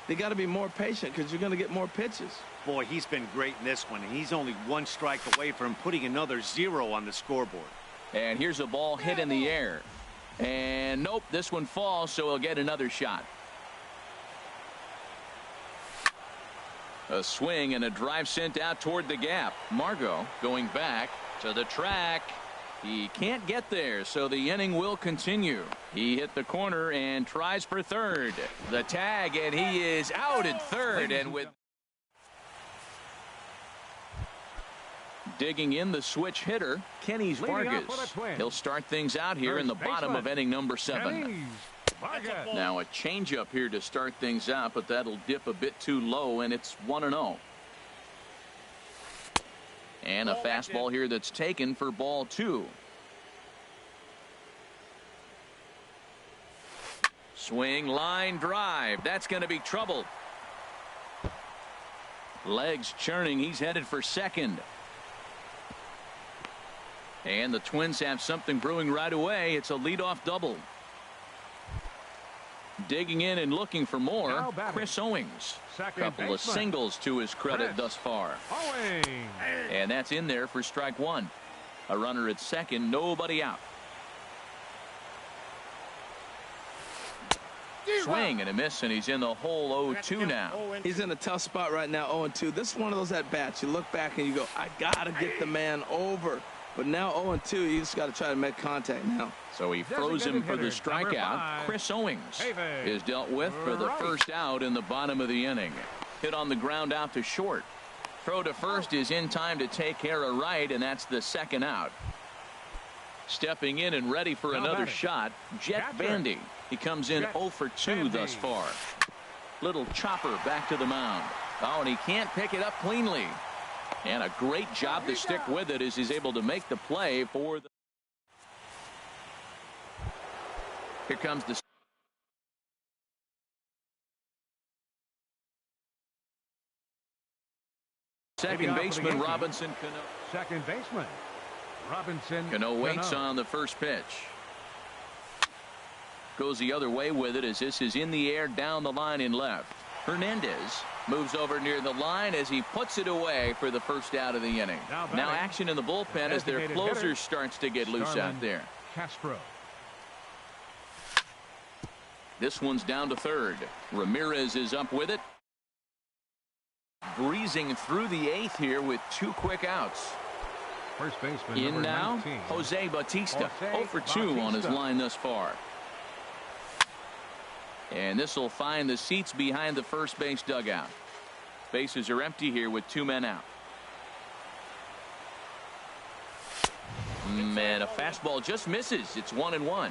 They got to be more patient because you're going to get more pitches. Boy, he's been great in this one, and he's only 1 strike away from putting another 0 on the scoreboard. And here's a ball hit in the air. And nope, this one falls, so he'll get another shot. A swing and a drive sent out toward the gap. Margot going back to the track. He can't get there, so the inning will continue. He hit the corner and tries for third. The tag, and he is out at third. And with digging in the switch hitter, Kenny Vargas. He'll start things out here in the bottom of inning number 7. Now a changeup here to start things out, but that'll dip a bit too low, and it's 1-0. And a fastball here that's taken for ball 2. Swing, line drive. That's going to be trouble. Legs churning. He's headed for second. And the Twins have something brewing right away. It's a leadoff double. Digging in and looking for more, Chris Owings. Couple of singles to his credit thus far. And that's in there for strike 1. A runner at second, nobody out. Swing and a miss, and he's in the hole 0-2 now. He's in a tough spot right now, 0-2. This is one of those at-bats. You look back and you go, I got to get the man over. But now 0-2, you just got to try to make contact now. So he froze him for the strikeout. Chris Owings is dealt with for the first out in the bottom of the inning. Hit on the ground out to short. Throw to first is in time to take care of right, and that's the second out. Stepping in and ready for another shot, Jet Bandy. He comes in 0 for 2 thus far. Little chopper back to the mound. Oh, and he can't pick it up cleanly. And a great job to stick with it as he's able to make the play for the. Here comes the second baseman, Robinson Cano. Second baseman Robinson. Cano waits on the first pitch. Goes the other way with it as this is in the air down the line in left. Hernandez moves over near the line as he puts it away for the first out of the inning. Now action in the bullpen as their closer starts to get loose out there. Castro. This one's down to third. Ramirez is up with it. Breezing through the eighth here with 2 quick outs. First baseman in now, 19. Jose Bautista. 0 for 2 on his line thus far. And this will find the seats behind the first base dugout. Bases are empty here with 2 men out. And a fastball just misses. It's 1-1.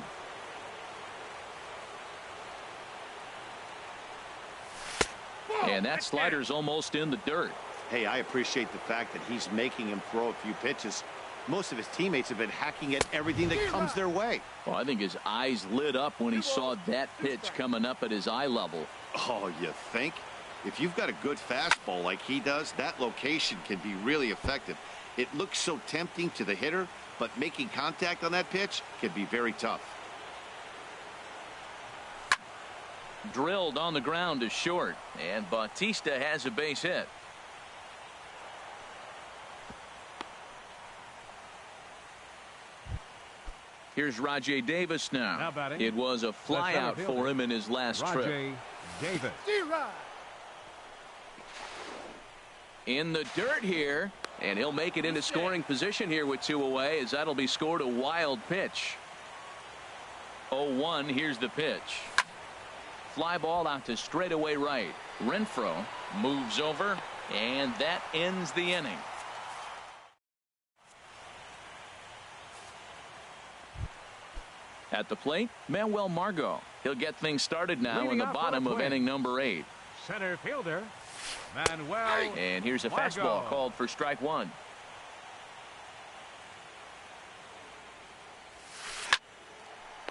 And that slider's almost in the dirt. Hey, I appreciate the fact that he's making him throw a few pitches. Most of his teammates have been hacking at everything that comes their way. Well, I think his eyes lit up when he saw that pitch coming up at his eye level. Oh, you think? If you've got a good fastball like he does, that location can be really effective. It looks so tempting to the hitter, but making contact on that pitch can be very tough. Drilled on the ground to short, and Bautista has a base hit. Here's Rajay Davis now. It was a flyout for him in his last trip. Davis. In the dirt here, and he'll make it into scoring position here with 2 away as that'll be scored a wild pitch. 0-1. Here's the pitch. Fly ball out to straightaway right. Renfroe moves over, and that ends the inning. At the plate, Manuel Margot. He'll get things started now in the bottom of inning number 8. Center fielder, Manuel. And here's a fastball called for strike 1.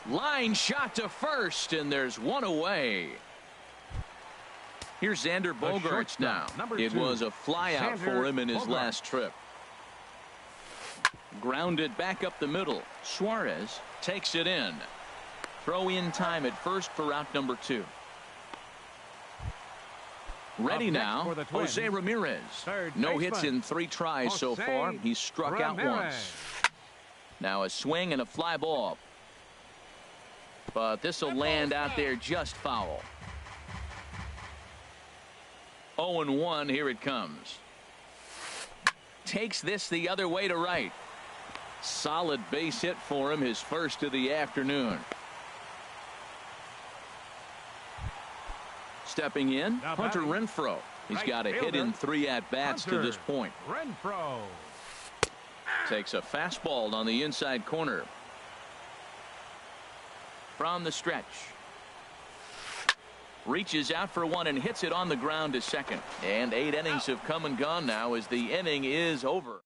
Line shot to first, and there's 1 away. Here's Xander Bogaerts now. It was a flyout for him in his last trip. Grounded back up the middle. Suarez takes it in. Throw in time at first for out number 2. Ready now, Jose Ramirez. No hits in 3 tries so far. He's struck out once. Now a swing and a fly ball. But this will land out there just foul. 0-1. Here it comes. Takes this the other way to right. Solid base hit for him, his first of the afternoon. Stepping in, Hunter Renfroe. He's got a hit in 3 at-bats to this point. Renfroe takes a fastball on the inside corner. From the stretch. Reaches out for one and hits it on the ground to second. And 8 innings have come and gone now as the inning is over.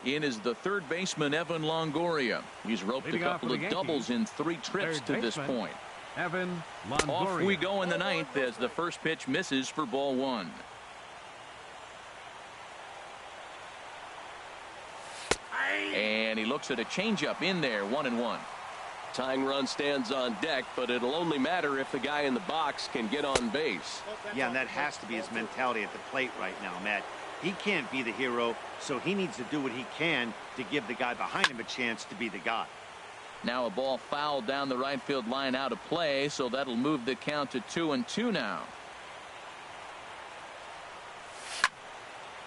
In is the third baseman, Evan Longoria. He's roped a couple of doubles in 3 trips to this point. Evan Longoria. Off we go in the 9th as the first pitch misses for ball 1. And he looks at a changeup in there, 1-1. Tying run stands on deck, but it'll only matter if the guy in the box can get on base. Yeah, and that has to be his mentality at the plate right now, Matt. He can't be the hero, so he needs to do what he can to give the guy behind him a chance to be the guy. Now a ball fouled down the right field line out of play, so that'll move the count to 2-2 now.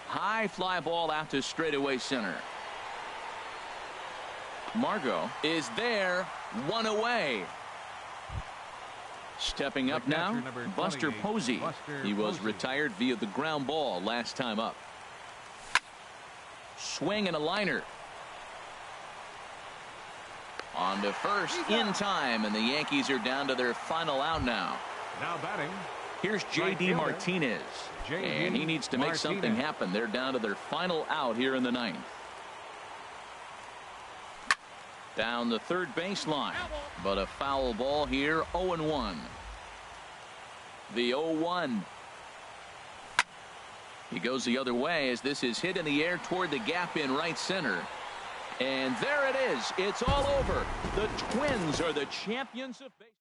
High fly ball out to straightaway center. Margot is there, 1 away. Stepping up now, Buster Posey. He was retired via the ground ball last time up. Swing and a liner. On to first in time, and the Yankees are down to their final out now. Now batting. Here's J.D. Martinez. And he needs to make something happen. They're down to their final out here in the 9th. Down the third baseline, but a foul ball here, 0-1. The 0-1. He goes the other way as this is hit in the air toward the gap in right center. And there it is. It's all over. The Twins are the champions of baseball.